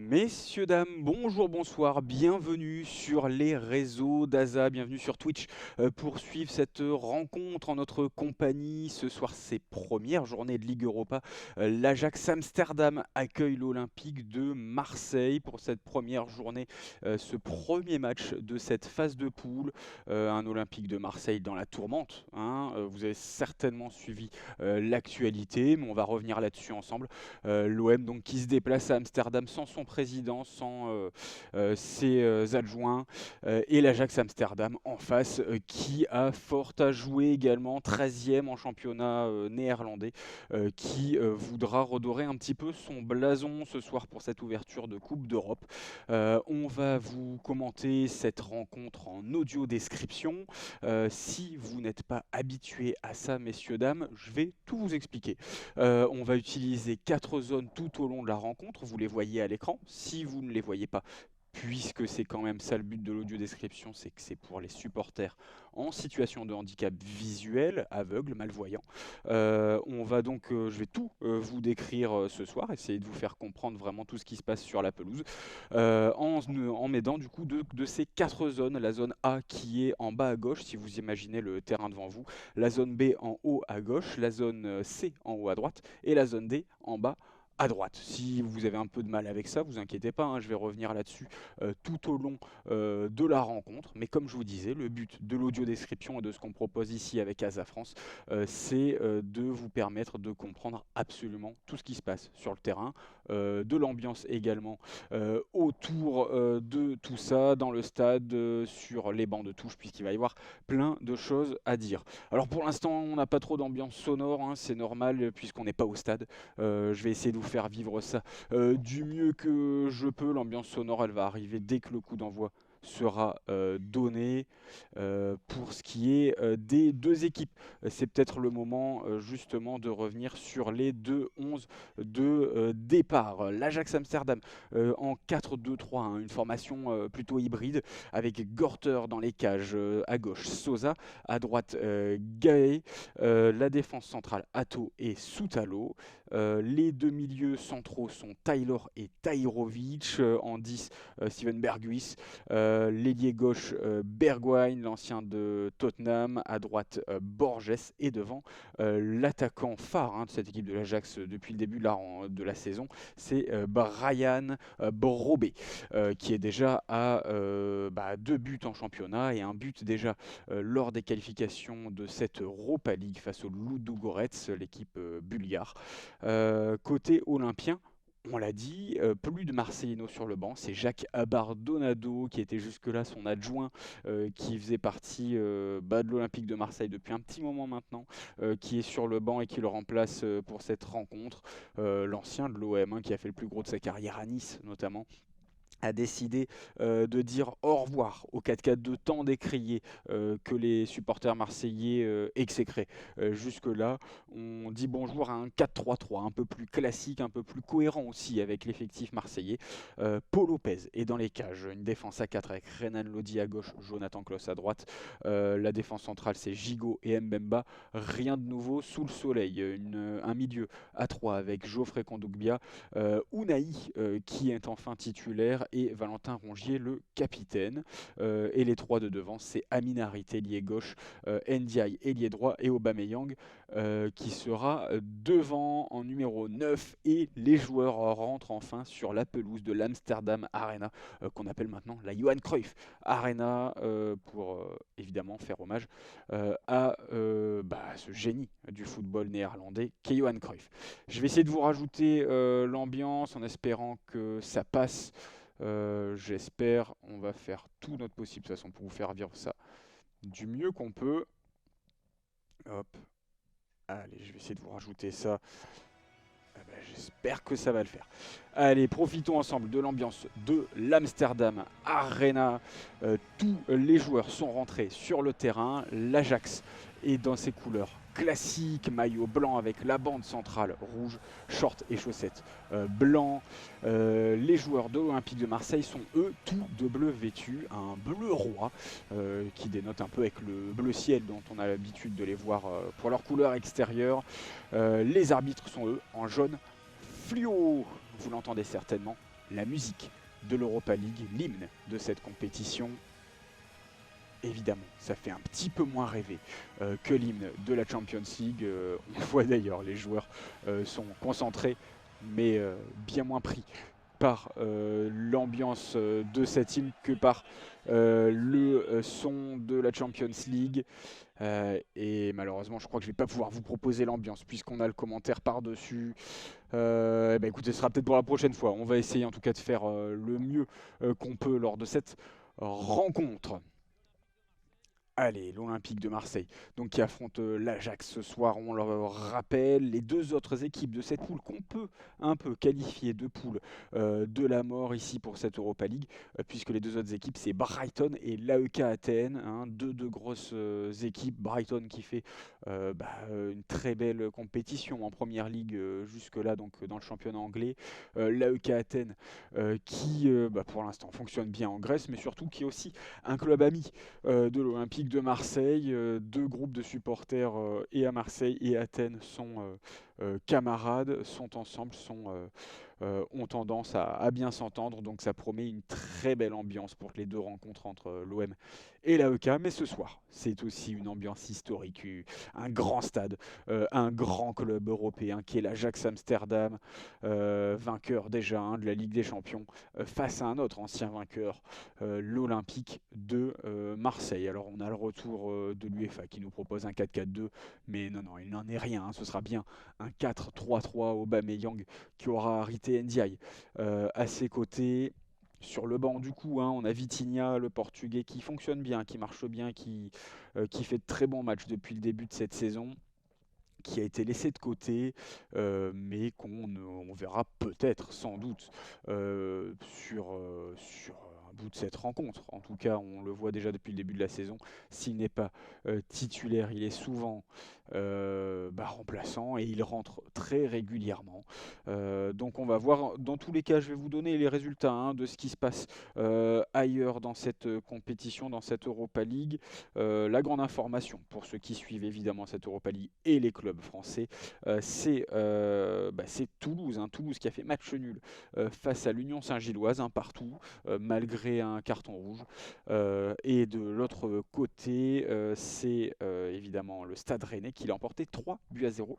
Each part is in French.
Messieurs, dames, bonjour, bonsoir, bienvenue sur les réseaux d'Asa, bienvenue sur Twitch pour suivre cette rencontre en notre compagnie. Ce soir, c'est première journée de Ligue Europa. L'Ajax Amsterdam accueille l'Olympique de Marseille pour cette première journée, ce premier match de cette phase de poule. Un Olympique de Marseille dans la tourmente, hein. Vous avez certainement suivi l'actualité, mais on va revenir là-dessus ensemble. L'OM donc qui se déplace à Amsterdam sans son président, sans ses adjoints, et l'Ajax Amsterdam en face qui a fort à jouer également, 13e en championnat néerlandais, qui voudra redorer un petit peu son blason ce soir pour cette ouverture de Coupe d'Europe. On va vous commenter cette rencontre en audio description. Si vous n'êtes pas habitué à ça, messieurs, dames, je vais tout vous expliquer. On va utiliser 4 zones tout au long de la rencontre, vous les voyez à l'écran. Si vous ne les voyez pas, puisque c'est quand même ça le but de l'audio description, c'est que c'est pour les supporters en situation de handicap visuel, aveugles, malvoyants. On va donc, je vais tout vous décrire ce soir, essayer de vous faire comprendre vraiment tout ce qui se passe sur la pelouse, en m'aidant du coup de ces 4 zones. La zone A qui est en bas à gauche, si vous imaginez le terrain devant vous, la zone B en haut à gauche, la zone C en haut à droite, et la zone D en bas à droite. Si vous avez un peu de mal avec ça, vous inquiétez pas, hein, je vais revenir là-dessus tout au long de la rencontre. Mais comme je vous disais, le but de l'audio description et de ce qu'on propose ici avec Asa France, c'est de vous permettre de comprendre absolument tout ce qui se passe sur le terrain, de l'ambiance également autour de tout ça, dans le stade, sur les bancs de touche, puisqu'il va y avoir plein de choses à dire. Alors pour l'instant, on n'a pas trop d'ambiance sonore, hein, c'est normal puisqu'on n'est pas au stade. Je vais essayer de vous faire vivre ça du mieux que je peux. L'ambiance sonore, elle va arriver dès que le coup d'envoi sera donné. Pour ce qui est des deux équipes, c'est peut-être le moment justement de revenir sur les deux 11 de départ. L'Ajax Amsterdam en 4-2-3, hein, une formation plutôt hybride avec Gorter dans les cages à gauche, Sosa à droite, Gaë, la défense centrale Atto et Soutalo. Les deux milieux centraux sont Taylor et Tahirovic, en 10 Steven Berghuis, l'ailier gauche Bergwijn, l'ancien de Tottenham, à droite Borges, et devant l'attaquant phare, hein, de cette équipe de l'Ajax depuis le début de la saison, c'est Brian Brobé, qui est déjà à 2 buts en championnat et un but déjà lors des qualifications de cette Europa League face au Ludogorets, l'équipe bulgare. Côté olympien, on l'a dit, plus de Marcelino sur le banc, c'est Jacques Abardonado qui était jusque-là son adjoint, qui faisait partie de l'Olympique de Marseille depuis un petit moment maintenant, qui est sur le banc et qui le remplace pour cette rencontre. L'ancien de l'OM, hein, qui a fait le plus gros de sa carrière à Nice notamment, a décidé de dire au revoir au 4-4-2 tant décrié que les supporters marseillais exécraient. Jusque-là, on dit bonjour à un 4-3-3, un peu plus classique, un peu plus cohérent aussi avec l'effectif marseillais. Paul Lopez est dans les cages, une défense à 4 avec Renan Lodi à gauche, Jonathan Klaus à droite. La défense centrale, c'est Gigot et Mbemba. Rien de nouveau sous le soleil. Un milieu à 3 avec Geoffrey Kondogbia, Unai qui est enfin titulaire, et Valentin Rongier, le capitaine. Et les 3 de devant, c'est Amin Harit, ailier gauche, Ndiaye, ailier droit, et Aubameyang qui sera devant en numéro 9. Et les joueurs rentrent enfin sur la pelouse de l'Amsterdam Arena, qu'on appelle maintenant la Johan Cruyff Arena, pour évidemment faire hommage à ce génie du football néerlandais qu'est Johan Cruyff. Je vais essayer de vous rajouter l'ambiance en espérant que ça passe. J'espère, on va faire tout notre possible de toute façon pour vous faire vivre ça du mieux qu'on peut. Hop, allez, je vais essayer de vous rajouter ça. J'espère que ça va le faire. Allez, profitons ensemble de l'ambiance de l'Amsterdam Arena. Tous les joueurs sont rentrés sur le terrain. L'Ajax est dans ses couleurs classiques, maillot blanc avec la bande centrale rouge, short et chaussettes blanc. Les joueurs de l'Olympique de Marseille sont eux tout de bleu vêtus, un bleu roi qui dénote un peu avec le bleu ciel dont on a l'habitude de les voir pour leur couleur extérieure. Les arbitres sont eux en jaune fluo, vous l'entendez certainement. la musique de l'Europa League, l'hymne de cette compétition. Évidemment, ça fait un petit peu moins rêver que l'hymne de la Champions League. On le voit d'ailleurs, les joueurs sont concentrés, mais bien moins pris par l'ambiance de cette hymne que par le son de la Champions League. Et malheureusement, je crois que je ne vais pas pouvoir vous proposer l'ambiance puisqu'on a le commentaire par-dessus. Écoutez, ce sera peut-être pour la prochaine fois. On va essayer en tout cas de faire le mieux qu'on peut lors de cette rencontre. Allez, l'Olympique de Marseille, donc qui affronte l'Ajax ce soir, on le rappelle, les deux autres équipes de cette poule qu'on peut un peu qualifier de poule de la mort ici pour cette Europa League, puisque les deux autres équipes c'est Brighton et l'AEK Athènes, hein, deux grosses équipes. Brighton qui fait une très belle compétition en première ligue jusque-là, donc dans le championnat anglais. L'AEK Athènes qui pour l'instant fonctionne bien en Grèce, mais surtout qui est aussi un club ami de l'Olympique de Marseille. Deux groupes de supporters et à Marseille et à Athènes sont camarades, sont ensemble, ont tendance à bien s'entendre, donc ça promet une très belle ambiance pour les deux rencontres entre l'OM et l'AEK. Mais ce soir, c'est aussi une ambiance historique, un grand stade, un grand club européen qui est l'Ajax Amsterdam, vainqueur déjà de la Ligue des Champions, face à un autre ancien vainqueur, l'Olympique de Marseille. Alors on a le retour de l'UEFA qui nous propose un 4-4-2, mais non, il n'en est rien, hein. Ce sera bien un 4-3-3 Aubameyang qui aura Rité Ndiaye à ses côtés. Sur le banc du coup, hein, on a Vitinha, le portugais, qui fonctionne bien, qui marche bien, qui fait de très bons matchs depuis le début de cette saison, qui a été laissé de côté, mais on verra peut-être, sans doute, sur un bout de cette rencontre. En tout cas, on le voit déjà depuis le début de la saison. S'il n'est pas titulaire, il est souvent remplaçant et il rentre très régulièrement. Donc on va voir. Dans tous les cas, je vais vous donner les résultats, hein, de ce qui se passe ailleurs dans cette compétition, dans cette Europa League. La grande information pour ceux qui suivent évidemment cette Europa League et les clubs français, c'est Toulouse, hein. Toulouse qui a fait match nul face à l'Union Saint-Gilloise, un partout, malgré un carton rouge. Et de l'autre côté, c'est évidemment le Stade Rennais qui l'a emporté 3-0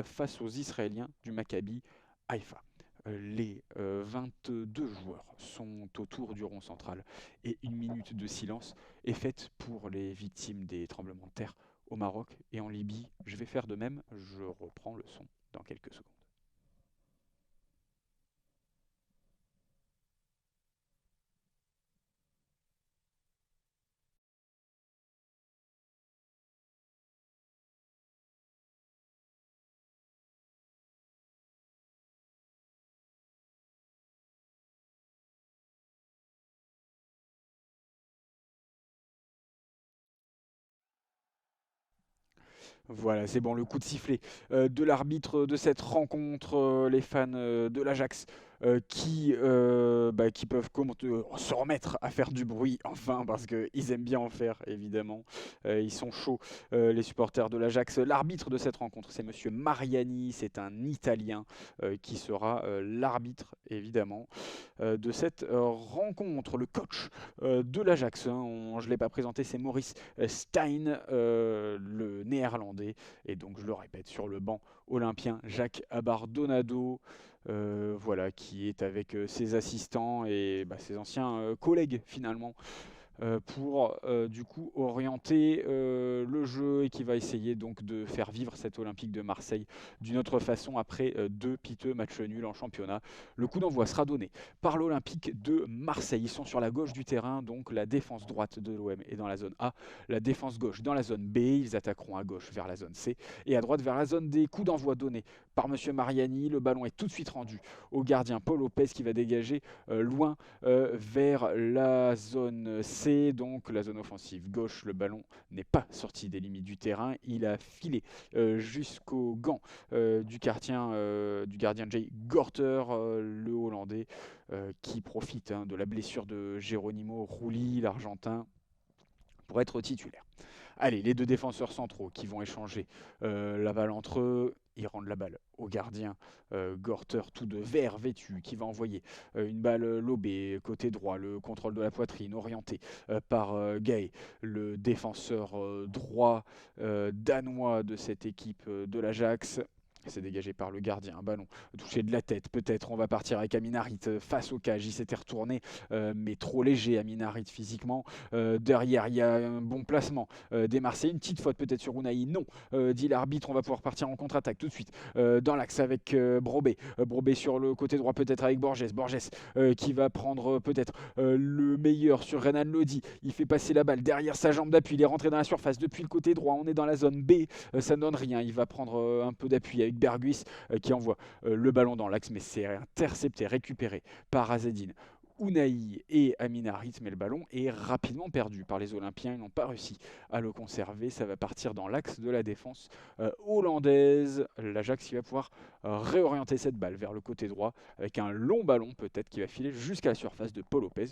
face aux Israéliens du Maccabi Haïfa. Les 22 joueurs sont autour du rond central et une minute de silence est faite pour les victimes des tremblements de terre au Maroc et en Libye. Je vais faire de même, je reprends le son dans quelques secondes. Voilà, c'est bon, le coup de sifflet de l'arbitre de cette rencontre, les fans de l'Ajax qui peuvent se remettre à faire du bruit, enfin, parce qu'ils aiment bien en faire, évidemment. Ils sont chauds, les supporters de l'Ajax. L'arbitre de cette rencontre, c'est Monsieur Mariani, c'est un Italien qui sera l'arbitre, évidemment, de cette rencontre. Le coach de l'Ajax, hein, je ne l'ai pas présenté, c'est Maurice Stein, le néerlandais. Et donc, je le répète, sur le banc olympien, Jacques Abardonado, qui est avec ses assistants et ses anciens collègues finalement, pour du coup orienter le jeu et qui va essayer donc de faire vivre cet Olympique de Marseille d'une autre façon après deux piteux matchs nuls en championnat. Le coup d'envoi sera donné par l'Olympique de Marseille. Ils sont sur la gauche du terrain, donc la défense droite de l'OM est dans la zone A, la défense gauche dans la zone B. Ils attaqueront à gauche vers la zone C et à droite vers la zone D. Coup d'envoi donné par Monsieur Mariani. Le ballon est tout de suite rendu au gardien Paul Lopez qui va dégager loin vers la zone C, donc la zone offensive gauche. Le ballon n'est pas sorti des limites du terrain, il a filé jusqu'au gant du gardien Jay Gorter, le Hollandais, qui profite de la blessure de Geronimo Rulli, l'Argentin, pour être titulaire. Allez, les deux défenseurs centraux qui vont échanger la balle entre eux. Ils rendent la balle au gardien Gorter, tout de vert vêtu, qui va envoyer une balle lobée côté droit. Le contrôle de la poitrine orienté par Gay, le défenseur droit danois de cette équipe de l'Ajax. C'est dégagé par le gardien, un ballon touché de la tête, peut-être on va partir avec Aminarit face au cage, il s'était retourné, mais trop léger Aminarit physiquement. Derrière, il y a un bon placement des Marseillais, une petite faute peut-être sur Unai, non, dit l'arbitre, on va pouvoir partir en contre-attaque tout de suite, dans l'axe avec Brobé, Brobé sur le côté droit peut-être avec Borges, Borges qui va prendre peut-être le meilleur sur Renan Lodi, il fait passer la balle derrière sa jambe d'appui, il est rentré dans la surface depuis le côté droit, on est dans la zone B, ça ne donne rien, il va prendre un peu d'appui avec Berghuis qui envoie le ballon dans l'axe, mais c'est intercepté, récupéré par Azzedine. Unai et Aminarit, mais le ballon est rapidement perdu par les Olympiens. Ils n'ont pas réussi à le conserver. Ça va partir dans l'axe de la défense hollandaise. L'Ajax qui va pouvoir réorienter cette balle vers le côté droit avec un long ballon peut-être qui va filer jusqu'à la surface de Paul Lopez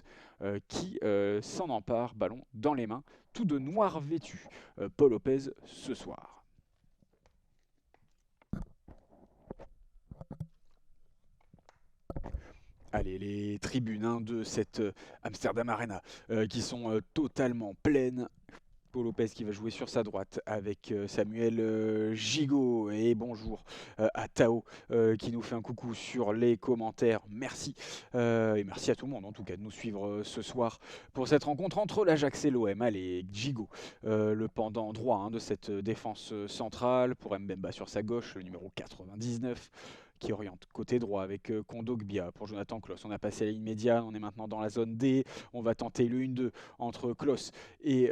qui s'en empare, ballon dans les mains, tout de noir vêtu. Paul Lopez ce soir. Allez, les tribunes de cette Amsterdam Arena qui sont totalement pleines. Paul Lopez qui va jouer sur sa droite avec Samuel Gigot. Et bonjour à Tao qui nous fait un coucou sur les commentaires. Merci. Et merci à tout le monde en tout cas de nous suivre ce soir pour cette rencontre entre l'Ajax et l'OM. Allez, Gigot, le pendant droit de cette défense centrale pour Mbemba sur sa gauche, le numéro 99. Qui oriente côté droit avec Kondogbia pour Jonathan Klaus. On a passé la ligne médiane, on est maintenant dans la zone D. On va tenter le 1-2 entre Klaus et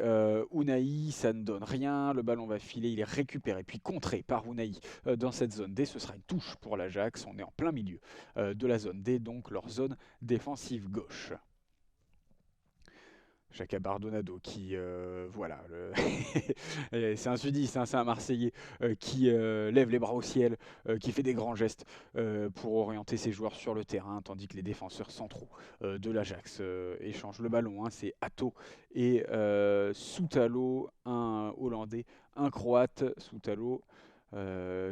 Unai. Ça ne donne rien. Le ballon va filer, il est récupéré puis contré par Unai dans cette zone D. Ce sera une touche pour l'Ajax. On est en plein milieu de la zone D, donc leur zone défensive gauche. Jacques Bardonado qui, voilà, c'est un sudiste, c'est un Marseillais qui lève les bras au ciel, qui fait des grands gestes pour orienter ses joueurs sur le terrain, tandis que les défenseurs centraux de l'Ajax échangent le ballon. C'est Atto et Soutalo, un Hollandais, un Croate, Soutalo.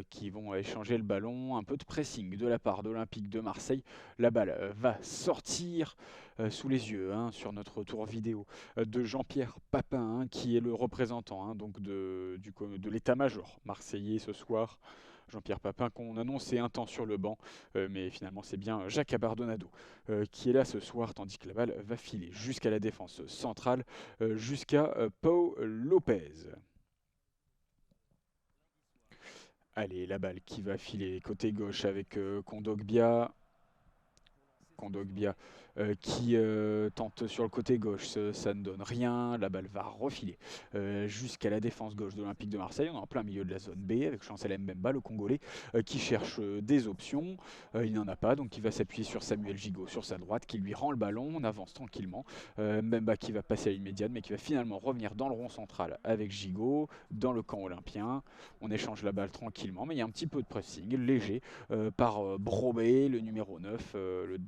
Qui vont échanger le ballon, un peu de pressing de la part d'Olympique de Marseille. La balle va sortir sous les yeux sur notre tour vidéo de Jean-Pierre Papin qui est le représentant donc de l'état-major marseillais ce soir. Jean-Pierre Papin qu'on annonçait un temps sur le banc, mais finalement c'est bien Jacques Abardonado qui est là ce soir, tandis que la balle va filer jusqu'à la défense centrale, jusqu'à Paul Lopez. Allez, la balle qui va filer côté gauche avec Kondogbia. Kondogbia qui tente sur le côté gauche, ça ne donne rien. La balle va refiler jusqu'à la défense gauche de l'Olympique de Marseille. On est en plein milieu de la zone B avec Chancel Mbemba, le Congolais, qui cherche des options. Il n'en a pas, donc il va s'appuyer sur Samuel Gigot sur sa droite, qui lui rend le ballon. On avance tranquillement. Mbemba qui va passer à la ligne médiane, mais qui va finalement revenir dans le rond central avec Gigot, dans le camp olympien. On échange la balle tranquillement, mais il y a un petit peu de pressing, léger, par Brobé, le numéro 9, le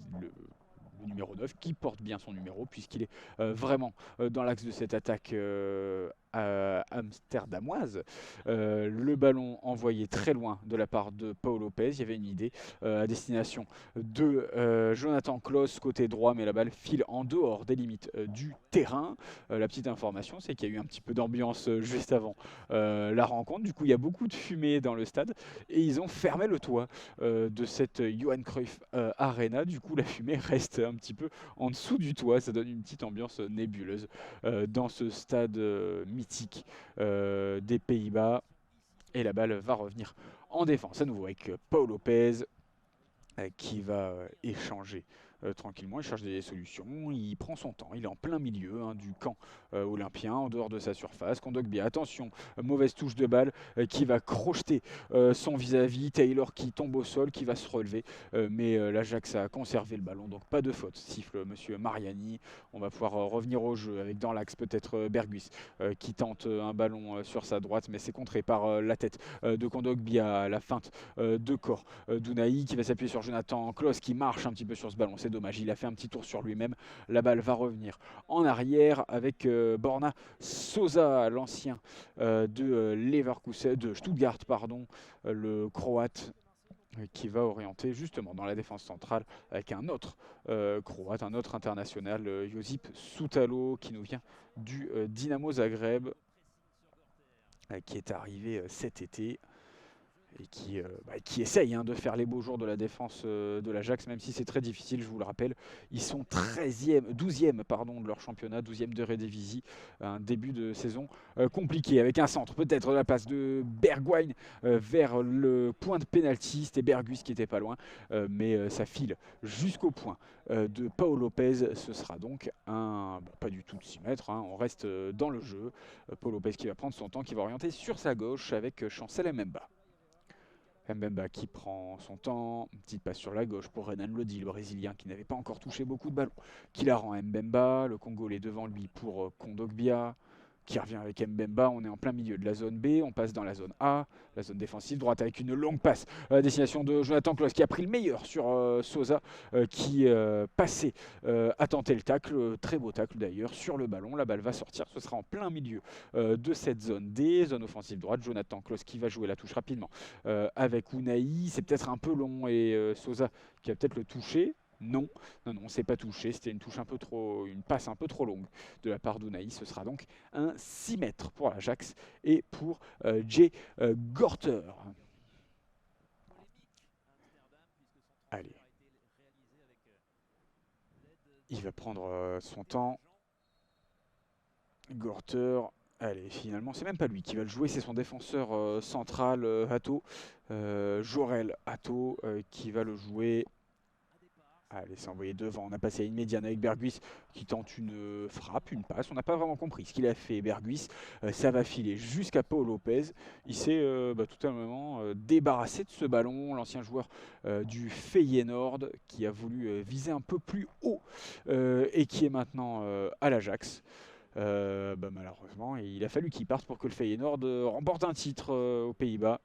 numéro 9 qui porte bien son numéro puisqu'il est vraiment dans l'axe de cette attaque amsterdamoise. Le ballon envoyé très loin de la part de Paul Lopez. Il y avait une idée à destination de Jonathan Klaus côté droit, mais la balle file en dehors des limites du terrain. La petite information, c'est qu'il y a eu un petit peu d'ambiance juste avant la rencontre. Du coup, il y a beaucoup de fumée dans le stade et ils ont fermé le toit de cette Johan Cruyff Arena. Du coup, la fumée reste un petit peu en dessous du toit. Ça donne une petite ambiance nébuleuse dans ce stade mythique des Pays-Bas. Et la balle va revenir en défense à nouveau avec Paul Lopez qui va échanger tranquillement, il cherche des solutions, il prend son temps, il est en plein milieu du camp olympien, en dehors de sa surface. Kondogbia, attention, mauvaise touche de balle qui va crocheter son vis-à-vis, Taylor qui tombe au sol, qui va se relever, mais l'Ajax a conservé le ballon, donc pas de faute, siffle monsieur Mariani. On va pouvoir revenir au jeu avec dans l'axe peut-être Berghuis qui tente un ballon sur sa droite, mais c'est contré par la tête de Kondogbia, la feinte de corps d'Unai qui va s'appuyer sur Jonathan Klaus qui marche un petit peu sur ce ballon. c'est dommage. Il a fait un petit tour sur lui-même. La balle va revenir en arrière avec Borna Sosa, l'ancien de Leverkusen, de Stuttgart, pardon, le Croate qui va orienter justement dans la défense centrale avec un autre Croate, un autre international, Josip Soutalo, qui nous vient du Dinamo Zagreb, qui est arrivé cet été et qui essaye de faire les beaux jours de la défense de l'Ajax, même si c'est très difficile, je vous le rappelle. Ils sont 12e pardon, de leur championnat, 12e de Eredivisie, un début de saison compliqué, avec un centre peut-être de la passe de Bergwijn vers le point de pénalty. C'était Bergus qui était pas loin, mais ça file jusqu'au point de Paul Lopez. Ce sera donc pas du tout de 6 mètres, on reste dans le jeu. Paul Lopez qui va prendre son temps, qui va orienter sur sa gauche avec Chancel Mbemba. Mbemba qui prend son temps, une petite passe sur la gauche pour Renan Lodi, le Brésilien qui n'avait pas encore touché beaucoup de ballons, qui la rend à Mbemba, le Congolais devant lui pour Kondogbia, qui revient avec Mbemba. On est en plein milieu de la zone B, on passe dans la zone A, la zone défensive droite avec une longue passe à destination de Jonathan Klaus qui a pris le meilleur sur Sosa qui passait à tenter le tacle, très beau tacle d'ailleurs sur le ballon. La balle va sortir, ce sera en plein milieu de cette zone D, zone offensive droite. Jonathan Klaus qui va jouer la touche rapidement avec Unai. C'est peut-être un peu long et Sosa qui va peut-être le toucher. Non, c'est pas touché, c'était une passe un peu trop longue de la part d'Unai. Ce sera donc un 6 mètres pour l'Ajax et pour Jay Gorter. Allez. Il va prendre son temps. Gorter. Allez, finalement, c'est même pas lui qui va le jouer, c'est son défenseur central, Hato. Jorel Hato qui va le jouer. Allez, c'est envoyé devant. On a passé à une médiane avec Berghuis qui tente une frappe, une passe. On n'a pas vraiment compris ce qu'il a fait, Berghuis. Ça va filer jusqu'à Paul Lopez. Il s'est totalement débarrassé de ce ballon. L'ancien joueur du Feyenoord qui a voulu viser un peu plus haut et qui est maintenant à l'Ajax. Malheureusement, il a fallu qu'il parte pour que le Feyenoord remporte un titre aux Pays-Bas.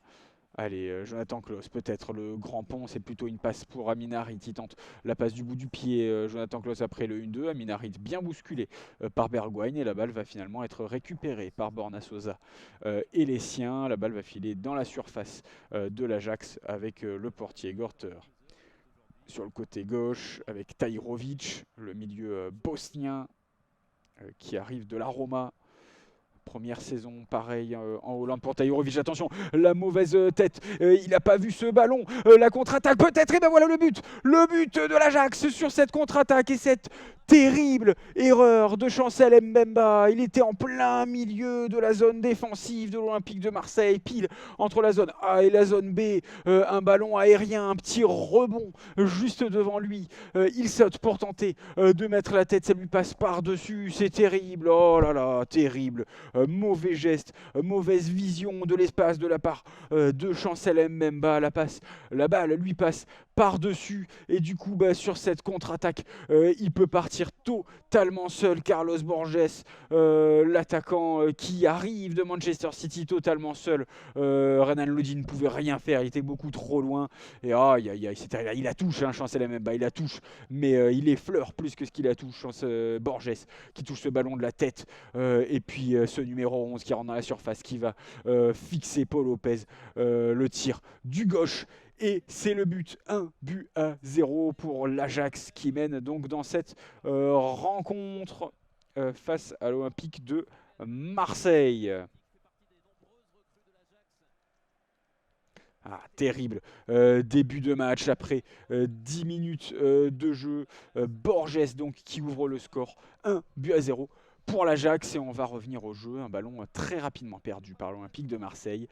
Allez, Jonathan Klaus, peut-être le grand pont, c'est plutôt une passe pour Amin Harit. Il tente la passe du bout du pied. Jonathan Klaus après le 1-2. Amin Harit bien bousculé par Bergwijn et la balle va finalement être récupérée par Borna Sosa et les siens. La balle va filer dans la surface de l'Ajax avec le portier Gorter. Sur le côté gauche avec Tahirovic, le milieu bosnien qui arrive de la Roma. Première saison, pareil, en Hollande pour Tahirovic. Attention, la mauvaise tête. Il n'a pas vu ce ballon. La contre-attaque peut-être. Et ben voilà le but. Le but de l'Ajax sur cette contre-attaque et cette terrible erreur de Chancel Mbemba. Il était en plein milieu de la zone défensive de l'Olympique de Marseille, pile entre la zone A et la zone B. Un ballon aérien, un petit rebond juste devant lui. Il saute pour tenter de mettre la tête. Ça lui passe par-dessus. C'est terrible. Oh là là, terrible. Mauvais geste, mauvaise vision de l'espace de la part de Chancel Mbemba. La balle lui passe par-dessus et du coup sur cette contre-attaque il peut partir totalement seul. Carlos Borges, l'attaquant qui arrive de Manchester City totalement seul. Renan Lodi ne pouvait rien faire, il était beaucoup trop loin et il la touche, Chancel Mbemba, il la touche, mais il effleure plus que ce qu'il la touche. Borges qui touche ce ballon de la tête et puis ce numéro 11 qui rentre dans la surface, qui va fixer Paul Lopez, le tir du gauche. Et c'est le but, 1-0 pour l'Ajax qui mène donc dans cette rencontre face à l'Olympique de Marseille. Terrible début de match après 10 minutes de jeu. Borges donc qui ouvre le score, 1-0 pour l'Ajax et on va revenir au jeu. Un ballon très rapidement perdu par l'Olympique de Marseille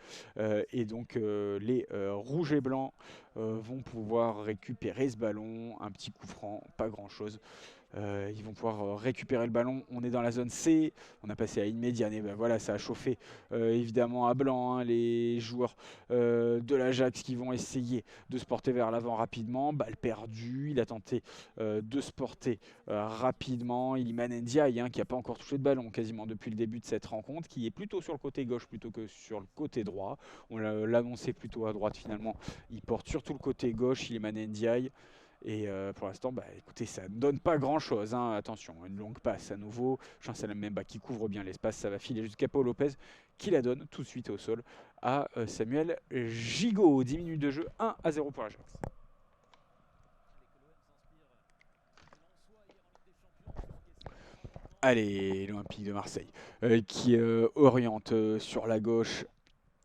et donc les rouges et blancs vont pouvoir récupérer ce ballon. Un petit coup franc, pas grand chose. Ils vont pouvoir récupérer le ballon. On est dans la zone C. On a passé à une médiane. Et voilà, ça a chauffé évidemment à blanc. Les joueurs de l'Ajax qui vont essayer de se porter vers l'avant rapidement. Balle perdue. Il a tenté de se porter rapidement. Iliman Ndiaye qui n'a pas encore touché de ballon quasiment depuis le début de cette rencontre, qui est plutôt sur le côté gauche plutôt que sur le côté droit. On l'annonçait plutôt à droite finalement. Il porte surtout le côté gauche, Iliman Ndiaye. Et pour l'instant, bah, écoutez, ça ne donne pas grand-chose. Hein. Attention, une longue passe à nouveau. Chancel Mbemba qui couvre bien l'espace. Ça va filer jusqu'à Paul Lopez qui la donne tout de suite au sol à Samuel Gigot. 10 minutes de jeu, 1-0 pour l'Ajax. Allez, l'Olympique de Marseille qui oriente sur la gauche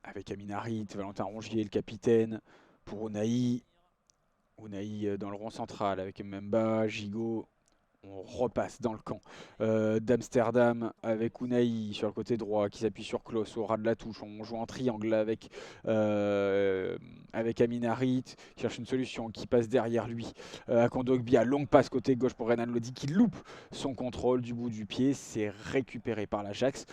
avec Amin Harit, Valentin Rongier, le capitaine, pour Unai. Unai dans le rond central avec Mbemba, Gigot. On repasse dans le camp d'Amsterdam avec Unai sur le côté droit qui s'appuie sur Klose au ras de la touche. On joue en triangle avec Amin Harit, qui cherche une solution, qui passe derrière lui à Kondogbia. Longue passe côté gauche pour Renan Lodi qui loupe son contrôle du bout du pied. C'est récupéré par l'Ajax.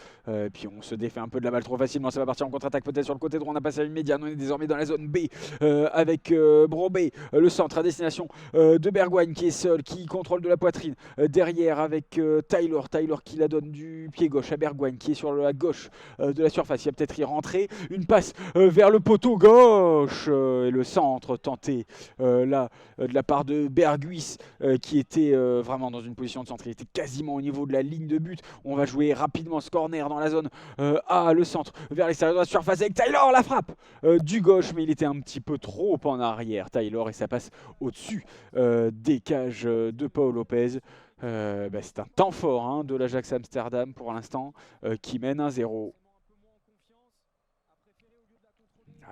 Puis on se défait un peu de la balle trop facilement. Ça va partir en contre-attaque peut-être sur le côté droit. On a passé à une médiane. On est désormais dans la zone B avec Brobé, le centre à destination de Bergwijn qui est seul, qui contrôle de la poitrine. Derrière avec Taylor qui la donne du pied gauche à Bergwijn qui est sur la gauche de la surface. Il va peut-être y rentrer. Une passe vers le poteau gauche et le centre tenté là de la part de Berghuis qui était vraiment dans une position de centre. Il était quasiment au niveau de la ligne de but. On va jouer rapidement ce corner dans la zone A, le centre vers l'extérieur de la surface avec Taylor, la frappe du gauche, mais il était un petit peu trop en arrière Taylor et ça passe au-dessus des cages de Paul Lopez. C'est un temps fort hein, de l'Ajax Amsterdam pour l'instant qui mène 1-0.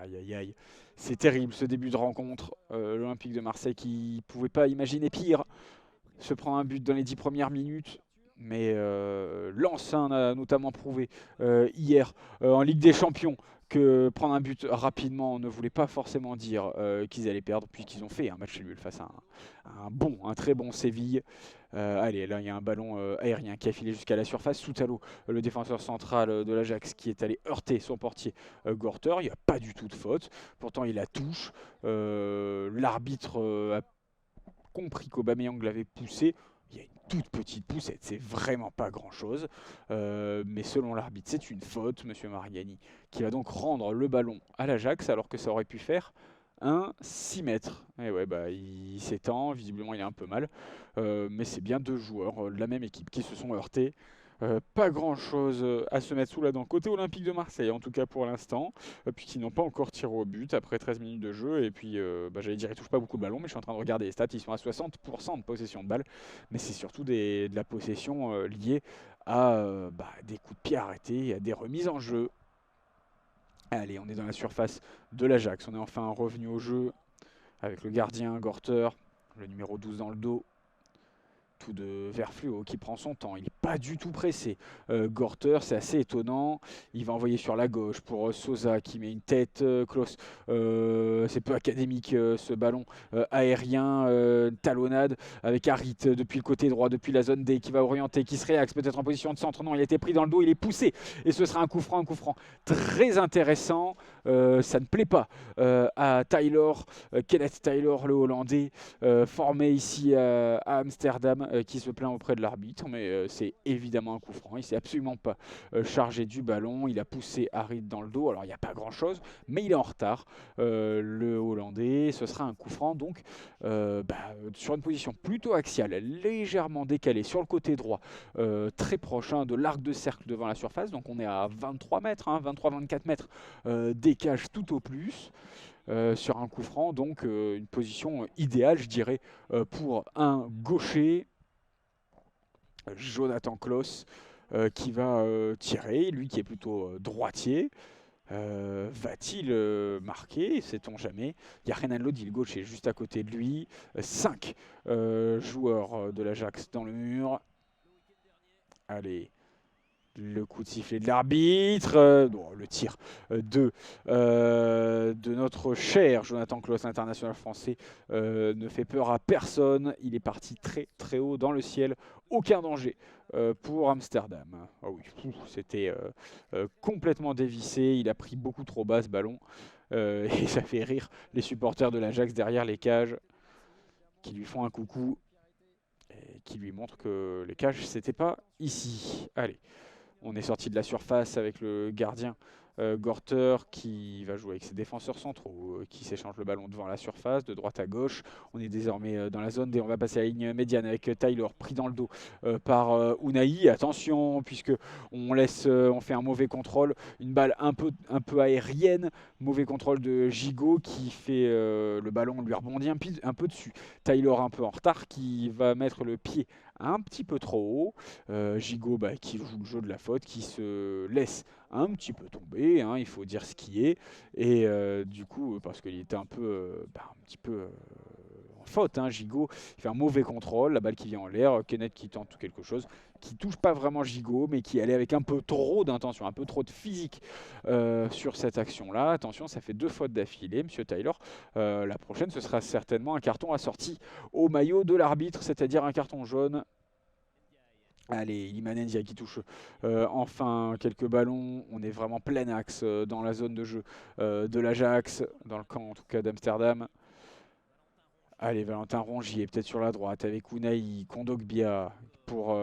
Aïe aïe aïe, c'est terrible ce début de rencontre. L'Olympique de Marseille qui ne pouvait pas imaginer pire, se prend un but dans les 10 premières minutes. Mais Lens a notamment prouvé hier en Ligue des Champions que prendre un but rapidement ne voulait pas forcément dire qu'ils allaient perdre, puisqu'ils ont fait un match nul face à un très bon Séville. Allez, là il y a un ballon aérien qui a filé jusqu'à la surface. Soutalo, le défenseur central de l'Ajax, qui est allé heurter son portier Gorter. Il n'y a pas du tout de faute, pourtant il la touche. L'arbitre a compris qu'Aubameyang l'avait poussé. Il y a une toute petite poussette, c'est vraiment pas grand chose. Mais selon l'arbitre, c'est une faute, monsieur Mariani, qui va donc rendre le ballon à l'Ajax, alors que ça aurait pu faire un 6 mètres. Et ouais, bah, il s'étend, visiblement il est un peu mal. Mais c'est bien deux joueurs de la même équipe qui se sont heurtés. Pas grand chose à se mettre sous la dent côté Olympique de Marseille, en tout cas pour l'instant, puisqu'ils n'ont pas encore tiré au but après 13 minutes de jeu. Et puis, j'allais dire, ils touchent pas beaucoup de ballons, mais je suis en train de regarder les stats, ils sont à 60% de possession de balle, mais c'est surtout de la possession liée à des coups de pied arrêtés, à des remises en jeu. Allez, on est dans la surface de l'Ajax, on est enfin revenu au jeu avec le gardien Gorter, le numéro 12 dans le dos. Tout de vert fluo qui prend son temps, il n'est pas du tout pressé. Gorter, c'est assez étonnant, il va envoyer sur la gauche pour Sosa qui met une tête, Klose, c'est peu académique ce ballon aérien, talonnade avec Harit depuis le côté droit, depuis la zone D qui va orienter, qui se réaxe peut-être en position de centre, non il a été pris dans le dos, il est poussé et ce sera un coup franc très intéressant. Ça ne plaît pas à Taylor, Kenneth Taylor le Hollandais, formé ici à Amsterdam, qui se plaint auprès de l'arbitre, mais c'est évidemment un coup franc. Il ne s'est absolument pas chargé du ballon, il a poussé Harit dans le dos, alors il n'y a pas grand chose, mais il est en retard, le Hollandais. Ce sera un coup franc donc sur une position plutôt axiale, légèrement décalée sur le côté droit, très proche de l'arc de cercle devant la surface, donc on est à 23 mètres, 23-24 mètres décage tout au plus. Sur un coup franc, donc une position idéale, je dirais, pour un gaucher, Jonathan Klose, qui va tirer, lui qui est plutôt droitier. Va-t-il marquer? Sait-on jamais. Il y a Renan Lodi, le gaucher, juste à côté de lui. 5 joueurs de l'Ajax dans le mur. Allez. Le coup de sifflet de l'arbitre, le tir de notre cher Jonathan Klose, international français, ne fait peur à personne. Il est parti très très haut dans le ciel, aucun danger pour Amsterdam. Oh oui, c'était complètement dévissé, il a pris beaucoup trop bas ce ballon et ça fait rire les supporters de l'Ajax derrière les cages qui lui font un coucou et qui lui montrent que les cages c'était pas ici. Allez. On est sorti de la surface avec le gardien Gorter qui va jouer avec ses défenseurs centraux, qui s'échangent le ballon devant la surface, de droite à gauche. On est désormais dans la zone D, on va passer à la ligne médiane avec Tyler pris dans le dos par Unai. Attention, puisque on fait un mauvais contrôle, une balle un peu aérienne, mauvais contrôle de Gigot qui fait le ballon lui rebondit un peu dessus. Tyler un peu en retard qui va mettre le pied un petit peu trop haut. Gigot qui joue le jeu de la faute, qui se laisse un petit peu tomber, hein, il faut dire ce qui est. Et du coup, parce qu'il était un petit peu en faute, hein, Gigot, il fait un mauvais contrôle, la balle qui vient en l'air, Kenneth qui tente quelque chose, qui touche pas vraiment Gigot, mais qui allait avec un peu trop d'intention, un peu trop de physique sur cette action-là. Attention, ça fait 2 fautes d'affilée, Monsieur Tyler. La prochaine, ce sera certainement un carton assorti au maillot de l'arbitre, c'est-à-dire un carton jaune. Allez, Iliman Ndiaye qui touche enfin quelques ballons. On est vraiment plein axe dans la zone de jeu de l'Ajax, dans le camp en tout cas d'Amsterdam. Allez, Valentin Rongier peut-être sur la droite avec Unai, Kondogbia pour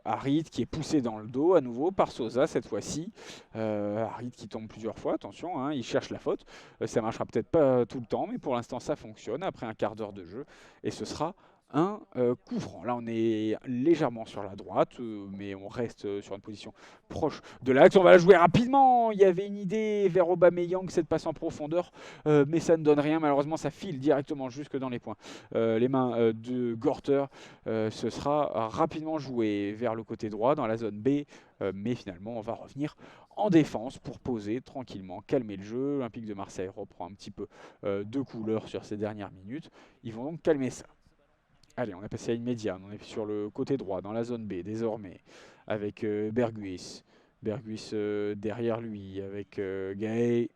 Harit qui est poussé dans le dos à nouveau par Sosa cette fois-ci. Harit qui tombe plusieurs fois, attention, hein, il cherche la faute. Ça ne marchera peut-être pas tout le temps, mais pour l'instant ça fonctionne après un quart d'heure de jeu. Et ce sera un coup franc. Là, on est légèrement sur la droite, mais on reste sur une position proche de l'axe. On va la jouer rapidement. Il y avait une idée vers Aubameyang, cette passe en profondeur, mais ça ne donne rien. Malheureusement, ça file directement jusque dans les points. Les mains de Gorter. Ce sera rapidement joué vers le côté droit, dans la zone B, mais finalement, on va revenir en défense pour poser tranquillement, calmer le jeu. Olympique de Marseille reprend un petit peu de couleur sur ces dernières minutes. Ils vont donc calmer ça. Allez, on a passé à une médiane, on est sur le côté droit, dans la zone B désormais, avec Berghuis. Berghuis derrière lui, avec Gay.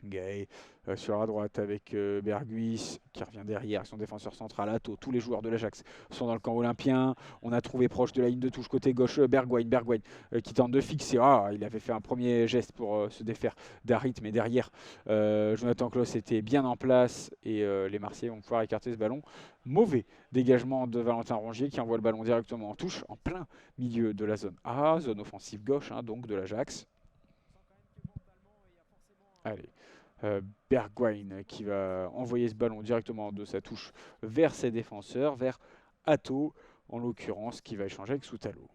Gay sur la droite avec Berghuis qui revient derrière, son défenseur central Atto. Tous les joueurs de l'Ajax sont dans le camp olympien. On a trouvé proche de la ligne de touche côté gauche Bergwijn qui tente de fixer. Il avait fait un premier geste pour se défaire d'Harit, mais derrière Jonathan Klaus était bien en place et les Marseillais vont pouvoir écarter ce ballon. Mauvais dégagement de Valentin Rongier qui envoie le ballon directement en touche en plein milieu de la zone A, zone offensive gauche, hein, donc de l'Ajax. Allez. Bergwijn qui va envoyer ce ballon directement de sa touche vers ses défenseurs, vers Atto en l'occurrence, qui va échanger avec Soutalo.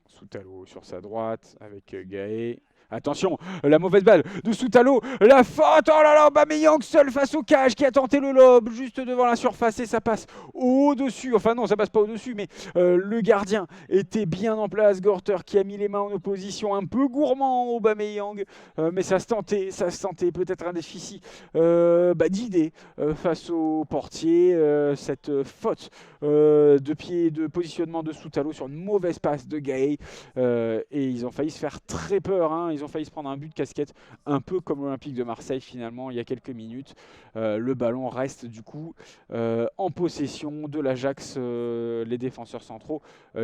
Soutalo sur sa droite avec Gaé. Attention, la mauvaise balle de Soutalo, la faute, oh là là, Aubameyang seul face au cage qui a tenté le lob juste devant la surface et ça passe au-dessus, enfin non, ça passe pas au-dessus, mais le gardien était bien en place, Gorter qui a mis les mains en opposition, un peu gourmand Aubameyang, mais ça se tentait peut-être un déficit d'idée face au portier, cette faute de pied, de positionnement de Soutalo sur une mauvaise passe de Gaé, et ils ont failli se faire très peur, hein. Ils ont failli se prendre un but de casquette, un peu comme l'Olympique de Marseille finalement il y a quelques minutes. Le ballon reste du coup en possession de l'Ajax, les défenseurs centraux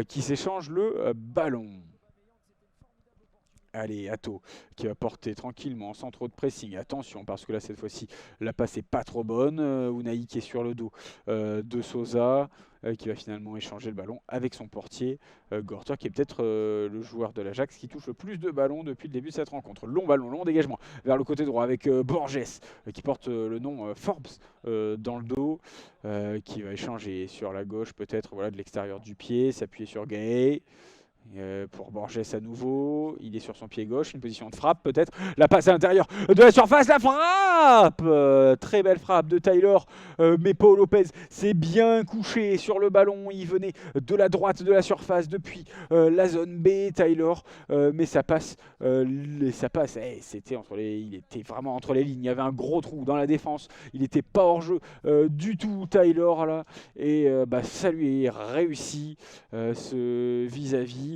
qui s'échangent le ballon. Allez, Atto qui va porter tranquillement sans trop de pressing. Attention parce que là cette fois-ci la passe n'est pas trop bonne. Unai qui est sur le dos de Sosa qui va finalement échanger le ballon avec son portier. Gorter qui est peut-être le joueur de l'Ajax qui touche le plus de ballons depuis le début de cette rencontre. Long ballon, long dégagement vers le côté droit avec Borges qui porte le nom Forbes dans le dos. Qui va échanger sur la gauche peut-être de l'extérieur du pied, s'appuyer sur Gaé. Pour Borges à nouveau, il est sur son pied gauche, une position de frappe peut-être, la passe à l'intérieur de la surface, la frappe, très belle frappe de Tyler, mais Paul Lopez s'est bien couché sur le ballon, il venait de la droite de la surface depuis la zone B, Tyler, mais ça passe, il était vraiment entre les lignes, il y avait un gros trou dans la défense, il n'était pas hors jeu du tout Tyler là, et ça lui est réussi ce vis-à-vis.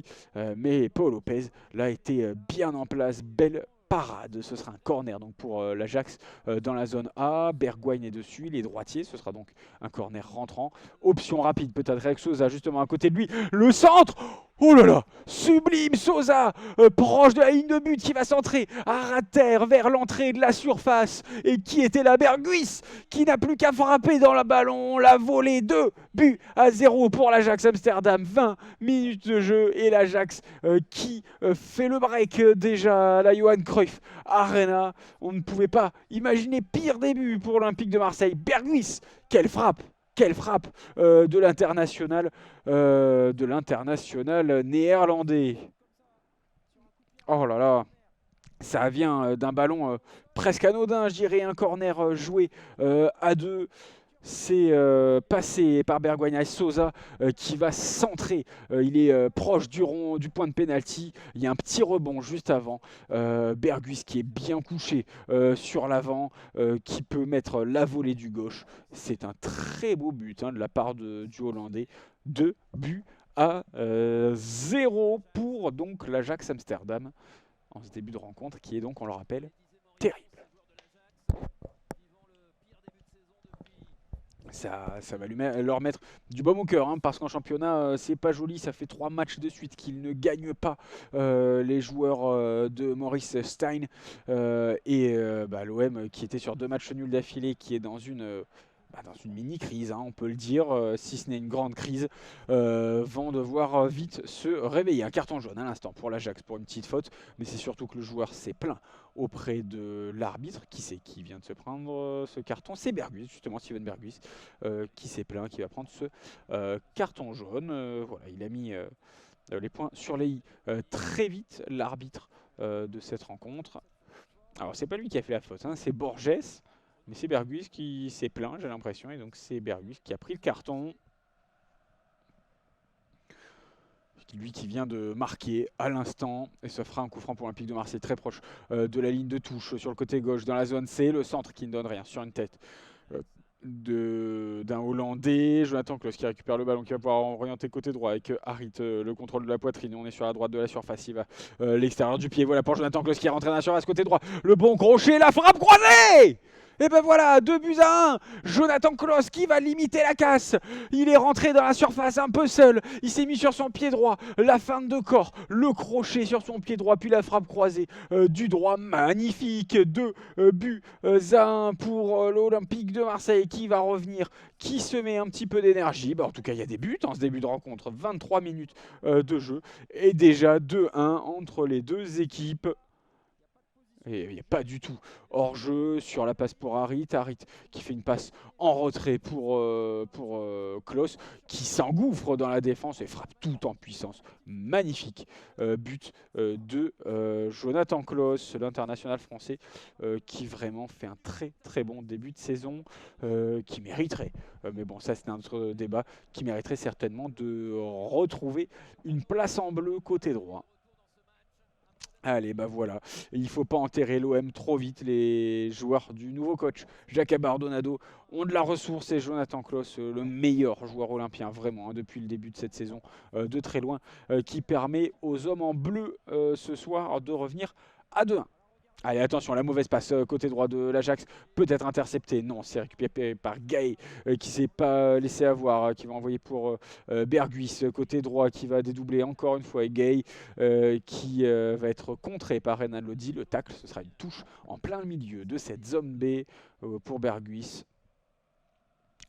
Mais Paul Lopez là était bien en place, belle parade, ce sera un corner donc pour l'Ajax dans la zone A. Bergwijn est dessus, il est droitier, ce sera donc un corner rentrant. Option rapide peut-être avec Sosa justement à côté de lui, le centre. Oh là là, sublime Sosa, proche de la ligne de but qui va centrer à ras de terre vers l'entrée de la surface. Et qui était là? Berghuis qui n'a plus qu'à frapper dans le ballon. La volée 2-0 pour l'Ajax Amsterdam. 20 minutes de jeu et l'Ajax qui fait le break déjà à la Johan Cruyff Arena. On ne pouvait pas imaginer pire début pour l'Olympique de Marseille. Berghuis, quelle frappe! Quelle frappe de l'international néerlandais. Oh là là, ça vient d'un ballon presque anodin, je dirais, un corner joué à deux. C'est passé par Bergwijn Sosa qui va centrer. Il est proche du rond, du point de pénalty. Il y a un petit rebond juste avant. Berghuis qui est bien couché sur l'avant, qui peut mettre la volée du gauche. C'est un très beau but de la part du Hollandais. 2-0 pour donc l'Ajax Amsterdam en ce début de rencontre qui est donc, on le rappelle, terrible. Ça va leur mettre du baume au cœur, parce qu'en championnat, c'est pas joli. Ça fait 3 matchs de suite qu'ils ne gagnent pas, les joueurs de Maurice Stein. L'OM qui était sur 2 matchs nuls d'affilée, qui est dans une mini-crise, on peut le dire, si ce n'est une grande crise, vont devoir vite se réveiller. Un carton jaune à l'instant pour l'Ajax pour une petite faute, mais c'est surtout que le joueur s'est plaint auprès de l'arbitre. Qui c'est qui vient de se prendre ce carton? C'est Berghuis, justement, Steven Berghuis, qui s'est plaint, qui va prendre ce carton jaune. Voilà, il a mis les points sur les i très vite, l'arbitre de cette rencontre. Alors, c'est pas lui qui a fait la faute, c'est Borges. Mais c'est Berghuis qui s'est plaint, j'ai l'impression, et donc c'est Berghuis qui a pris le carton. Lui qui vient de marquer à l'instant, et ça fera un coup franc pour l'Olympique de Marseille très proche de la ligne de touche sur le côté gauche dans la zone C. Le centre qui ne donne rien sur une tête d'un Hollandais. Jonathan Klaus qui récupère le ballon, qui va pouvoir orienter côté droit avec Harit, le contrôle de la poitrine. On est sur la droite de la surface, il va l'extérieur du pied. Voilà pour Jonathan Klaus qui est rentré dans la surface côté droit. Le bon crochet, la frappe croisée! Et ben voilà, 2-1. Jonathan Klaus qui va limiter la casse. Il est rentré dans la surface un peu seul. Il s'est mis sur son pied droit. La feinte de corps, le crochet sur son pied droit, puis la frappe croisée du droit. Magnifique. 2-1 pour l'Olympique de Marseille qui va revenir, qui se met un petit peu d'énergie. En tout cas, il y a des buts en ce début de rencontre. 23 minutes de jeu. Et déjà 2-1 entre les deux équipes. Et il n'y a pas du tout hors-jeu sur la passe pour Harit. Harit qui fait une passe en retrait pour Klose, qui s'engouffre dans la défense et frappe tout en puissance. Magnifique but de Jonathan Klose, l'international français, qui vraiment fait un très très bon début de saison, qui mériterait, mais bon ça c'est un autre débat, qui mériterait certainement de retrouver une place en bleu côté droit. Allez, voilà. Il ne faut pas enterrer l'OM trop vite. Les joueurs du nouveau coach, Jacques Abardonado, ont de la ressource. Et Jonathan Klaus, le meilleur joueur olympien, vraiment, depuis le début de cette saison, de très loin, qui permet aux hommes en bleu ce soir de revenir à 2-1. Allez, attention, la mauvaise passe côté droit de l'Ajax peut être interceptée. Non, c'est récupéré par Gay qui ne s'est pas laissé avoir, qui va envoyer pour Berghuis côté droit, qui va dédoubler encore une fois. Et Gay qui va être contré par Renan Lodi. Le tacle, ce sera une touche en plein milieu de cette zone B pour Berghuis,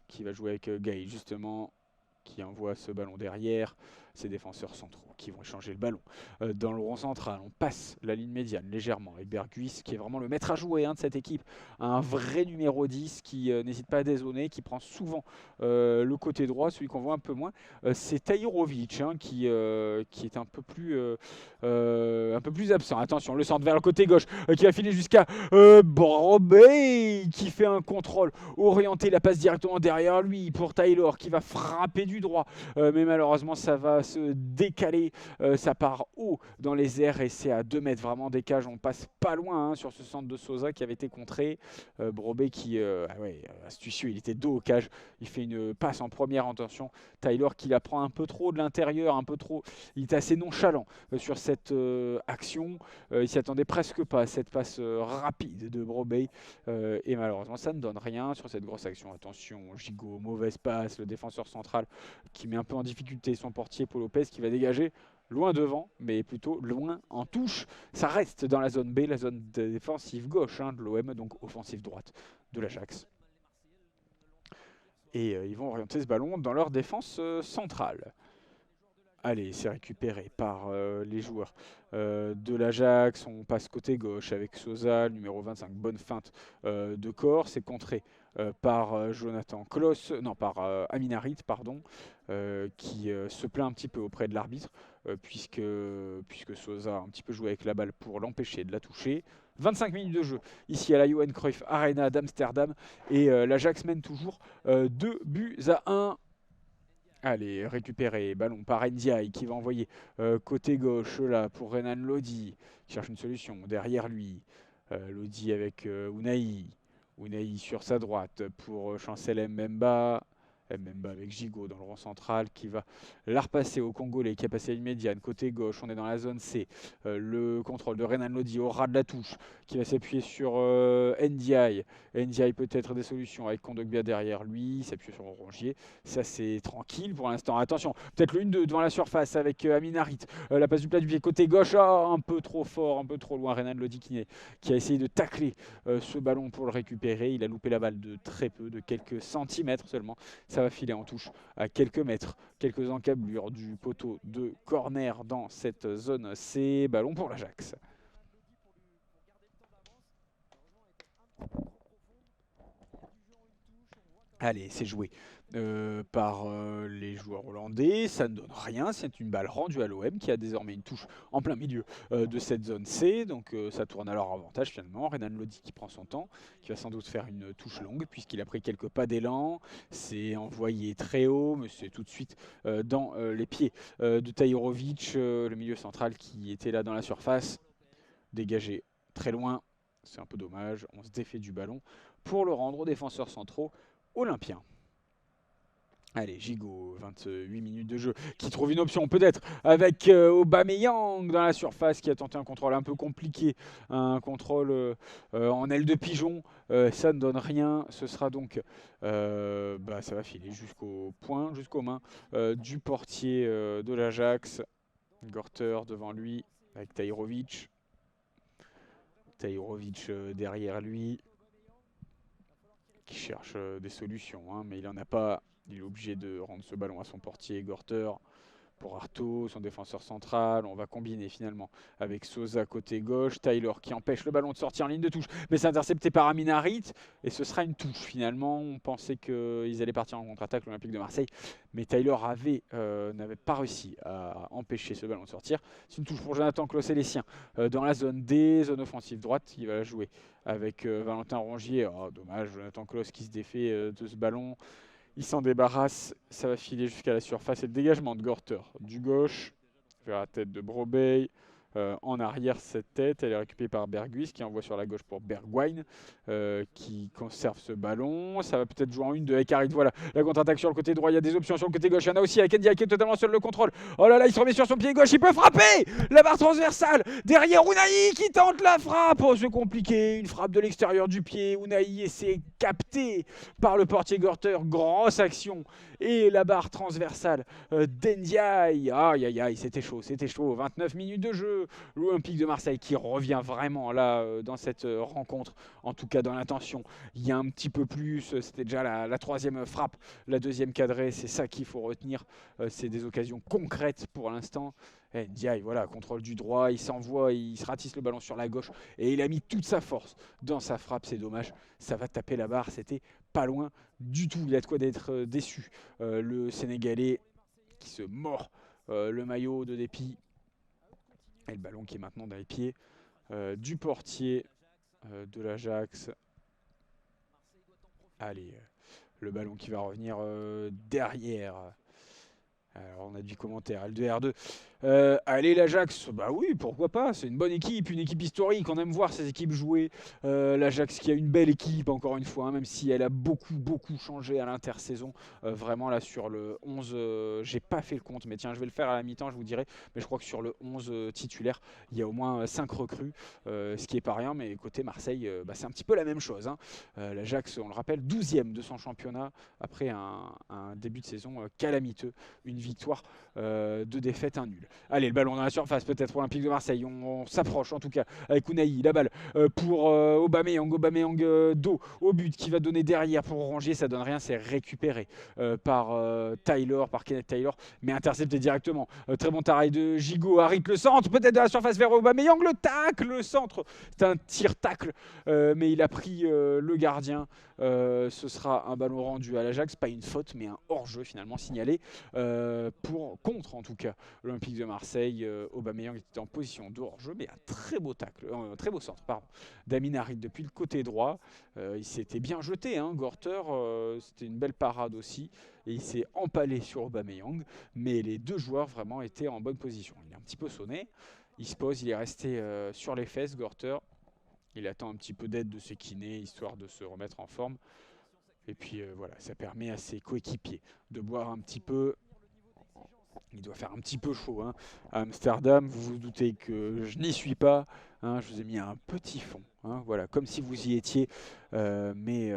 qui va jouer avec Gay justement, qui envoie ce ballon derrière. Ses défenseurs centraux qui vont échanger le ballon. Dans le rond central, on passe la ligne médiane légèrement avec Berghuis qui est vraiment le maître à jouer de cette équipe. Un vrai numéro 10 qui n'hésite pas à dézoner, qui prend souvent le côté droit. Celui qu'on voit un peu moins, c'est Tahirovic qui est un peu plus absent. Attention, le centre vers le côté gauche qui va filer jusqu'à Brobey qui fait un contrôle orienté. La passe directement derrière lui pour Taylor qui va frapper du droit. Mais malheureusement, ça va se décaler, ça part haut dans les airs et c'est à 2 mètres vraiment des cages. On passe pas loin sur ce centre de Sosa qui avait été contré. Brobey qui, astucieux, il était dos aux cages. Il fait une passe en première intention. Taylor qui la prend un peu trop de l'intérieur, un peu trop. Il est assez nonchalant sur cette action. Il s'y attendait presque pas à cette passe rapide de Brobey. Et malheureusement, ça ne donne rien sur cette grosse action. Attention, Gigot, mauvaise passe, le défenseur central qui met un peu en difficulté son portier Paul Lopez qui va dégager loin devant, mais plutôt loin en touche. Ça reste dans la zone B, la zone défensive gauche de l'OM, donc offensive droite de l'Ajax. Et ils vont orienter ce ballon dans leur défense centrale. Allez, c'est récupéré par les joueurs de l'Ajax. On passe côté gauche avec Sosa, numéro 25, bonne feinte de corps. C'est contré par Jonathan Klaus, non, par Amin Harit, pardon, qui se plaint un petit peu auprès de l'arbitre, puisque Sosa a un petit peu joué avec la balle pour l'empêcher de la toucher. 25 minutes de jeu ici à la Johan Cruyff Arena d'Amsterdam, et l'Ajax mène toujours 2-1. Allez, récupéré, ballon par Ndiaye qui va envoyer côté gauche là pour Renan Lodi, qui cherche une solution derrière lui. Lodi avec Unai. Unai sur sa droite pour Chancel Mbemba. Mbemba avec Gigot dans le rond central qui va la repasser au Congolais qui a passé une médiane. Côté gauche, on est dans la zone C. Le contrôle de Renan Lodi au ras de la touche qui va s'appuyer sur Ndiaye. Ndiaye peut-être des solutions avec Kondogbia derrière lui, s'appuie sur Rongier. Ça c'est tranquille pour l'instant. Attention, peut-être le 1-2 devant la surface avec Amin Harit. La passe du plat du pied côté gauche, un peu trop fort, un peu trop loin. Renan Lodi qui a essayé de tacler ce ballon pour le récupérer. Il a loupé la balle de très peu, de quelques centimètres seulement. Ça va filer en touche à quelques mètres, quelques encablures du poteau de corner dans cette zone C. Ballon pour l'Ajax. Allez, c'est joué par les joueurs hollandais. Ça ne donne rien. C'est une balle rendue à l'OM qui a désormais une touche en plein milieu de cette zone C. Donc ça tourne à leur avantage finalement. Renan Lodi qui prend son temps, qui va sans doute faire une touche longue puisqu'il a pris quelques pas d'élan. C'est envoyé très haut, mais c'est tout de suite dans les pieds de Tahirovic, le milieu central qui était là dans la surface. Dégagé très loin. C'est un peu dommage. On se défait du ballon pour le rendre aux défenseurs centraux olympiens. Allez, Gigot, 28 minutes de jeu, qui trouve une option peut-être avec Aubameyang dans la surface, qui a tenté un contrôle un peu compliqué, un contrôle en aile de pigeon, ça ne donne rien, ce sera donc, ça va filer jusqu'au point, jusqu'aux mains du portier de l'Ajax, Gorter devant lui, avec Tahirovic, derrière lui, qui cherche des solutions, mais il n'en a pas. Il est obligé de rendre ce ballon à son portier, Gorter, pour Artaud, son défenseur central. On va combiner finalement avec Sosa côté gauche, Tyler qui empêche le ballon de sortir en ligne de touche, mais c'est intercepté par Amin Harit, et ce sera une touche finalement. On pensait qu'ils allaient partir en contre-attaque, l'Olympique de Marseille, mais Tyler n'avait pas réussi à empêcher ce ballon de sortir. C'est une touche pour Jonathan Klaus et les siens dans la zone D, zone offensive droite. Il va la jouer avec Valentin Rongier. Oh, dommage, Jonathan Klaus qui se défait de ce ballon. Il s'en débarrasse, ça va filer jusqu'à la surface et le dégagement de Gorter du gauche vers la tête de Brobey. En arrière, cette tête, elle est récupérée par Berghuis qui envoie sur la gauche pour Bergwijn qui conserve ce ballon. Ça va peut-être jouer en une de Ekarit. Voilà, la contre-attaque sur le côté droit. Il y a des options sur le côté gauche. Il y en a aussi avec Ndiaye qui est totalement seul le contrôle. Oh là là, il se remet sur son pied gauche. Il peut frapper. La barre transversale. Derrière Unai qui tente la frappe. Oh, c'est compliqué. Une frappe de l'extérieur du pied. Unai et c'est capté par le portier Gorter. Grosse action. Et la barre transversale d'Ndiaye. Aïe aïe aïe, c'était chaud, c'était chaud. 29 minutes de jeu. L'Olympique de Marseille qui revient vraiment là dans cette rencontre, en tout cas dans l'intention. Il y a un petit peu plus, c'était déjà la troisième frappe, la deuxième cadrée, c'est ça qu'il faut retenir. C'est des occasions concrètes pour l'instant. Ndiaye, voilà, contrôle du droit, il s'envoie, il se ratisse le ballon sur la gauche et il a mis toute sa force dans sa frappe, c'est dommage. Ça va taper la barre, c'était pas loin du tout. Il a de quoi d'être déçu. Le Sénégalais qui se mord le maillot de dépit. Et le ballon qui est maintenant dans les pieds du portier de l'Ajax. Allez, le ballon qui va revenir derrière. Alors on a du commentaire, L2R2. Allez l'Ajax, bah oui, pourquoi pas, c'est une bonne équipe, une équipe historique, on aime voir ces équipes jouer. L'Ajax qui a une belle équipe, encore une fois, même si elle a beaucoup changé à l'intersaison. Vraiment là sur le 11, j'ai pas fait le compte, mais tiens, je vais le faire à la mi-temps, je vous dirai. Mais je crois que sur le 11 titulaire, il y a au moins 5 recrues, ce qui est pas rien, mais côté Marseille, c'est un petit peu la même chose. L'Ajax, on le rappelle, 12e de son championnat, après un début de saison calamiteux. Une victoires, 2 défaites, 1 nul. Allez, le ballon dans la surface, peut-être pour l'Olympique de Marseille. On s'approche en tout cas avec Unai. La balle pour Aubameyang. Aubameyang dos au but qui va donner derrière pour Rongier. Ça donne rien, c'est récupéré par par Kenneth Taylor, mais intercepté directement. Très bon travail de Gigot. Harit le centre, peut-être de la surface vers Aubameyang. Le tacle, le centre. C'est un tir-tacle, mais il a pris le gardien. Ce sera un ballon rendu à l'Ajax, pas une faute, mais un hors-jeu finalement signalé contre en tout cas l'Olympique de Marseille. Aubameyang était en position de hors-jeu, mais un très beau tacle, très beau centre, pardon. d'Amin Harit depuis le côté droit. Il s'était bien jeté, hein, Gorter, c'était une belle parade aussi, et il s'est empalé sur Aubameyang, mais les deux joueurs vraiment étaient en bonne position. Il est un petit peu sonné, il se pose, il est resté sur les fesses, Gorter. Il attend un petit peu d'aide de ses kinés, histoire de se remettre en forme. Et puis voilà, ça permet à ses coéquipiers de boire un petit peu. Il doit faire un petit peu chaud, hein. À Amsterdam, vous vous doutez que je n'y suis pas, hein. Je vous ai mis un petit fond, hein, voilà, comme si vous y étiez. Mais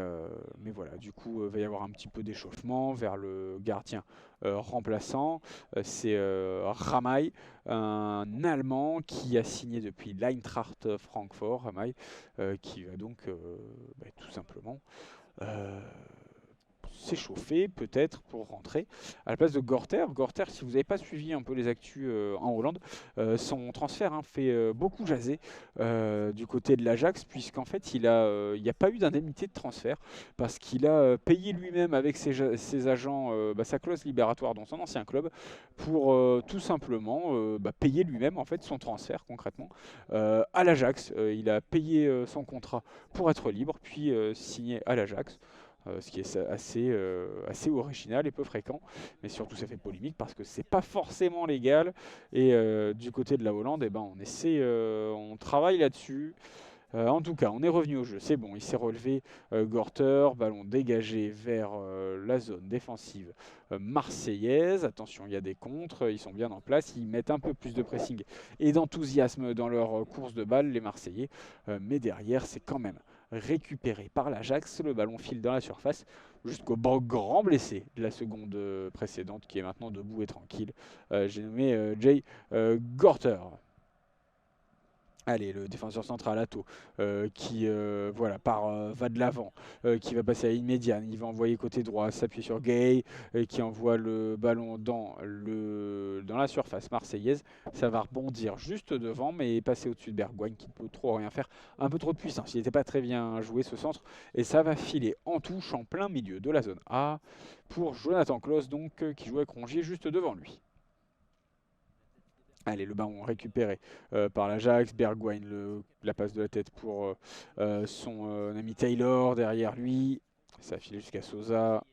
voilà, du coup, il va y avoir un petit peu d'échauffement vers le gardien remplaçant. C'est Ramay, un Allemand qui a signé depuis l'Eintracht Francfort, Ramay, qui va donc tout simplement s'échauffer peut-être pour rentrer à la place de Gorter. Gorter, si vous n'avez pas suivi un peu les actus en Hollande, son transfert fait beaucoup jaser du côté de l'Ajax, puisqu'en fait il n'y a pas eu d'indemnité de transfert parce qu'il a payé lui-même avec ses agents sa clause libératoire dans son ancien club pour tout simplement payer lui-même en fait son transfert concrètement à l'Ajax. Il a payé son contrat pour être libre, puis signé à l'Ajax. Ce qui est assez original et peu fréquent, mais surtout ça fait polémique parce que c'est pas forcément légal. Et du côté de la Hollande, on travaille là-dessus. En tout cas, on est revenu au jeu, c'est bon, il s'est relevé. Gorter, ballon dégagé vers la zone défensive marseillaise. Attention, il y a des contres, ils sont bien en place, ils mettent un peu plus de pressing et d'enthousiasme dans leur course de balle, les Marseillais. Mais derrière, c'est quand même récupéré par l'Ajax. Le ballon file dans la surface jusqu'au grand blessé de la seconde précédente, qui est maintenant debout et tranquille. J'ai nommé Jay Gorter. Allez, le défenseur central Ato qui va de l'avant, qui va passer à Inmédiane, il va envoyer côté droit, s'appuyer sur Gay, qui envoie le ballon dans la surface marseillaise. Ça va rebondir juste devant, mais passer au-dessus de Bergwijn qui ne peut trop rien faire. Un peu trop de puissance, il n'était pas très bien joué ce centre, et ça va filer en touche en plein milieu de la zone A pour Jonathan Klaus, donc, qui joue avec Rongier juste devant lui. Allez, le ballon récupéré par l'Ajax. Bergwijn, la passe de la tête pour son ami Taylor derrière lui. Ça file jusqu'à Sousa.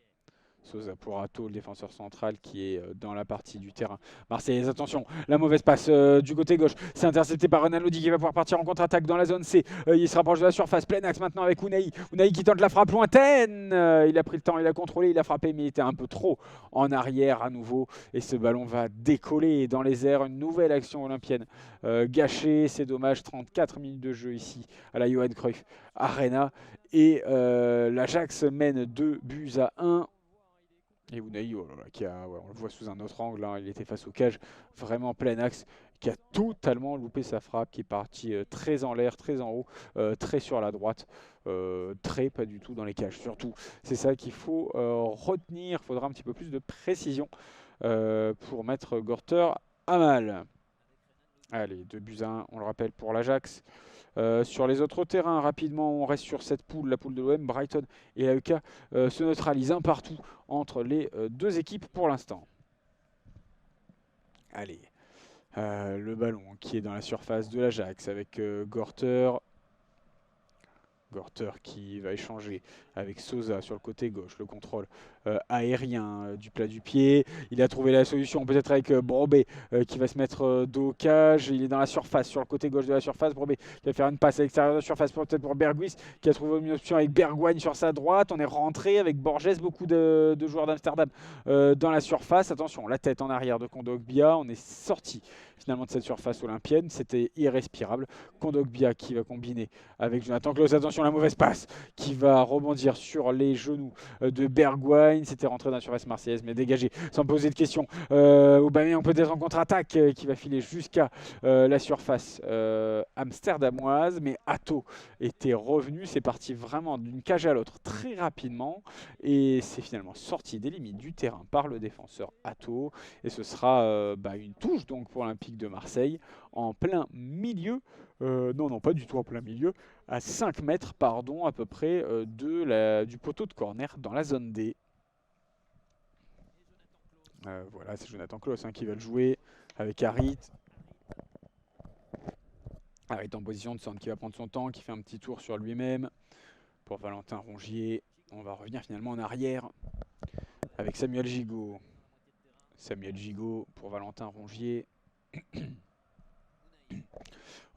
Sousa pour Ato, le défenseur central qui est dans la partie du terrain marseillaise. Attention, la mauvaise passe du côté gauche. C'est intercepté par Renan Lodi qui va pouvoir partir en contre-attaque dans la zone C. Il se rapproche de la surface. Plein axe maintenant avec Unai. Unai qui tente la frappe lointaine. Il a pris le temps, il a contrôlé, il a frappé, mais il était un peu trop en arrière à nouveau. Et ce ballon va décoller dans les airs. Une nouvelle action olympienne gâchée. C'est dommage. 34 minutes de jeu ici à la Johan Cruyff Arena. Et l'Ajax mène 2-1. Et Unai, on le voit sous un autre angle, hein, il était face au cage, vraiment plein axe, qui a totalement loupé sa frappe, qui est parti très en l'air, très en haut, très sur la droite, très pas du tout dans les cages. Surtout, c'est ça qu'il faut retenir, il faudra un petit peu plus de précision pour mettre Gorter à mal. Allez, 2-1, on le rappelle, pour l'Ajax. Sur les autres terrains, rapidement, on reste sur cette poule, la poule de l'OM. Brighton et l'AEK se neutralisent un partout entre les deux équipes pour l'instant. Allez, le ballon qui est dans la surface de l'Ajax avec Gorter. Gorter qui va échanger avec Sousa sur le côté gauche, le contrôle aérien du plat du pied. Il a trouvé la solution peut-être avec Brobé qui va se mettre dos au cage. Il est dans la surface, sur le côté gauche de la surface. Brobé qui va faire une passe à l'extérieur de la surface peut-être pour Berghuis qui a trouvé une option avec Bergwijn sur sa droite. On est rentré avec Borges, beaucoup de joueurs d'Amsterdam dans la surface. Attention, la tête en arrière de Kondogbia. On est sorti finalement de cette surface olympienne. C'était irrespirable. Kondogbia qui va combiner avec Jonathan Klaus. Attention, la mauvaise passe qui va rebondir sur les genoux de Bergwijn. Stein, c'était rentré dans la surface marseillaise, mais dégagé, sans poser de questions. Aubameyang peut-être en contre-attaque, qui va filer jusqu'à la surface amsterdamoise, mais Atto était revenu, c'est parti vraiment d'une cage à l'autre très rapidement, et c'est finalement sorti des limites du terrain par le défenseur Atto, et ce sera une touche donc pour l'Olympique de Marseille, en plein milieu, non pas du tout en plein milieu, à 5 mètres pardon, à peu près du poteau de corner dans la zone D. Voilà, c'est Jonathan Klaus qui va le jouer avec Harit. Harit en position de centre qui va prendre son temps, qui fait un petit tour sur lui-même pour Valentin Rongier. On va revenir finalement en arrière avec Samuel Gigot. Samuel Gigot pour Valentin Rongier.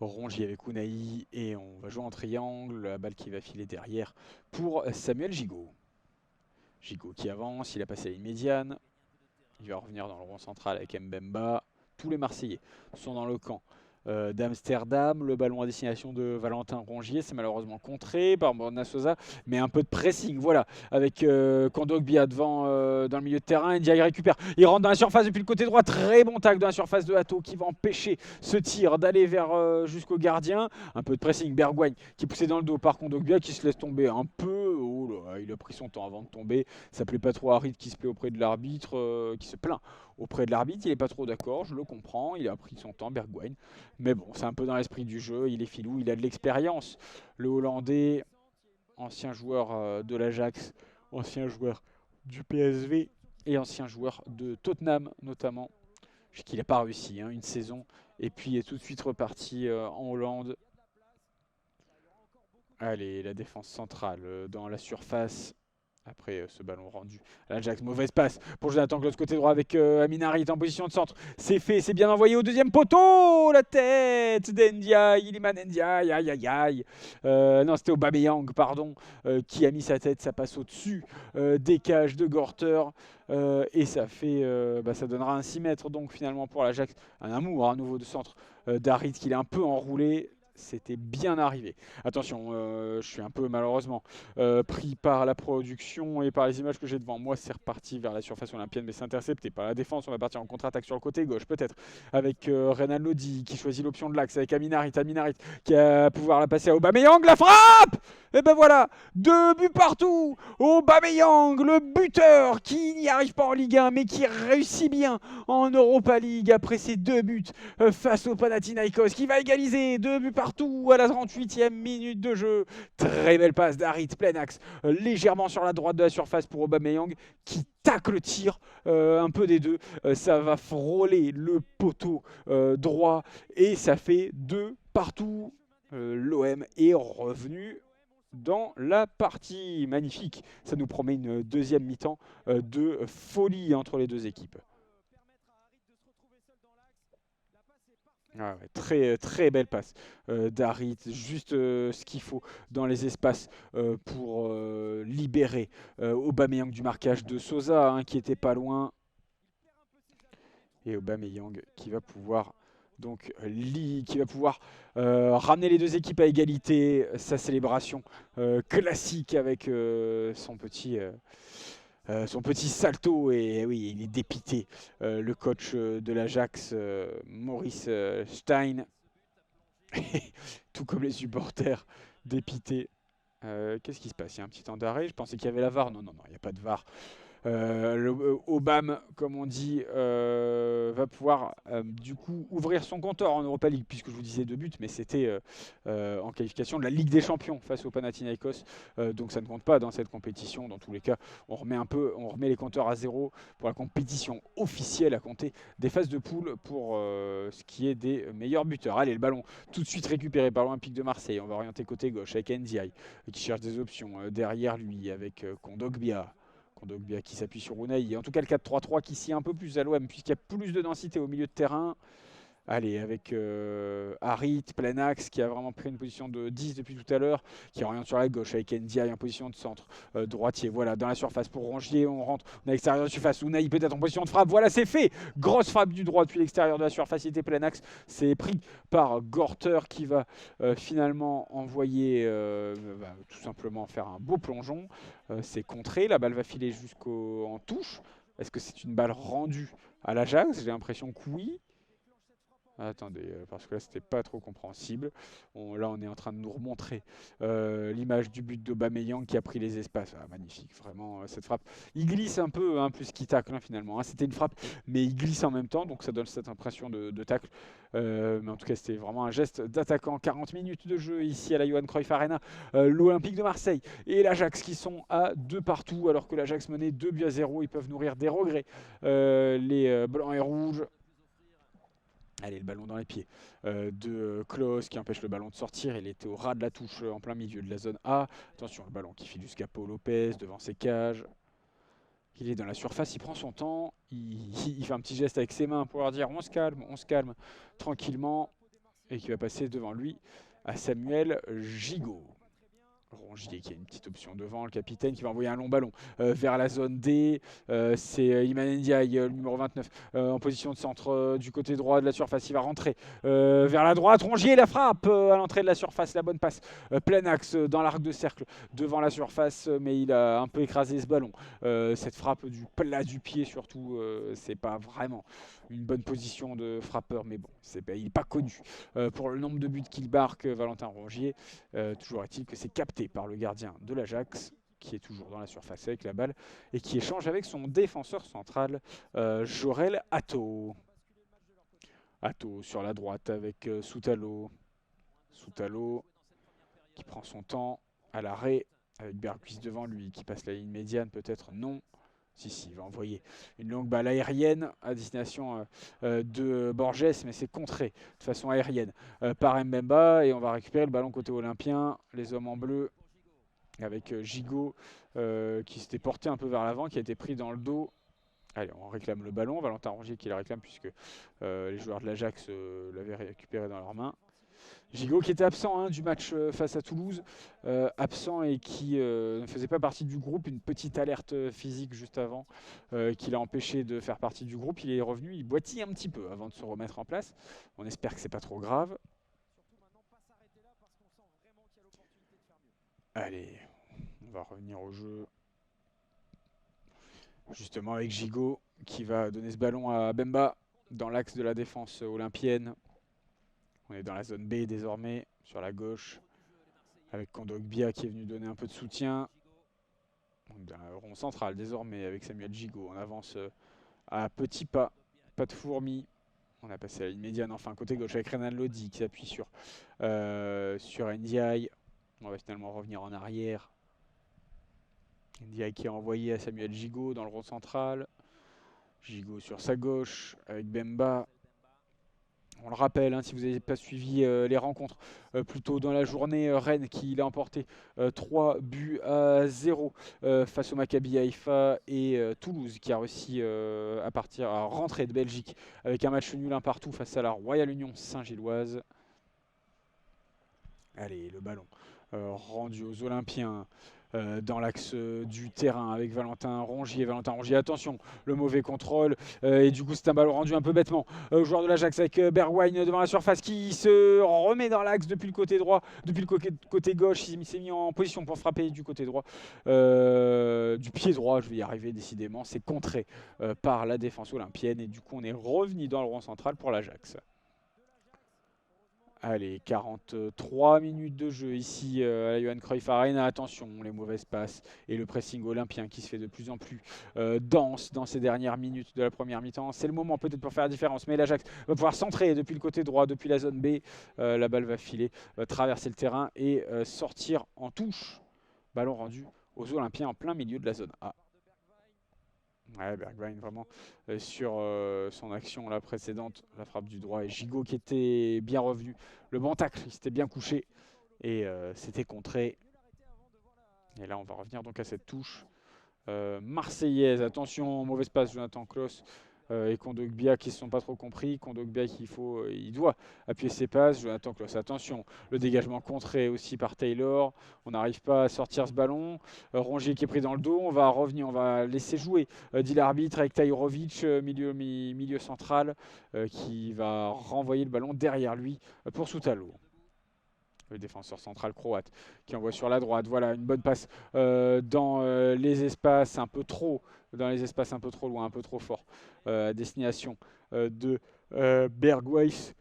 Rongier avec Unai et on va jouer en triangle. La balle qui va filer derrière pour Samuel Gigot. Gigot qui avance, il a passé la ligne médiane. Il va revenir dans le rond central avec Mbemba. Tous les Marseillais sont dans le camp d'Amsterdam. Le ballon à destination de Valentin Rongier, c'est malheureusement contré par Borna Sosa, mais un peu de pressing, voilà, avec Kondogbia devant dans le milieu de terrain. Ndiaye récupère, il rentre dans la surface depuis le côté droit, très bon tacle dans la surface de Atto qui va empêcher ce tir d'aller vers jusqu'au gardien. Un peu de pressing, Bergwijn qui est poussé dans le dos par Kondogbia qui se laisse tomber un peu. Oh là, il a pris son temps avant de tomber. Ça plaît pas trop à Harit qui se plaît auprès de l'arbitre, qui se plaint auprès de l'arbitre. Il n'est pas trop d'accord, je le comprends. Il a pris son temps, Bergwijn. Mais bon, c'est un peu dans l'esprit du jeu. Il est filou, il a de l'expérience. Le Hollandais, ancien joueur de l'Ajax, ancien joueur du PSV et ancien joueur de Tottenham notamment. Je sais qu'il n'a pas réussi une saison. Et puis il est tout de suite reparti en Hollande. Allez, la défense centrale dans la surface. Après ce ballon rendu à l'Ajax, mauvaise passe pour Jonathan Klaus côté droit avec Amin Harit en position de centre. C'est fait, c'est bien envoyé au deuxième poteau. La tête d'Ndiaye, Iliman Ndiaye, aïe aïe aïe. Non, c'était Aubameyang, pardon, qui a mis sa tête, ça passe au-dessus des cages de Gorter. Et ça fait, ça donnera un 6 mètres donc finalement pour l'Ajax. Un amour à nouveau de centre d'Harit qui l'a un peu enroulé. C'était bien arrivé. Attention, je suis un peu malheureusement pris par la production et par les images que j'ai devant moi. C'est reparti vers la surface olympienne, mais c'est intercepté par la défense. On va partir en contre-attaque sur le côté gauche, peut-être, avec Renan Lodi qui choisit l'option de l'axe, avec Amin Harit qui va pouvoir la passer à Aubameyang. La frappe! Et ben voilà, 2 buts partout. Aubameyang, le buteur qui n'y arrive pas en Ligue 1, mais qui réussit bien en Europa League après ses 2 buts face au Panathinaikos, qui va égaliser. 2 buts partout à la 38e minute de jeu. Très belle passe d'Harit, plein axe, légèrement sur la droite de la surface pour Aubameyang, qui tacle le tir, un peu des deux. Ça va frôler le poteau droit et ça fait 2 partout. L'OM est revenu dans la partie. Magnifique, ça nous promet une deuxième mi-temps de folie entre les deux équipes. Ah ouais, très, très belle passe d'Harit, juste ce qu'il faut dans les espaces pour libérer Aubameyang du marquage de Sosa qui était pas loin. Et Aubameyang qui va pouvoir donc ramener les deux équipes à égalité. Sa célébration classique avec son petit salto, et oui, il est dépité. Le coach de l'Ajax, Maurice Stein, tout comme les supporters, dépités. Qu'est-ce qui se passe? Il y a un petit temps d'arrêt. Je pensais qu'il y avait la VAR. Non, il n'y a pas de VAR. Aubame, comme on dit, va pouvoir du coup ouvrir son compteur en Europa League, puisque je vous disais 2 buts, mais c'était en qualification de la Ligue des Champions face au Panathinaikos, donc ça ne compte pas dans cette compétition. Dans tous les cas, on remet les compteurs à 0 pour la compétition officielle, à compter des phases de poule pour ce qui est des meilleurs buteurs. Allez, le ballon tout de suite récupéré par l'Olympique de Marseille. On va orienter côté gauche avec Ndiaye qui cherche des options derrière lui avec Kondogbia. Kondogbia qui s'appuie sur Unai. En tout cas, le 4-3-3 qui sied un peu plus à l'OM, puisqu'il y a plus de densité au milieu de terrain. Allez, avec Harit, plein axe, qui a vraiment pris une position de 10 depuis tout à l'heure, qui oriente sur la gauche avec Ndiaye en position de centre. Droitier, voilà, dans la surface pour Rongier, on rentre, on est à l'extérieur de la surface, Unai peut-être en position de frappe, voilà, c'est fait. Grosse frappe du droit depuis l'extérieur de la surface, il était plein axe, c'est pris par Gorter qui va finalement envoyer, tout simplement faire un beau plongeon. C'est contré, la balle va filer jusqu'en touche. Est-ce que c'est une balle rendue à l'Ajax? J'ai l'impression que oui. Attendez, parce que là c'était pas trop compréhensible. Là on est en train de nous remontrer l'image du but d'Aubameyang qui a pris les espaces. Ah, magnifique, vraiment cette frappe. Il glisse un peu, hein, plus qu'il tacle finalement. Hein. C'était une frappe, mais il glisse en même temps, donc ça donne cette impression de tacle. Mais en tout cas c'était vraiment un geste d'attaquant. 40 minutes de jeu ici à la Johan Cruyff Arena. L'Olympique de Marseille et l'Ajax qui sont à 2 partout, alors que l'Ajax menait 2-0. Ils peuvent nourrir des regrets. Les blancs et rouges. Allez, le ballon dans les pieds de Klose qui empêche le ballon de sortir. Il était au ras de la touche en plein milieu de la zone A. Attention, le ballon qui file jusqu'à Pau Lopez devant ses cages. Il est dans la surface, il prend son temps. Il fait un petit geste avec ses mains pour leur dire on se calme tranquillement. Et qui va passer devant lui à Samuel Gigot. Rongier qui a une petite option devant, le capitaine qui va envoyer un long ballon vers la zone D. C'est Iliman Ndiaye, le numéro 29, en position de centre du côté droit de la surface. Il va rentrer vers la droite. Rongier, la frappe à l'entrée de la surface, la bonne passe. Plein axe dans l'arc de cercle devant la surface, mais il a un peu écrasé ce ballon. Cette frappe du plat du pied, surtout, c'est pas vraiment une bonne position de frappeur, mais bon, il n'est pas connu pour le nombre de buts qu'il marque, Valentin Rongier. Toujours est-il que c'est capté par le gardien de l'Ajax, qui est toujours dans la surface avec la balle, et qui échange avec son défenseur central, Jorel Atto. Atto sur la droite avec Soutalo. Soutalo qui prend son temps à l'arrêt, avec Berghuis devant lui, qui passe la ligne médiane, peut-être non. Si, il va envoyer une longue balle aérienne à destination de Borges, mais c'est contré de façon aérienne par Mbemba. Et on va récupérer le ballon côté olympien. Les hommes en bleu avec Gigot qui s'était porté un peu vers l'avant, qui a été pris dans le dos. Allez, on réclame le ballon. Valentin Rongier qui la réclame puisque les joueurs de l'Ajax l'avaient récupéré dans leurs mains. Gigot qui était absent du match face à Toulouse, absent et qui ne faisait pas partie du groupe, une petite alerte physique juste avant qui l'a empêché de faire partie du groupe. Il est revenu, il boitille un petit peu avant de se remettre en place. On espère que c'est pas trop grave. Allez, on va revenir au jeu. Justement avec Gigot qui va donner ce ballon à Bemba dans l'axe de la défense olympienne. On est dans la zone B désormais, sur la gauche, avec Kondogbia qui est venu donner un peu de soutien. On est dans le rond central désormais avec Samuel Gigot. On avance à petits pas, pas de fourmis. On a passé à la ligne médiane, enfin côté gauche avec Renan Lodi qui s'appuie sur Ndiaye. On va finalement revenir en arrière. Ndiaye qui est envoyé à Samuel Gigot dans le rond central. Gigot sur sa gauche avec Bemba. On le rappelle, si vous n'avez pas suivi les rencontres plus tôt dans la journée, Rennes qui l'a emporté 3-0 face au Maccabi Haïfa et Toulouse qui a réussi à rentrer de Belgique avec un match nul 1 partout face à la Royal Union Saint-Gilloise. Allez, le ballon rendu aux Olympiens. Dans l'axe du terrain avec Valentin Rongier. Valentin Rongier, attention, le mauvais contrôle. Et du coup, c'est un ballon rendu un peu bêtement au joueur de l'Ajax avec Bergwijn devant la surface qui se remet dans l'axe depuis le côté droit, depuis le côté gauche. Il s'est mis en position pour frapper du côté droit. Du pied droit, je vais y arriver décidément. C'est contré par la défense olympienne. Et du coup, on est revenu dans le rond central pour l'Ajax. Allez, 43 minutes de jeu ici à la Johan Cruyff Arena. Attention, les mauvaises passes et le pressing olympien qui se fait de plus en plus dense dans ces dernières minutes de la première mi-temps. C'est le moment peut-être pour faire la différence, mais l'Ajax va pouvoir centrer depuis le côté droit, depuis la zone B. La balle va filer, traverser le terrain et sortir en touche. Ballon rendu aux Olympiens en plein milieu de la zone A. Ouais, Bergwijn vraiment sur son action la précédente, la frappe du droit et Gigot qui était bien revenu. Le bon tacle, il s'était bien couché et c'était contré. Et là on va revenir donc à cette touche marseillaise. Attention, mauvaise passe Jonathan Klaus et Kondogbia qui ne se sont pas trop compris. Kondogbia il doit appuyer ses passes. Jonathan Klaus, attention, le dégagement contré aussi par Taylor. On n'arrive pas à sortir ce ballon. Rongier qui est pris dans le dos. On va revenir, on va laisser jouer, dit l'arbitre, avec Tahirovic, milieu central, qui va renvoyer le ballon derrière lui pour Soutalo. Le défenseur central croate qui envoie sur la droite. Voilà, une bonne passe dans les espaces un peu trop, loin, un peu trop fort, à destination de Bergwijs.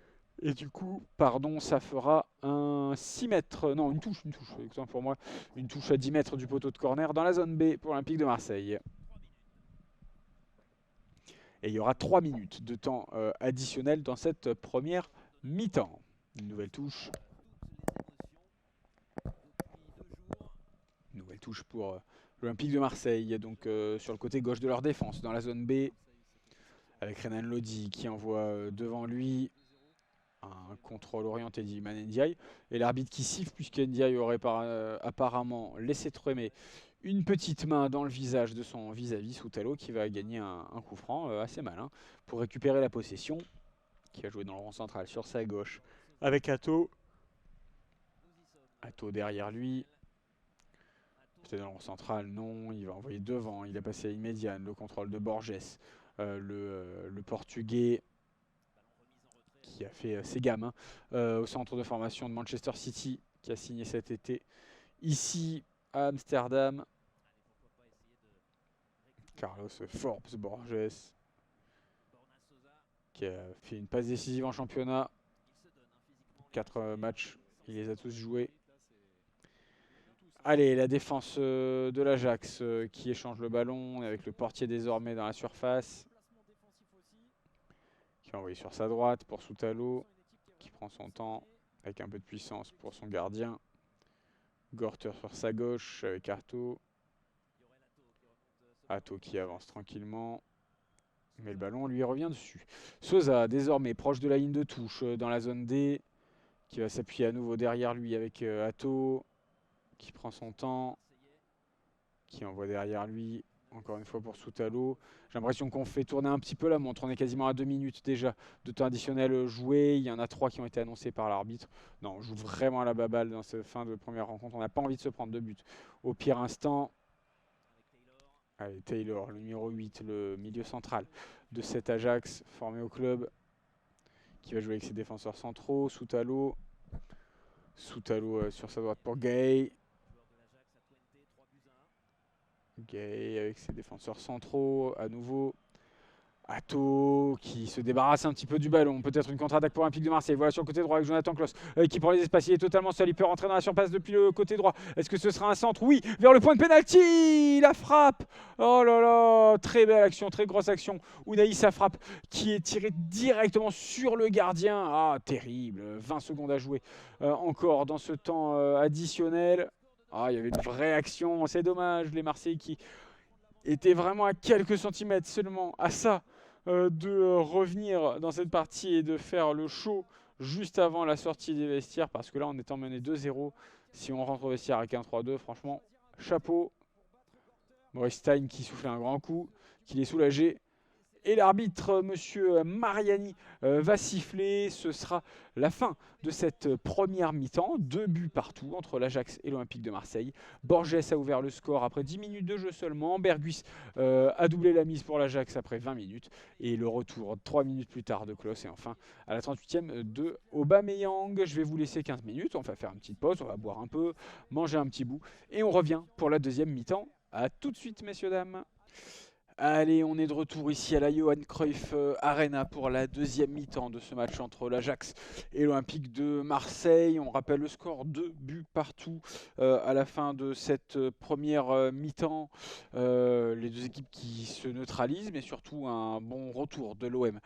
Et du coup, pardon, ça fera un 6 mètres, non, une touche, autant pour moi, une touche à 10 mètres du poteau de corner dans la zone B pour l'Olympique de Marseille. Et il y aura 3 minutes de temps additionnel dans cette première mi-temps. Une nouvelle touche. Nouvelle touche pour l'Olympique de Marseille, donc sur le côté gauche de leur défense, dans la zone B, avec Renan Lodi qui envoie devant lui un contrôle orienté d'Iliman Ndiaye. Et l'arbitre qui siffle, puisque Ndiaye aurait apparemment laissé traîner une petite main dans le visage de son vis-à-vis, Soutalo, qui va gagner un coup franc assez malin pour récupérer la possession, qui va jouer dans le rond central sur sa gauche, avec Atto. Atto derrière lui. Peut-être dans le rond central, non, il va envoyer devant, il a passé à Imediane, le contrôle de Borges, le portugais qui a fait ses gammes au centre de formation de Manchester City, qui a signé cet été ici à Amsterdam. Carlos Forbes Borges, qui a fait une passe décisive en championnat. 4 matchs, il les a tous joués. Allez, la défense de l'Ajax qui échange le ballon avec le portier désormais dans la surface. Qui va envoyer sur sa droite pour Soutalo, qui prend son temps avec un peu de puissance pour son gardien. Gorter sur sa gauche avec Atto. Atto qui avance tranquillement. Mais le ballon lui revient dessus. Souza, désormais proche de la ligne de touche dans la zone D, qui va s'appuyer à nouveau derrière lui avec Atto, qui prend son temps, qui envoie derrière lui, encore une fois pour Soutalo. J'ai l'impression qu'on fait tourner un petit peu la montre. On est quasiment à 2 minutes déjà de temps additionnel joué. Il y en a 3 qui ont été annoncés par l'arbitre. Non, on joue vraiment à la baballe dans cette fin de première rencontre. On n'a pas envie de se prendre 2 buts au pire instant. Allez, Taylor, le numéro 8, le milieu central de cet Ajax formé au club, qui va jouer avec ses défenseurs centraux. Soutalo sur sa droite pour Gay. Gay avec ses défenseurs centraux, à nouveau. Atto qui se débarrasse un petit peu du ballon. Peut-être une contre-attaque pour Olympique de Marseille. Voilà sur le côté droit avec Jonathan Klaus qui prend les espaces. Il est totalement seul. Il peut rentrer dans la surface depuis le côté droit. Est-ce que ce sera un centre? Oui, vers le point de pénalty. La frappe. Oh là là, très belle action, très grosse action. Unai, sa frappe qui est tirée directement sur le gardien. Ah, terrible. 20 secondes à jouer encore dans ce temps additionnel. Ah, il y avait une vraie action. C'est dommage. Les Marseillais qui étaient vraiment à quelques centimètres seulement à ça de revenir dans cette partie et de faire le show juste avant la sortie des vestiaires, parce que là on est emmené 2-0. Si on rentre au vestiaire avec un 3-2, franchement, chapeau. Maurice Stein qui souffle un grand coup, qui est soulagé. Et l'arbitre, monsieur Mariani, va siffler. Ce sera la fin de cette première mi-temps. 2 buts partout entre l'Ajax et l'Olympique de Marseille. Borges a ouvert le score après 10 minutes de jeu seulement. Bergwijs a doublé la mise pour l'Ajax après 20 minutes. Et le retour 3 minutes plus tard de Klaus. Et enfin, à la 38e de Aubameyang. Je vais vous laisser 15 minutes. On va faire une petite pause. On va boire un peu, manger un petit bout. Et on revient pour la deuxième mi-temps. A tout de suite, messieurs, dames. Allez, on est de retour ici à la Johan Cruyff Arena pour la deuxième mi-temps de ce match entre l'Ajax et l'Olympique de Marseille. On rappelle le score, 2 buts partout à la fin de cette première mi-temps. Les deux équipes qui se neutralisent, mais surtout un bon retour de l'OM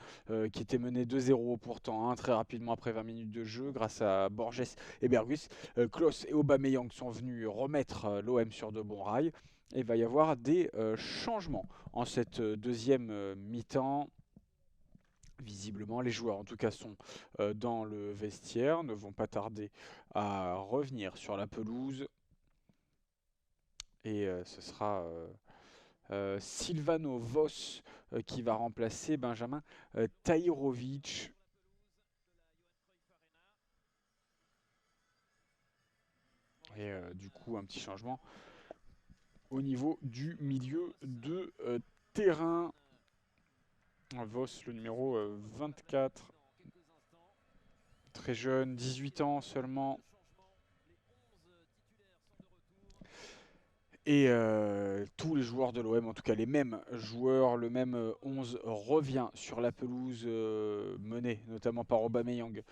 qui était mené 2-0 pourtant très rapidement après 20 minutes de jeu grâce à Borges et Bergwijs. Klaus et Aubameyang sont venus remettre l'OM sur de bons rails. Et il va y avoir des changements en cette deuxième mi-temps. Visiblement, les joueurs en tout cas sont dans le vestiaire, ne vont pas tarder à revenir sur la pelouse. Et ce sera Silvano Vos qui va remplacer Benjamin Tahirovic. Et du coup, un petit changement au niveau du milieu de terrain. Vos, le numéro 24, très jeune, 18 ans seulement. Et tous les joueurs de l'OM, en tout cas les mêmes joueurs, le même 11 revient sur la pelouse menée notamment par Aubameyang,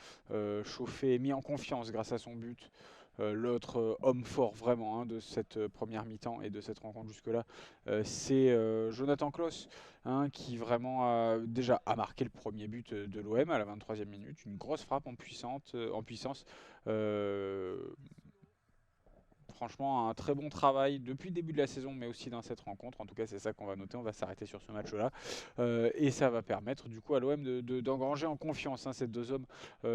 chauffé, mis en confiance grâce à son but. L'autre homme fort vraiment de cette première mi-temps et de cette rencontre jusque-là, c'est Jonathan Klaus, qui vraiment a marqué le premier but de l'OM à la 23e minute. Une grosse frappe en puissance. Franchement, un très bon travail depuis le début de la saison, mais aussi dans cette rencontre. En tout cas, c'est ça qu'on va noter. On va s'arrêter sur ce match-là. Et ça va permettre du coup à l'OM d'engranger en confiance ces deux hommes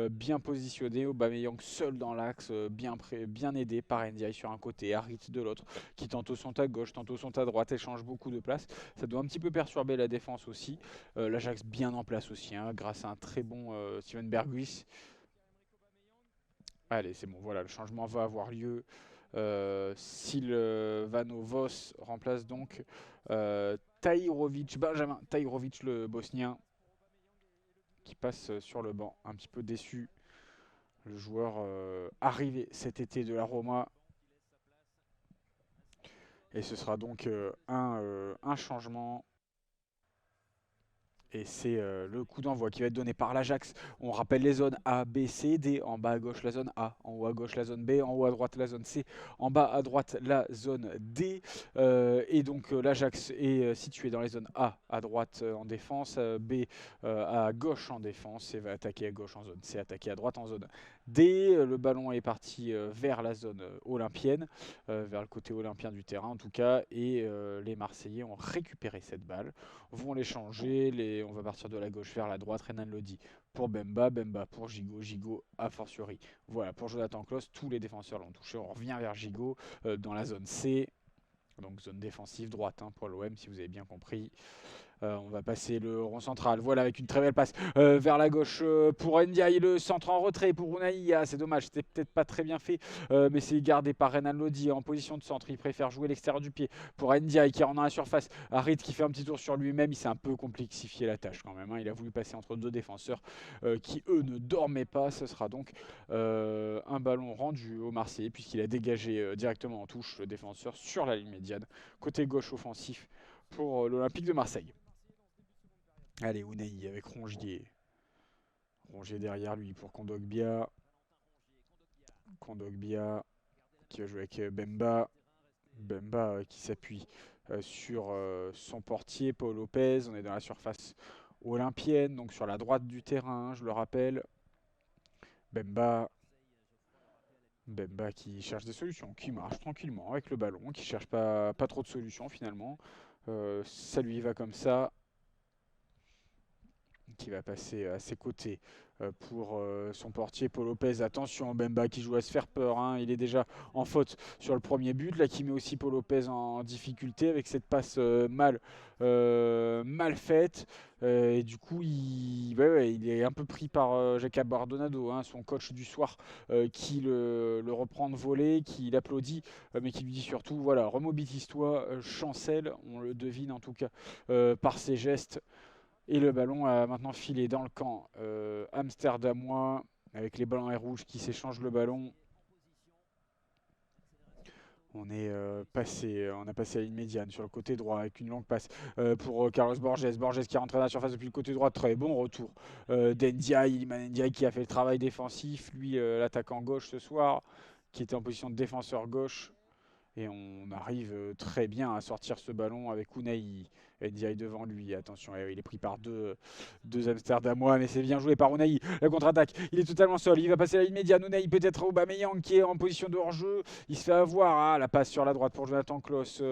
bien positionnés. Aubameyang seul dans l'axe, bien aidé par Ndiaye sur un côté, Harit de l'autre, qui tantôt sont à gauche, tantôt sont à droite, échangent beaucoup de place. Ça doit un petit peu perturber la défense aussi. L'Ajax bien en place aussi, grâce à un très bon Steven Berghuis. Allez, c'est bon, voilà, le changement va avoir lieu. Silvano Vos remplace donc Benjamin Tahirovic, le bosnien, qui passe sur le banc, un petit peu déçu. Le joueur arrivé cet été de la Roma. Et ce sera donc un changement. Et c'est le coup d'envoi qui va être donné par l'Ajax. On rappelle les zones A, B, C, D. En bas à gauche la zone A, en haut à gauche la zone B, en haut à droite la zone C, en bas à droite la zone D. Et donc l'Ajax est situé dans les zones A à droite en défense, B à gauche en défense et va attaquer à gauche en zone C, attaquer à droite en zone D. Le ballon est parti vers la zone olympienne, vers le côté olympien du terrain en tout cas. Et les Marseillais ont récupéré cette balle, vont l'échanger, on va partir de la gauche vers la droite. Renan Lodi pour Bemba, Bemba pour Gigot, Gigot a fortiori. Voilà, pour Jonathan Klaus, tous les défenseurs l'ont touché. On revient vers Gigot dans la zone C, donc zone défensive droite pour l'OM si vous avez bien compris. On va passer le rond central, voilà, avec une très belle passe vers la gauche pour Ndiaye, le centre en retrait pour Unai. C'est dommage, c'était peut-être pas très bien fait, mais c'est gardé par Renan Lodi en position de centre. Il préfère jouer l'extérieur du pied pour Ndiaye qui rentre dans la surface. Harit qui fait un petit tour sur lui-même, il s'est un peu complexifié la tâche quand même. Il a voulu passer entre deux défenseurs qui eux ne dormaient pas. Ce sera donc un ballon rendu au Marseillais puisqu'il a dégagé directement en touche le défenseur sur la ligne médiane. Côté gauche offensif pour l'Olympique de Marseille. Allez, Unai avec Rongier. Rongier derrière lui pour Kondogbia. Kondogbia qui va jouer avec Bemba. Bemba qui s'appuie sur son portier, Paul Lopez. On est dans la surface olympienne, donc sur la droite du terrain, je le rappelle. Bemba. Bemba qui cherche des solutions, qui marche tranquillement avec le ballon, qui cherche pas trop de solutions finalement. Ça lui va comme ça. Qui va passer à ses côtés pour son portier Paul Lopez. Attention, Bemba qui joue à se faire peur. Il est déjà en faute sur le premier but. Là, qui met aussi Paul Lopez en difficulté avec cette passe mal faite. Et du coup, il est un peu pris par Jacob Bardonado, son coach du soir, qui le reprend de volée, qui l'applaudit, mais qui lui dit surtout, voilà, remobilise-toi, chancelle, on le devine en tout cas par ses gestes. Et le ballon a maintenant filé dans le camp amsterdamois, avec les ballons et rouges qui s'échangent le ballon. On a passé à la ligne médiane sur le côté droit avec une longue passe pour Carlos Borges. Borges qui rentre dans la surface depuis le côté droit. Très bon retour d'Ndiaye. Iliman Ndiaye qui a fait le travail défensif. Lui, l'attaquant gauche ce soir, qui était en position de défenseur gauche. Et on arrive très bien à sortir ce ballon avec Unai Ndiaye devant lui, attention, il est pris par deux Amsterdamois, mais c'est bien joué par Unai. La contre-attaque, il est totalement seul, il va passer la ligne médiane. Unai peut-être Aubameyang qui est en position de hors-jeu, il se fait avoir. Ah, la passe sur la droite pour Jonathan Klaus,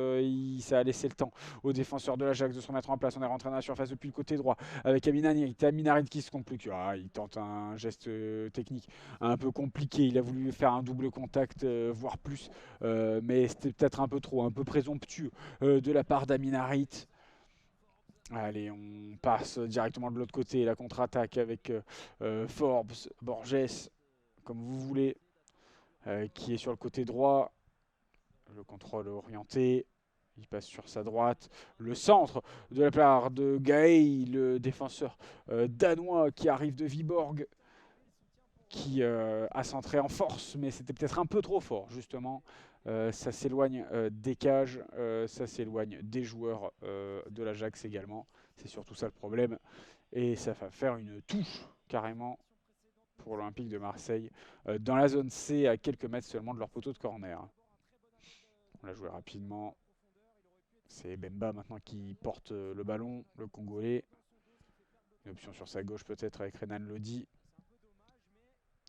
ça a laissé le temps aux défenseurs de l'Ajax de se remettre en place. On est rentré dans la surface depuis le côté droit avec Aminarit qui se complique. Ah, il tente un geste technique un peu compliqué, il a voulu faire un double contact, voire plus, mais c'était peut-être un peu trop, un peu présomptueux de la part d'Aminarit. Allez, on passe directement de l'autre côté, la contre-attaque avec Forbes, Borges, comme vous voulez, qui est sur le côté droit. Le contrôle orienté, il passe sur sa droite. Le centre de la part de Gaël, le défenseur danois qui arrive de Viborg, qui a centré en force, mais c'était peut-être un peu trop fort, justement. Ça s'éloigne des cages, ça s'éloigne des joueurs de l'Ajax également. C'est surtout ça le problème. Et ça va faire une touche, carrément, pour l'Olympique de Marseille, dans la zone C, à quelques mètres seulement de leur poteau de corner. On l'a joué rapidement. C'est Bemba maintenant qui porte le ballon, le Congolais. Une option sur sa gauche peut-être avec Renan Lodi.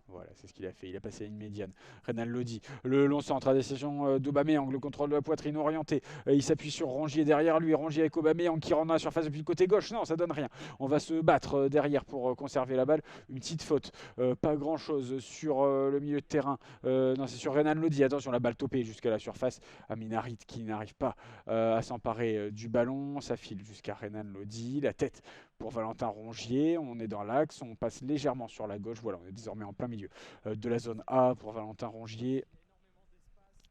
Voilà, c'est ce qu'il a fait. Il a passé la ligne médiane. Renan Lodi, le long centre à destination d'Aubameyang, le contrôle de la poitrine orienté. Il s'appuie sur Rongier derrière lui. Rongier avec Aubameyang qui rentre dans la surface depuis le côté gauche. Non, ça donne rien. On va se battre derrière pour conserver la balle. Une petite faute. Pas grand-chose sur le milieu de terrain. Non, c'est sur Renan Lodi. Attention, la balle topée jusqu'à la surface. Aminarit qui n'arrive pas à s'emparer du ballon. Ça file jusqu'à Renan Lodi. La tête pour Valentin Rongier. On est dans l'axe. On passe légèrement sur la gauche. Voilà, on est désormais en plein milieu de la zone A pour Valentin Rongier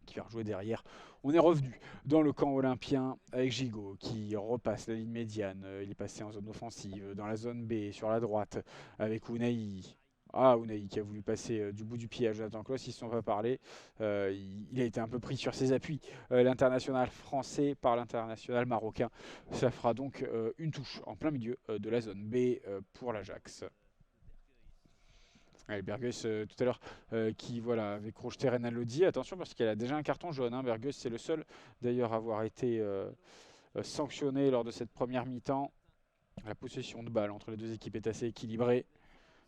qui va rejouer derrière. On est revenu dans le camp olympien avec Gigot qui repasse la ligne médiane. Il est passé en zone offensive dans la zone B sur la droite avec Unai. Ah, Unai qui a voulu passer du bout du pied à Jonathan Klaus, ils ne se sont pas parlé. Il a été un peu pris sur ses appuis. L'international français par l'international marocain. Ça fera donc une touche en plein milieu de la zone B pour l'Ajax. Allez, Bergus tout à l'heure qui voilà, avait crocheté Renan Lodi. Attention parce qu'elle a déjà un carton jaune. Hein. Bergus c'est le seul d'ailleurs à avoir été sanctionné lors de cette première mi-temps. La possession de balle entre les deux équipes est assez équilibrée.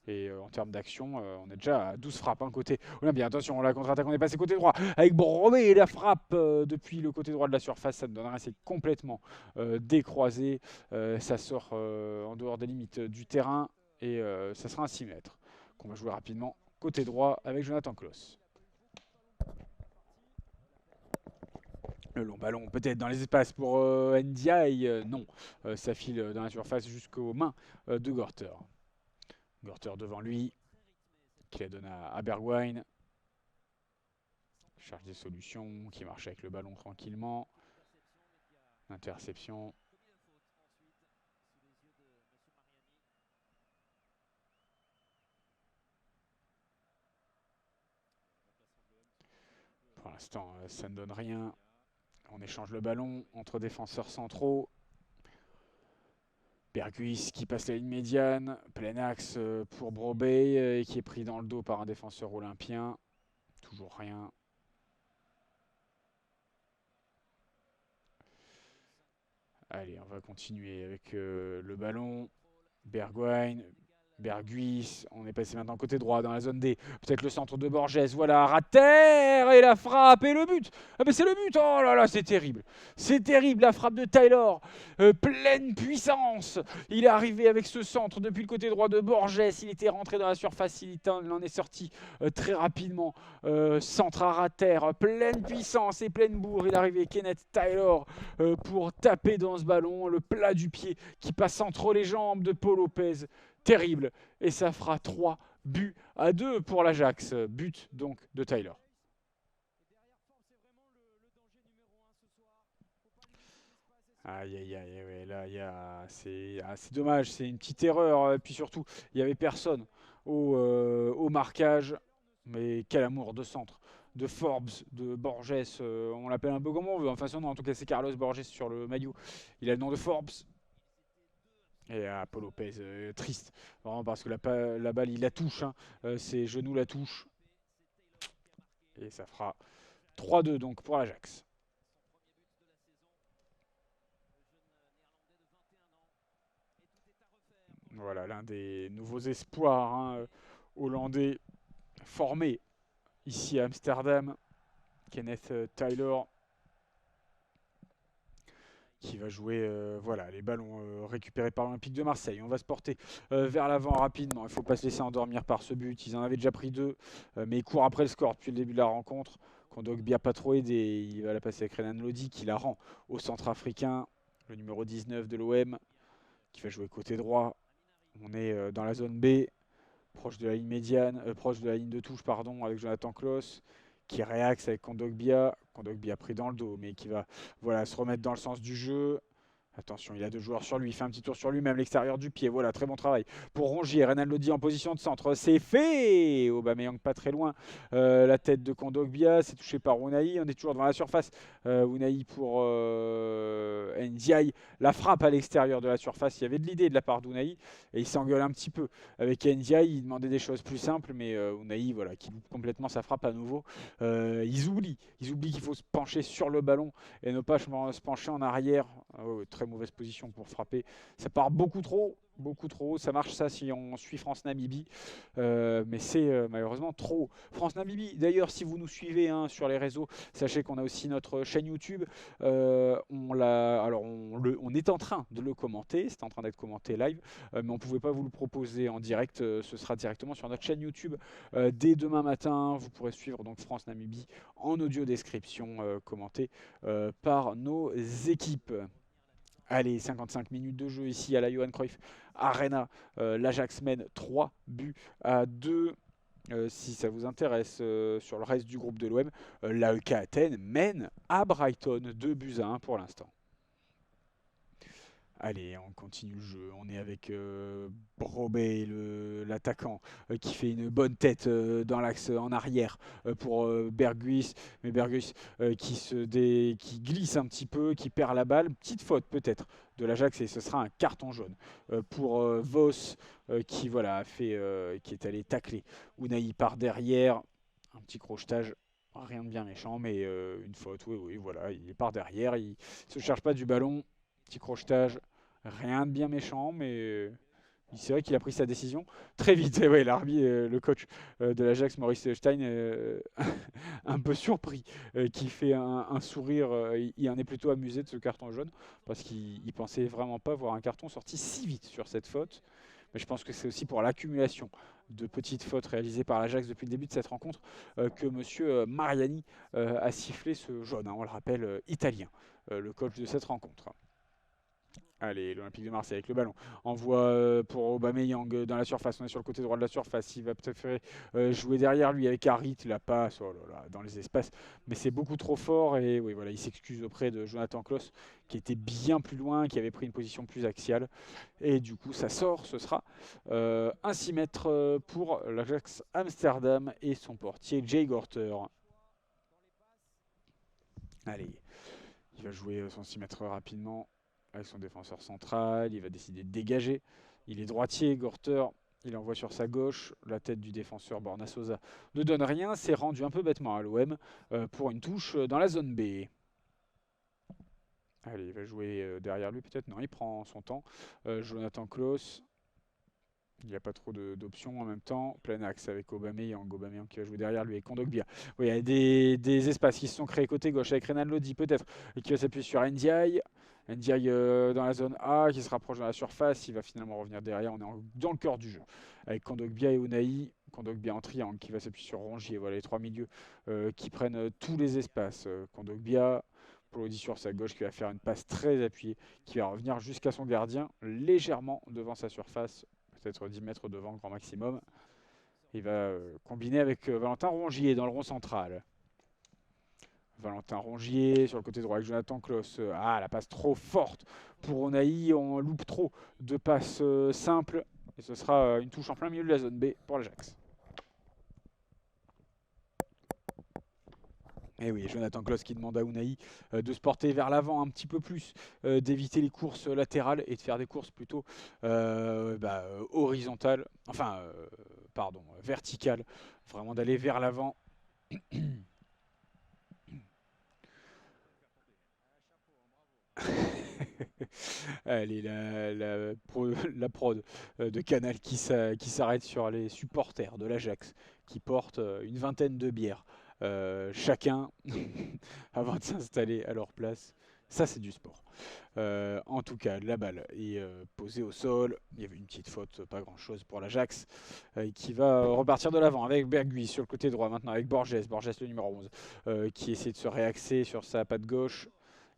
Et en termes d'action, on est déjà à 12 frappes. Hein, côté Olympien. Attention, la contre-attaque, on est passé côté droit avec Bromé et la frappe depuis le côté droit de la surface. Ça ne donne rien, c'est complètement décroisé. Ça sort en dehors des limites du terrain et ça sera un 6 mètres qu'on va jouer rapidement côté droit avec Jonathan Klaus. Le long ballon peut-être dans les espaces pour Ndiaye, non. Ça file dans la surface jusqu'aux mains de Gorter. Gorter devant lui, qui la donne à Bergwijn. Cherche des solutions, qui marche avec le ballon tranquillement. Interception. Pour l'instant, ça ne donne rien. On échange le ballon entre défenseurs centraux. Berghuis qui passe la ligne médiane. Plein axe pour Brobey qui est pris dans le dos par un défenseur olympien. Toujours rien. Allez, on va continuer avec le ballon. Bergwijn. Berghuis, on est passé maintenant côté droit dans la zone D. Peut-être le centre de Borges. Voilà, Rater et la frappe et le but. Ah mais c'est le but. Oh là là, c'est terrible. C'est terrible la frappe de Taylor. Pleine puissance. Il est arrivé avec ce centre depuis le côté droit de Borges. Il était rentré dans la surface. Il en est sorti très rapidement. Centre à Rater. Pleine puissance et pleine bourre. Il est arrivé Kenneth Taylor pour taper dans ce ballon. Le plat du pied qui passe entre les jambes de Paul Lopez. Terrible. Et ça fera 3-2 pour l'Ajax. But donc de Tyler. Aïe aïe aïe, ouais, là c'est dommage, c'est une petite erreur. Et puis surtout, il n'y avait personne au marquage. Mais quel amour de centre, de Forbes, de Borges, on l'appelle un peu comme on veut. Enfin, son nom, en tout cas, c'est Carlos Borges sur le maillot. Il a le nom de Forbes. Et Paul Lopez, triste, vraiment parce que la balle, il la touche, hein. Ses genoux la touchent. Et ça fera 3-2 donc pour l'Ajax. Voilà, l'un des nouveaux espoirs hein, hollandais formés ici à Amsterdam, Kenneth Tyler, qui va jouer voilà, les ballons récupérés par l'Olympique de Marseille. On va se porter vers l'avant rapidement. Il ne faut pas se laisser endormir par ce but. Ils en avaient déjà pris deux, mais ils courent après le score depuis le début de la rencontre. Kondogbia pas trop aidé. Il va la passer avec Renan Lodi qui la rend au centrafricain, le numéro 19 de l'OM, qui va jouer côté droit. On est dans la zone B, proche de la ligne médiane, proche de la ligne de touche, pardon, avec Jonathan Klaus, qui réaxe avec Kondogbia. Kondogbia pris dans le dos, mais qui va voilà, se remettre dans le sens du jeu. Attention, il a deux joueurs sur lui, il fait un petit tour sur lui-même, l'extérieur du pied. Voilà, très bon travail pour Rongier. Renan Lodi en position de centre, c'est fait. Aubameyang pas très loin. La tête de Kondogbia, c'est touché par Unai. On est toujours devant la surface. Unai pour Ndiaye. La frappe à l'extérieur de la surface. Il y avait de l'idée de la part d'Unai et il s'engueule un petit peu avec Ndiaye. Il demandait des choses plus simples, mais Unai, voilà, qui loupe complètement sa frappe à nouveau. Ils oublient qu'il faut se pencher sur le ballon et ne pas se pencher en arrière. Très mauvaise position pour frapper. Ça part beaucoup trop haut. Ça marche ça si on suit France-Namibie, mais c'est malheureusement trop haut. France-Namibie, d'ailleurs, si vous nous suivez hein, sur les réseaux, sachez qu'on a aussi notre chaîne YouTube. On est en train de le commenter, c'est en train d'être commenté live, mais on ne pouvait pas vous le proposer en direct. Ce sera directement sur notre chaîne YouTube dès demain matin. Vous pourrez suivre donc France-Namibie en audio description, commenté par nos équipes. Allez, 55 minutes de jeu ici à la Johan Cruyff Arena. L'Ajax mène 3 buts à 2. Si ça vous intéresse sur le reste du groupe de l'OM, l'AEK Athènes mène à Brighton 2 buts à 1 pour l'instant. Allez, on continue le jeu. On est avec Brobey, l'attaquant, qui fait une bonne tête dans l'axe en arrière pour Berghuis. Mais Berghuis qui glisse un petit peu, qui perd la balle. Petite faute peut-être de l'Ajax et ce sera un carton jaune pour Vos qui, voilà, qui est allé tacler Unai par derrière. Un petit crochetage. Rien de bien méchant, mais une faute, oui, voilà, il part derrière, il se cherche pas du ballon, petit crochetage, rien de bien méchant, mais c'est vrai qu'il a pris sa décision très vite. Et ouais, l'arbitre, le coach de l'Ajax, Maurice Stein, un peu surpris, qui fait un sourire. Il en est plutôt amusé de ce carton jaune parce qu'il pensait vraiment pas voir un carton sorti si vite sur cette faute. Mais je pense que c'est aussi pour l'accumulation de petites fautes réalisées par l'Ajax depuis le début de cette rencontre que M. Mariani a sifflé ce jaune. Hein, on le rappelle, italien, le coach de cette rencontre. Allez, l'Olympique de Marseille avec le ballon. Envoie pour Aubameyang dans la surface. On est sur le côté droit de la surface. Il va préférer jouer derrière lui avec Harit. La passe oh là là, dans les espaces. Mais c'est beaucoup trop fort. Et oui, voilà, il s'excuse auprès de Jonathan Klaus qui était bien plus loin, qui avait pris une position plus axiale. Et du coup, ça sort. Ce sera un 6 mètres pour l'Ajax Amsterdam et son portier Jay Gorter. Allez, il va jouer son 6 mètres rapidement avec son défenseur central, il va décider de dégager. Il est droitier, Gorter, il envoie sur sa gauche, la tête du défenseur Borna Sosa ne donne rien, c'est rendu un peu bêtement à l'OM pour une touche dans la zone B. Allez, il va jouer derrière lui peut-être, non, il prend son temps. Jonathan Klaus, il n'y a pas trop d'options en même temps. Plein axe avec Aubameyang qui va jouer derrière lui et Kondogbia. Oui, il y a des espaces qui se sont créés côté gauche avec Renan Lodi peut-être, et qui va s'appuyer sur Ndiaye. Ndiaye dans la zone A, qui se rapproche dans la surface. Il va finalement revenir derrière. On est dans le cœur du jeu. Avec Kondogbia et Unai. Kondogbia en triangle qui va s'appuyer sur Rongier. Voilà les trois milieux qui prennent tous les espaces. Kondogbia, Lodi sur sa gauche qui va faire une passe très appuyée, qui va revenir jusqu'à son gardien, légèrement devant sa surface. Peut-être 10 mètres devant, grand maximum. Il va combiner avec Valentin Rongier dans le rond central. Valentin Rongier sur le côté droit avec Jonathan Klaus. La passe trop forte pour Unai. On loupe trop de passes simples. Et ce sera une touche en plein milieu de la zone B pour l'Ajax. Et oui, Jonathan Klaus qui demande à Unai de se porter vers l'avant un petit peu plus, d'éviter les courses latérales et de faire des courses plutôt horizontales, verticales, vraiment d'aller vers l'avant. Allez, la prod de Canal qui s'arrête sur les supporters de l'Ajax qui portent une vingtaine de bières chacun avant de s'installer à leur place. Ça, c'est du sport. En tout cas, la balle est posée au sol. Il y avait une petite faute, pas grand-chose pour l'Ajax, qui va repartir de l'avant avec Bergui sur le côté droit maintenant avec Borges. Borges, le numéro 11, qui essaie de se réaxer sur sa patte gauche.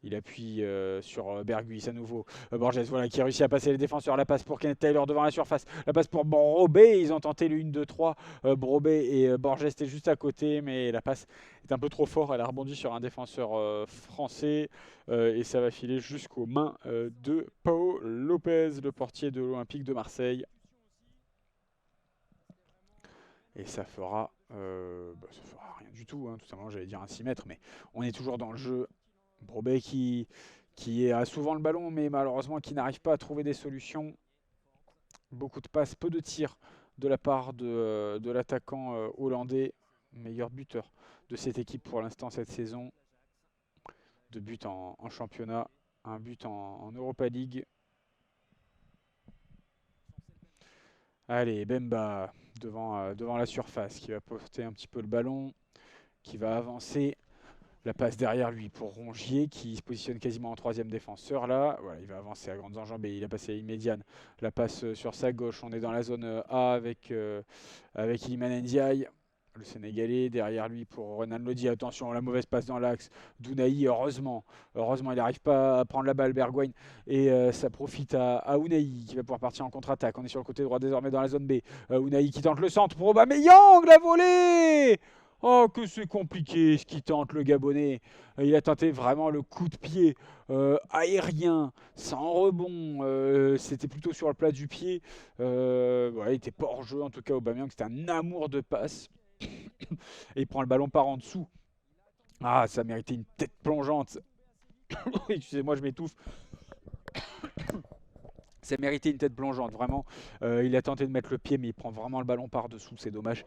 Il appuie sur Berghuis à nouveau. Borges, voilà, qui réussit à passer les défenseurs. La passe pour Kenneth Taylor devant la surface. La passe pour Brobé. Ils ont tenté le 1-2-3. Brobé et Borges étaient juste à côté, mais la passe est un peu trop forte. Elle a rebondi sur un défenseur français. Et ça va filer jusqu'aux mains de Pau Lopez, le portier de l'Olympique de Marseille. Et ça fera rien du tout, hein, tout simplement, j'allais dire un 6 mètres, mais on est toujours dans le jeu. Brobey qui a souvent le ballon, mais malheureusement qui n'arrive pas à trouver des solutions. Beaucoup de passes, peu de tirs de la part de l'attaquant hollandais, meilleur buteur de cette équipe pour l'instant cette saison. 2 buts en championnat, un but en Europa League. Allez, Bemba devant la surface qui va porter un petit peu le ballon, qui va avancer. La passe derrière lui pour Rongier qui se positionne quasiment en troisième défenseur là. Voilà, il va avancer à grandes enjambées. Il a passé à une médiane. La passe sur sa gauche. On est dans la zone A avec Iliman Ndiaye. Le Sénégalais derrière lui pour Renan Lodi. Attention, la mauvaise passe dans l'axe. Dounaï, heureusement, il n'arrive pas à prendre la balle, Bergwijn. Et ça profite à Ounaï qui va pouvoir partir en contre-attaque. On est sur le côté droit désormais dans la zone B. Ounaï qui tente le centre pour Aubameyang, la volée. Oh, que c'est compliqué ce qui tente le Gabonais. Il a tenté vraiment le coup de pied aérien, sans rebond. C'était plutôt sur le plat du pied. Ouais, il était pas hors jeu en tout cas. Aubameyang, c'était un amour de passe. Et il prend le ballon par en dessous. Ah, ça méritait une tête plongeante. Excusez-moi, je m'étouffe. Ça méritait une tête plongeante, vraiment. Il a tenté de mettre le pied, mais il prend vraiment le ballon par-dessous, c'est dommage.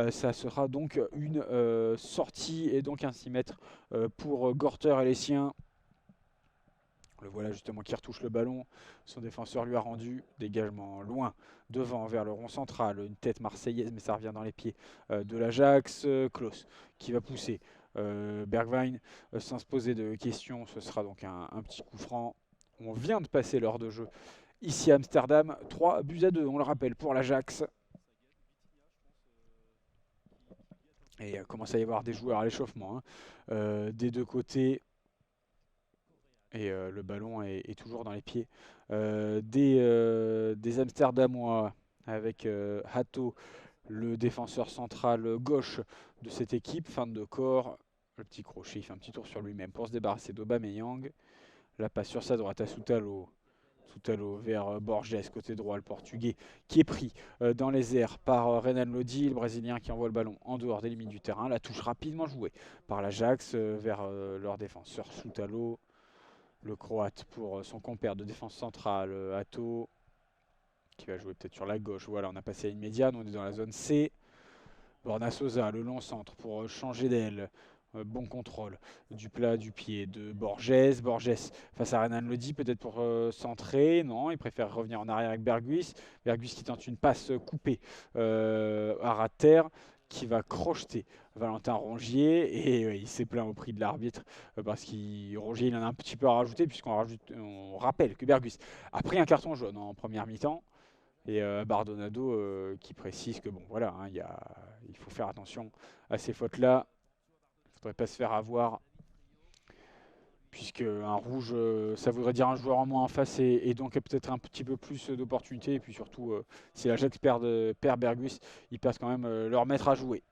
Ça sera donc une sortie et donc un 6 mètres pour Gorter et les siens. Le voilà justement qui retouche le ballon. Son défenseur lui a rendu. Dégagement loin, devant, vers le rond central. Une tête marseillaise, mais ça revient dans les pieds de l'Ajax. Klaus qui va pousser. Bergwijn, sans se poser de questions, ce sera donc un petit coup franc. On vient de passer l'heure de jeu ici à Amsterdam. 3-2, on le rappelle, pour l'Ajax. Et il commence à y avoir des joueurs à l'échauffement des deux côtés. Et le ballon est toujours dans les pieds des Amsterdamois avec Hato, le défenseur central gauche de cette équipe. Fin de corps, le petit crochet, il fait un petit tour sur lui-même pour se débarrasser d'Aubameyang. La passe sur sa droite à Soutalo. Soutalo vers Borges, côté droit, le portugais, qui est pris dans les airs par Renan Lodi, le brésilien qui envoie le ballon en dehors des limites du terrain. La touche rapidement jouée par l'Ajax vers leur défenseur Soutalo. Le Croate pour son compère de défense centrale, Hato, qui va jouer peut-être sur la gauche. Voilà, on a passé à une médiane, on est dans la zone C. Borna Sosa, le long centre pour changer d'aile. Bon contrôle du plat du pied de Borges. Borges face à Renan Lodi, peut-être pour centrer. Non, il préfère revenir en arrière avec Berghuis. Berghuis qui tente une passe coupée à ras de terre, qui va crocheter Valentin Rongier. Et il s'est plaint au prix de l'arbitre parce que Rongier il en a un petit peu à rajouter, puisqu'on rappelle que Berghuis a pris un carton jaune en première mi-temps. Et Bardonado qui précise que bon voilà, il faut faire attention à ces fautes-là. Il ne faudrait pas se faire avoir, puisque un rouge, ça voudrait dire un joueur en moins en face et donc peut-être un petit peu plus d'opportunités. Et puis surtout, si l'Ajax perd Berghuis, ils perdent quand même leur maître à jouer.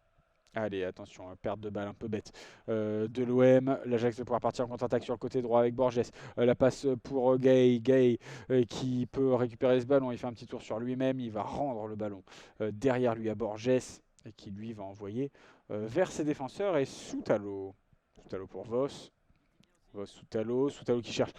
Allez, attention, perte de balle un peu bête de l'OM. L'Ajax va pouvoir partir en contre-attaque sur le côté droit avec Borges. La passe pour Gay. Gay qui peut récupérer ce ballon. Il fait un petit tour sur lui-même. Il va rendre le ballon derrière lui à Borges et qui lui va envoyer vers ses défenseurs et Soutalo. Soutalo pour Vos. Soutalo qui cherche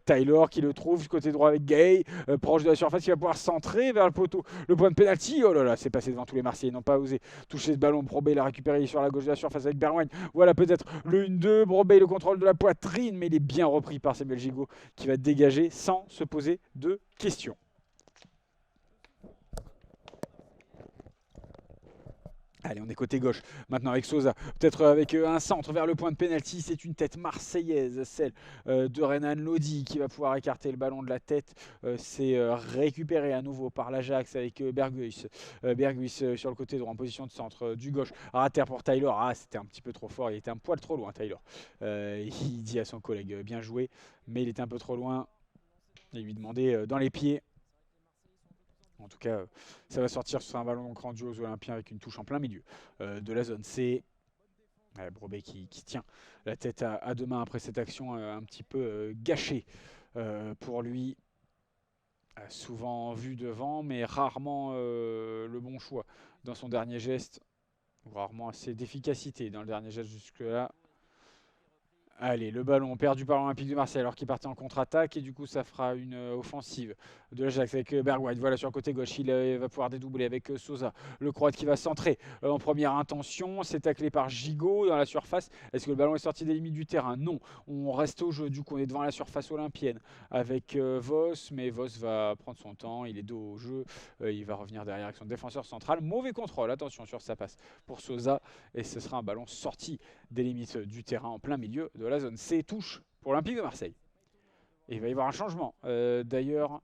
Tyler qui le trouve du côté droit avec Gay, proche de la surface, il va pouvoir centrer vers le poteau. Le point de pénalty, oh là là, c'est passé devant tous les Marseillais, ils n'ont pas osé toucher ce ballon. Brobey l'a récupéré sur la gauche de la surface avec Bergwijn. Voilà peut-être le 1-2, Brobey le contrôle de la poitrine, mais il est bien repris par Samuel Gigot qui va dégager sans se poser de questions. Allez, on est côté gauche maintenant avec Sosa. Peut-être avec un centre vers le point de pénalty. C'est une tête marseillaise, celle de Renan Lodi qui va pouvoir écarter le ballon de la tête. C'est récupéré à nouveau par l'Ajax avec Berghuis. Berghuis sur le côté droit en position de centre du gauche. À terre pour Tyler. Ah, c'était un petit peu trop fort. Il était un poil trop loin, Tyler. Il dit à son collègue bien joué, mais il était un peu trop loin. Il lui demandait dans les pieds. En tout cas, ça va sortir sur un ballon donc rendu aux Olympiens avec une touche en plein milieu de la zone C. Brobey qui tient la tête à deux mains après cette action un petit peu gâchée pour lui. Souvent vu devant, mais rarement le bon choix dans son dernier geste. Rarement assez d'efficacité dans le dernier geste jusque-là. Allez, le ballon perdu par l'Olympique de Marseille alors qu'il partait en contre-attaque et du coup ça fera une offensive de l'Ajax avec Bergwijn. Voilà sur le côté gauche, il va pouvoir dédoubler avec Sosa. Le Croate qui va centrer en première intention, c'est taclé par Gigot dans la surface. Est-ce que le ballon est sorti des limites du terrain? Non, on reste au jeu, du coup on est devant la surface olympienne avec Voss, mais Voss va prendre son temps, il est dos au jeu, il va revenir derrière avec son défenseur central. Mauvais contrôle, attention sur sa passe pour Sosa et ce sera un ballon sorti des limites du terrain en plein milieu de la zone C. Touche pour l'Olympique de Marseille. Et il va y avoir un changement. D'ailleurs,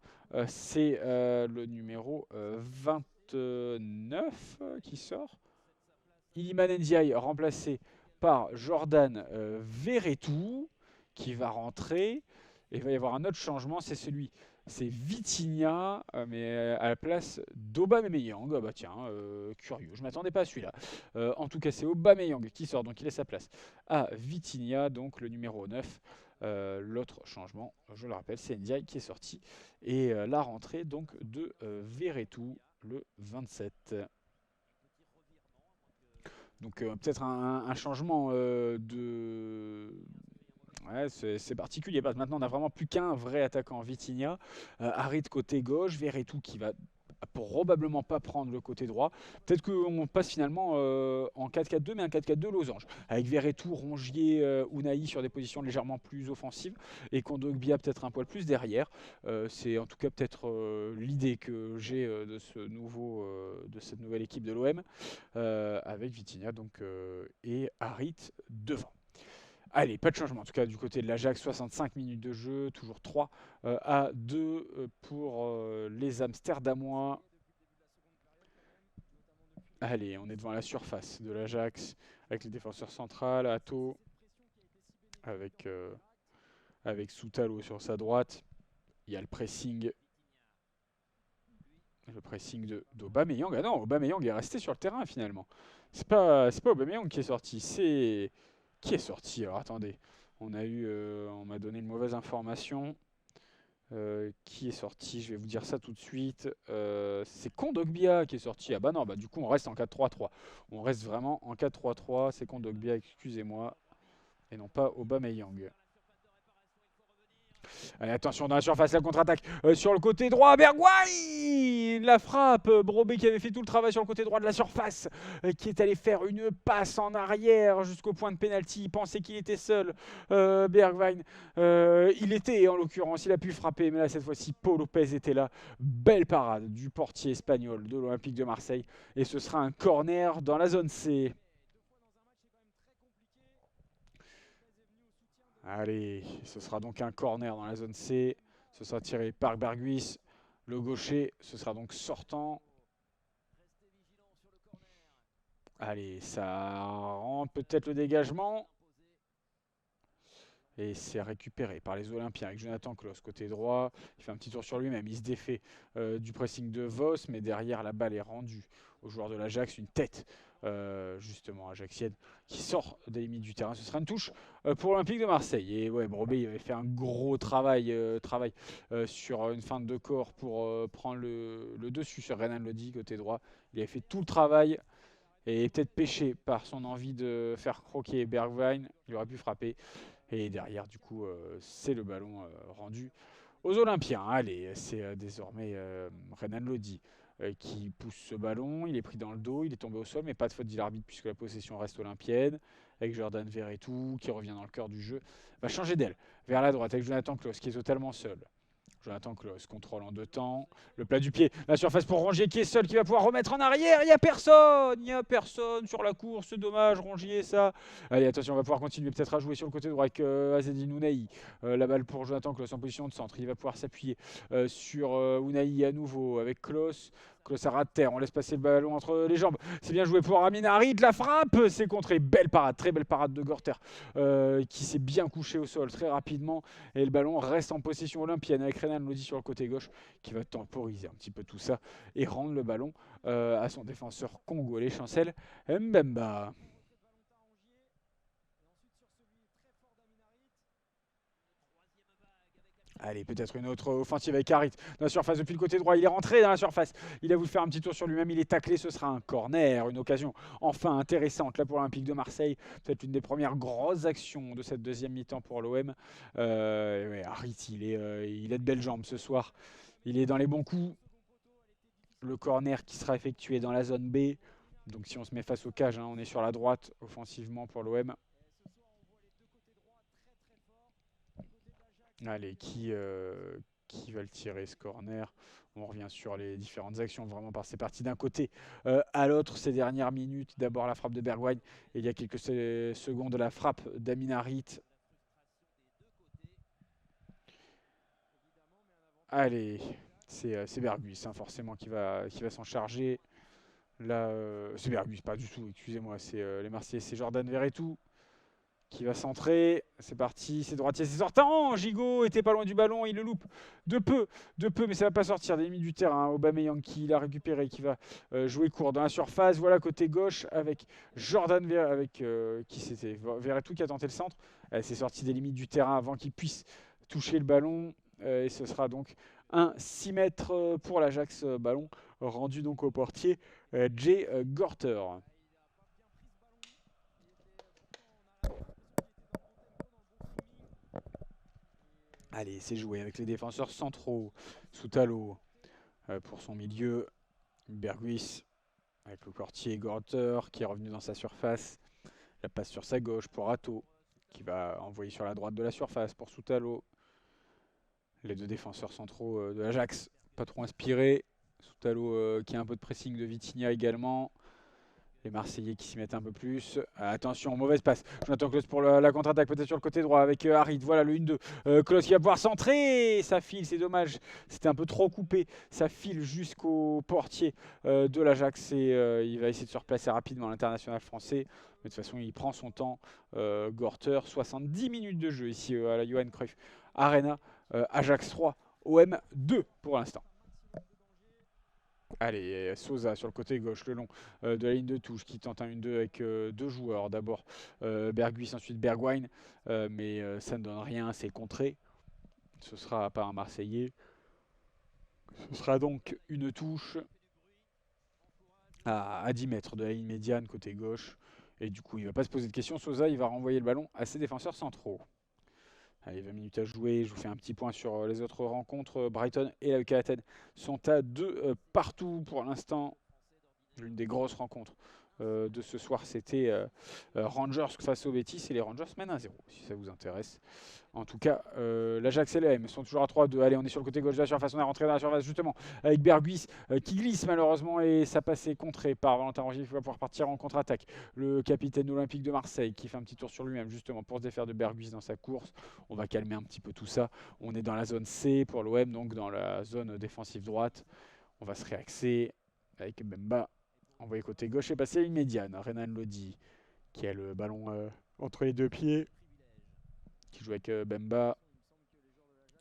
c'est le numéro 29 qui sort. Iliman Ndiaye remplacé par Jordan Verretou qui va rentrer. Et il va y avoir un autre changement, c'est Vitinha, mais à la place d'Aubameyang. Ah bah tiens, curieux, je ne m'attendais pas à celui-là. En tout cas, c'est Aubameyang qui sort, donc il laisse sa place à Vitinha, donc le numéro 9. L'autre changement, je le rappelle, c'est Ndiaye qui est sorti. Et la rentrée donc de Verretou, le 27. Donc peut-être un changement de... Ouais, c'est particulier parce que maintenant on n'a vraiment plus qu'un vrai attaquant, Vitinha. Harit côté gauche, Verretou qui va probablement pas prendre le côté droit. Peut-être qu'on passe finalement en 4-4-2, mais un 4-4-2 losange. Avec Verretou, Rongier, Unai sur des positions légèrement plus offensives et Kondogbia peut-être un poil plus derrière. C'est en tout cas peut-être l'idée que j'ai de cette nouvelle équipe de l'OM avec Vitinha donc, et Harit devant. Allez, pas de changement en tout cas du côté de l'Ajax, 65 minutes de jeu, toujours 3 à 2 pour les Amsterdamois. Allez, on est devant la surface de l'Ajax avec les défenseurs centrales, Atto avec Soutalo sur sa droite. Il y a le pressing d'Aubameyang. Ah non, Aubameyang est resté sur le terrain finalement. C'est pas Aubameyang qui est sorti, c'est... Qui est sorti? Alors attendez, on m'a donné une mauvaise information. Qui est sorti? Je vais vous dire ça tout de suite. C'est Kondogbia qui est sorti. Ah bah non, bah du coup on reste en 4-3-3. On reste vraiment en 4-3-3. C'est Kondogbia, excusez-moi. Et non pas Aubameyang. Allez, attention dans la surface, la contre-attaque sur le côté droit. Bergwijn, la frappe. Brobey qui avait fait tout le travail sur le côté droit de la surface, qui est allé faire une passe en arrière jusqu'au point de pénalty. Il pensait qu'il était seul. Bergwijn, il était en l'occurrence, il a pu frapper, mais là cette fois-ci, Paul Lopez était là. Belle parade du portier espagnol de l'Olympique de Marseille. Et ce sera un corner dans la zone C. Allez, ce sera donc un corner dans la zone C. Ce sera tiré par Berghuis. Le gaucher, ce sera donc sortant. Allez, ça rend peut-être le dégagement. Et c'est récupéré par les Olympiens avec Jonathan Klaus côté droit. Il fait un petit tour sur lui-même. Il se défait du pressing de Voss, mais derrière la balle est rendue au joueur de l'Ajax. Une tête justement ajaxienne qui sort des limites du terrain. Ce sera une touche pour l'Olympique de Marseille. Et ouais, Brobey avait fait un gros travail sur une feinte de corps pour prendre le dessus sur Renan Lodi côté droit. Il avait fait tout le travail et peut-être pêché par son envie de faire croquer Bergwijn. Il aurait pu frapper. Et derrière, du coup, c'est le ballon rendu aux Olympiens. Allez, c'est désormais Renan Lodi qui pousse ce ballon. Il est pris dans le dos, il est tombé au sol, mais pas de faute dit l'arbitre puisque la possession reste olympienne. Avec Jordan Verretou qui revient dans le cœur du jeu. Va changer d'aile vers la droite avec Jonathan Klaus qui est totalement seul. Jonathan Klaus contrôle en 2 temps. Le plat du pied, la surface pour Rongier qui est seul, qui va pouvoir remettre en arrière. Il n'y a personne sur la course. C'est dommage, Rongier, ça. Allez, attention, on va pouvoir continuer peut-être à jouer sur le côté droit avec Azzedine Ounahi. La balle pour Jonathan Klaus en position de centre. Il va pouvoir s'appuyer sur Ounahi à nouveau avec Klaus. Klaus à ras de terre, on laisse passer le ballon entre les jambes. C'est bien joué pour Amin Harit, la frappe, c'est contré. Belle parade, très belle parade de Gorter qui s'est bien couché au sol très rapidement. Et le ballon reste en possession olympienne avec Renan Lodi sur le côté gauche qui va temporiser un petit peu tout ça et rendre le ballon à son défenseur congolais Chancel Mbemba. Allez, peut-être une autre offensive avec Harit dans la surface depuis le côté droit. Il est rentré dans la surface. Il a voulu faire un petit tour sur lui-même. Il est taclé. Ce sera un corner. Une occasion enfin intéressante là pour l'Olympique de Marseille. Peut-être l'une des premières grosses actions de cette deuxième mi-temps pour l'OM. Ouais, Harit, il est de belles jambes ce soir. Il est dans les bons coups. Le corner qui sera effectué dans la zone B. Donc si on se met face au cage, on est sur la droite offensivement pour l'OM. Allez, qui va le tirer ce corner? On revient sur les différentes actions, vraiment par c'est parti d'un côté à l'autre ces dernières minutes. D'abord la frappe de Bergwijn et il y a quelques secondes la frappe d'Amin Harit. Allez, c'est Berghuis forcément qui va s'en charger. Là, c'est Berghuis, pas du tout, excusez-moi, c'est les Marseillais, c'est Jordan Verretou qui va centrer. C'est parti, c'est droitier, c'est sortant. Gigot était pas loin du ballon, il le loupe de peu, mais ça va pas sortir des limites du terrain. Aubameyang qui l'a récupéré, qui va jouer court dans la surface. Voilà côté gauche avec Jordan avec qui c'était Verretou qui a tenté le centre. C'est sorti des limites du terrain avant qu'il puisse toucher le ballon. Et ce sera donc un 6 mètres pour l'Ajax, ballon rendu donc au portier Jay Gorter. Allez, c'est joué avec les défenseurs centraux. Soutalo pour son milieu. Berghuis avec le portier Gorter qui est revenu dans sa surface. La passe sur sa gauche pour Atto qui va envoyer sur la droite de la surface pour Soutalo. Les deux défenseurs centraux de l'Ajax, pas trop inspirés. Soutalo qui a un peu de pressing de Vitinha également. Les Marseillais qui s'y mettent un peu plus. Attention, mauvaise passe. Jonathan Klaus pour la contre-attaque, peut-être sur le côté droit avec Harit. Voilà le 1-2. Klaus qui va pouvoir centrer. Ça file, c'est dommage. C'était un peu trop coupé. Ça file jusqu'au portier de l'Ajax. Et il va essayer de se replacer rapidement à l'international français. Mais de toute façon, il prend son temps. Gorter, 70 minutes de jeu ici à la Johan Cruyff Arena. Ajax 3, OM 2 pour l'instant. Allez, Sosa sur le côté gauche, le long de la ligne de touche qui tente un 1-2 avec deux joueurs. D'abord Berghuis, ensuite Bergwijn. Mais ça ne donne rien, c'est contré. Ce sera pas un Marseillais. Ce sera donc une touche à 10 mètres de la ligne médiane côté gauche. Et du coup, il ne va pas se poser de questions. Sosa, il va renvoyer le ballon à ses défenseurs centraux. Allez, 20 minutes à jouer. Je vous fais un petit point sur les autres rencontres. Brighton et la UK Athènes sont à 2 partout pour l'instant. L'une des grosses rencontres de ce soir, c'était Rangers face au Betis. Et les Rangers mènent 1-0, si ça vous intéresse. En tout cas, l'Ajax et l'OM sont toujours à 3-2. Allez, on est sur le côté gauche de la surface. On est rentré dans la surface justement avec Berghuis qui glisse malheureusement et ça passait contré par Valentin Rongier qui va pouvoir partir en contre-attaque. Le capitaine olympique de Marseille qui fait un petit tour sur lui-même justement pour se défaire de Berghuis dans sa course. On va calmer un petit peu tout ça. On est dans la zone C pour l'OM, donc dans la zone défensive droite. On va se réaxer avec Mbemba envoyé côté gauche et passé à une médiane. Renan Lodi qui a le ballon entre les deux pieds, qui joue avec Bemba,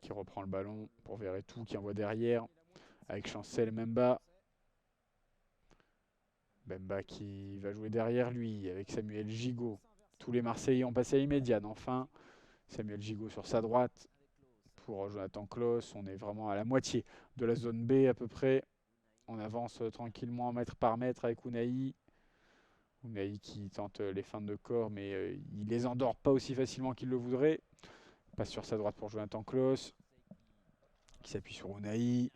qui reprend le ballon pour Verretou, qui envoie derrière, avec Chancel Mbemba. Bemba qui va jouer derrière lui, avec Samuel Gigot. Tous les Marseillais ont passé à l'immédiane. Enfin, Samuel Gigot sur sa droite pour Jonathan Klaus. On est vraiment à la moitié de la zone B à peu près. On avance tranquillement mètre par mètre avec Ounahi. Unai qui tente les feintes de corps, mais il les endort pas aussi facilement qu'il le voudrait. Passe sur sa droite pour Jonathan Klaus, qui s'appuie sur Unai.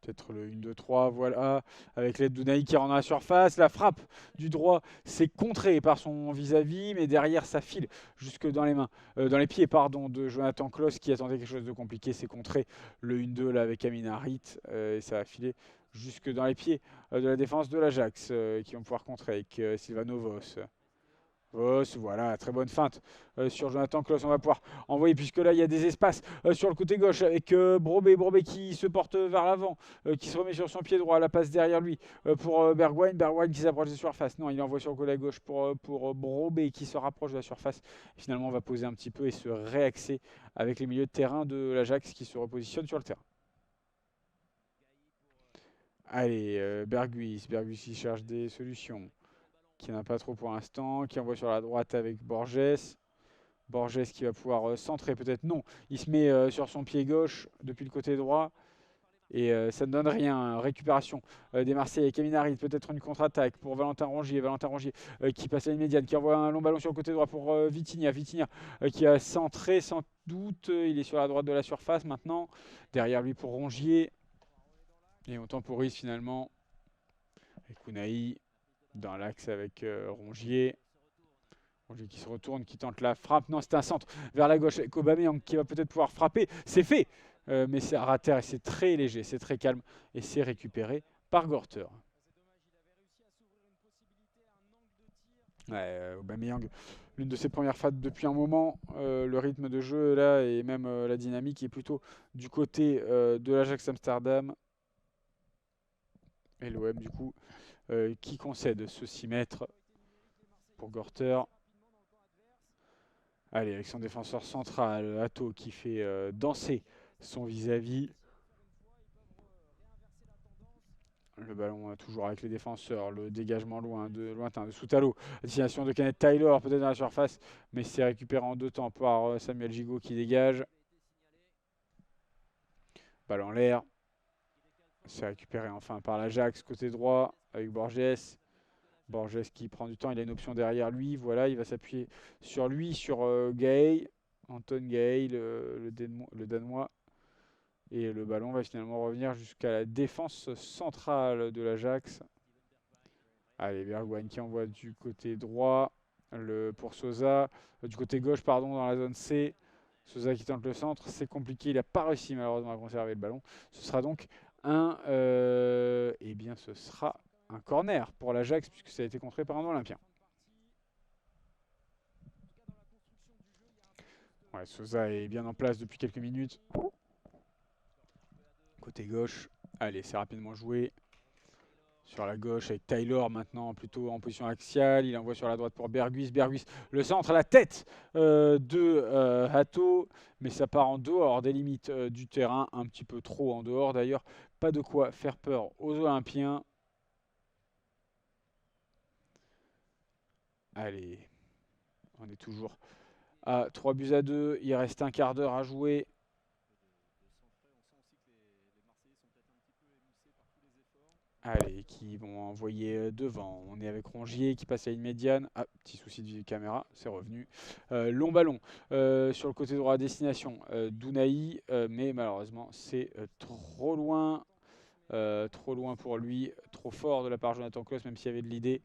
Peut-être le 1-2-3, voilà. Avec l'aide d'Unai qui rentre dans la surface. La frappe du droit, c'est contré par son vis-à-vis, mais derrière, ça file jusque dans les mains. Dans les pieds, pardon, de Jonathan Klaus qui attendait quelque chose de compliqué. C'est contré le 1-2 là avec Amin Harit. Et ça va filer jusque dans les pieds de la défense de l'Ajax, qui vont pouvoir contrer avec Silvano Vos. Voilà, très bonne feinte sur Jonathan Klaus. On va pouvoir envoyer, puisque là il y a des espaces sur le côté gauche avec Brobé qui se porte vers l'avant, qui se remet sur son pied droit. La passe derrière lui pour Bergwijn. Bergwijn qui s'approche des surfaces. Non, il envoie sur le côté gauche pour Brobé qui se rapproche de la surface. Et finalement, on va poser un petit peu et se réaxer avec les milieux de terrain de l'Ajax qui se repositionnent sur le terrain. Allez, Berghuis qui cherche des solutions. Qui n'a pas trop pour l'instant, qui envoie sur la droite avec Borges. Borges qui va pouvoir centrer, peut-être non. Il se met sur son pied gauche depuis le côté droit. Et ça ne donne rien. Récupération des Marseillais avec Amin Harit, peut-être une contre-attaque pour Valentin Rongier. Valentin Rongier qui passe à la médiane, qui envoie un long ballon sur le côté droit pour Vitinha. Vitinha qui a centré sans doute. Il est sur la droite de la surface maintenant. Derrière lui pour Rongier. Et on temporise finalement avec Unai dans l'axe avec Rongier. Rongier qui se retourne, qui tente la frappe. Non, c'est un centre vers la gauche avec Aubameyang qui va peut-être pouvoir frapper. C'est fait, mais c'est à ras terre et c'est très léger, c'est très calme. Et c'est récupéré par Gorter. Ouais, Aubameyang, l'une de ses premières fautes depuis un moment. Le rythme de jeu là et même la dynamique est plutôt du côté de l'Ajax Amsterdam. Et l'OM du coup qui concède ce 6 mètres pour Gorter. Allez, avec son défenseur central, Atto, qui fait danser son vis-à-vis. Le ballon toujours avec les défenseurs, le dégagement lointain de Soutalo. Destination de Kenneth Taylor, peut-être dans la surface, mais c'est récupéré en deux temps par Samuel Gigot qui dégage. Balle en l'air. C'est récupéré enfin par l'Ajax, côté droit, avec Borges. Borges qui prend du temps, il a une option derrière lui. Voilà, il va s'appuyer sur lui, sur Gay, Anton Gay, le Danois. Et le ballon va finalement revenir jusqu'à la défense centrale de l'Ajax. Allez, Bergwijn qui envoie du côté droit pour Sosa. Du côté gauche, pardon, dans la zone C. Sosa qui tente le centre. C'est compliqué, il n'a pas réussi malheureusement à conserver le ballon. Ce sera donc ce sera un corner pour l'Ajax puisque ça a été contré par un Olympien. Ouais, Sosa est bien en place depuis quelques minutes. Côté gauche, allez, c'est rapidement joué. Sur la gauche avec Taylor maintenant plutôt en position axiale. Il envoie sur la droite pour Berghuis. Berghuis, le centre, la tête de Hato. Mais ça part en dehors des limites du terrain. Un petit peu trop en dehors d'ailleurs. Pas de quoi faire peur aux Olympiens. Allez, on est toujours à 3-2. Il reste un quart d'heure à jouer. Allez, qui vont envoyer devant. On est avec Rongier qui passe à une médiane. Ah, petit souci de caméra, c'est revenu. Long ballon sur le côté droit à destination d'Unai, mais malheureusement c'est trop loin. Trop loin pour lui, trop fort de la part de Jonathan Klaus, même s'il y avait de l'idée.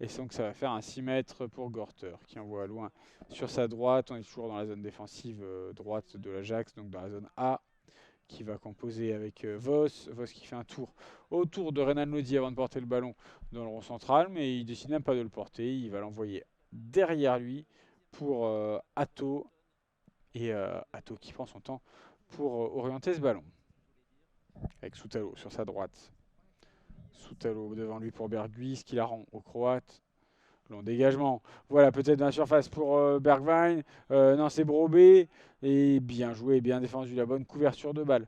Et donc ça va faire un 6 mètres pour Gorter qui envoie loin sur sa droite. On est toujours dans la zone défensive droite de l'Ajax, donc dans la zone A, qui va composer avec Vos qui fait un tour autour de Renan Lodi avant de porter le ballon dans le rond central, mais il décide même pas de le porter, il va l'envoyer derrière lui pour Atto, et Atto qui prend son temps pour orienter ce ballon. Avec Soutalo sur sa droite. Soutalo devant lui pour Berghuis qui la rend au Croate. Long dégagement. Voilà, peut-être dans la surface pour Bergwijn. Non, c'est Brobé. Et bien joué, bien défendu. La bonne couverture de balle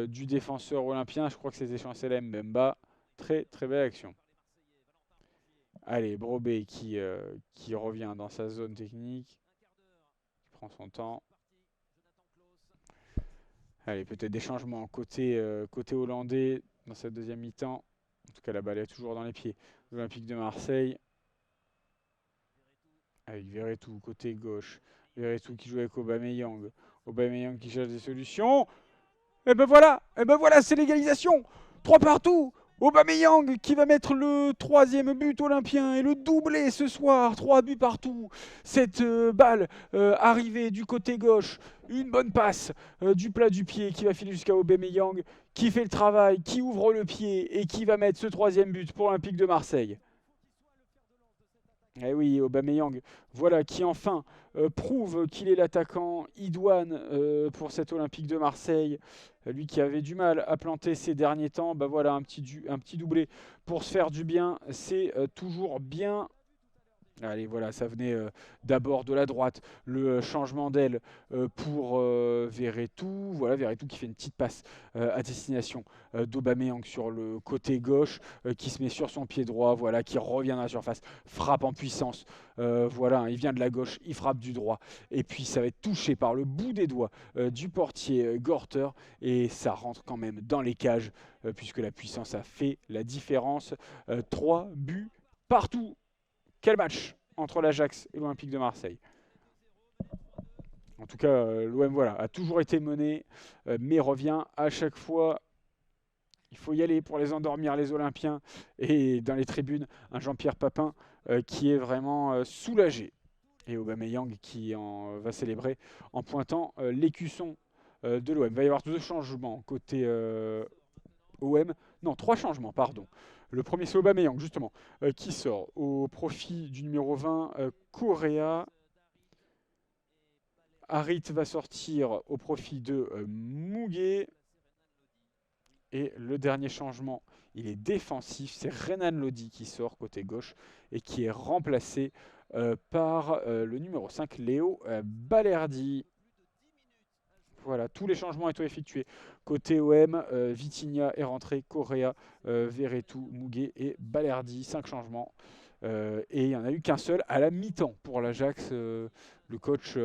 du défenseur olympien. Je crois que c'était Chancellem Mbemba. Très, très belle action. Allez, Brobé qui revient dans sa zone technique. Qui prend son temps. Allez, peut-être des changements côté hollandais dans cette deuxième mi-temps. En tout cas, la balle est toujours dans les pieds de l'Olympique de Marseille. avec Verretou côté gauche. Verretou qui joue avec Aubameyang. Aubameyang qui cherche des solutions. Et ben voilà, c'est l'égalisation. 3 partout. Aubameyang qui va mettre le troisième but olympien et le doublé ce soir. 3 buts partout. Cette balle arrivée du côté gauche. Une bonne passe du plat du pied qui va filer jusqu'à Aubameyang qui fait le travail, qui ouvre le pied et qui va mettre ce troisième but pour l'Olympique de Marseille. Eh oui, Aubameyang, voilà, qui enfin prouve qu'il est l'attaquant idoine pour cet Olympique de Marseille. Lui qui avait du mal à planter ces derniers temps, bah voilà, un petit doublé pour se faire du bien, c'est toujours bien. Allez, voilà, ça venait d'abord de la droite, le changement d'aile pour Verretou. Voilà, Verretou qui fait une petite passe à destination d'Aubameyang sur le côté gauche, qui se met sur son pied droit, voilà, qui revient dans la surface, frappe en puissance. Voilà, hein, il vient de la gauche, il frappe du droit, et puis ça va être touché par le bout des doigts du portier Gorter, et ça rentre quand même dans les cages, puisque la puissance a fait la différence. 3 buts partout. Quel match entre l'Ajax et l'Olympique de Marseille. En tout cas, l'OM voilà, a toujours été mené, mais revient à chaque fois. Il faut y aller pour les endormir, les Olympiens. Et dans les tribunes, un Jean-Pierre Papin qui est vraiment soulagé. Et Aubameyang qui va célébrer en pointant l'écusson de l'OM. Il va y avoir 2 changements côté OM. Non, 3 changements, pardon. Le premier, c'est Aubameyang, justement, qui sort au profit du numéro 20, Correa. Harit va sortir au profit de Muguet. Et le dernier changement, il est défensif. C'est Renan Lodi qui sort côté gauche et qui est remplacé par le numéro 5, Léo Balerdi. Voilà, tous les changements ont été effectués. Côté OM, Vitinha est rentré, Correa, Verretou, Muguet et Balerdi. 5 changements. Et il n'y en a eu qu'un seul à la mi-temps pour l'Ajax. Le coach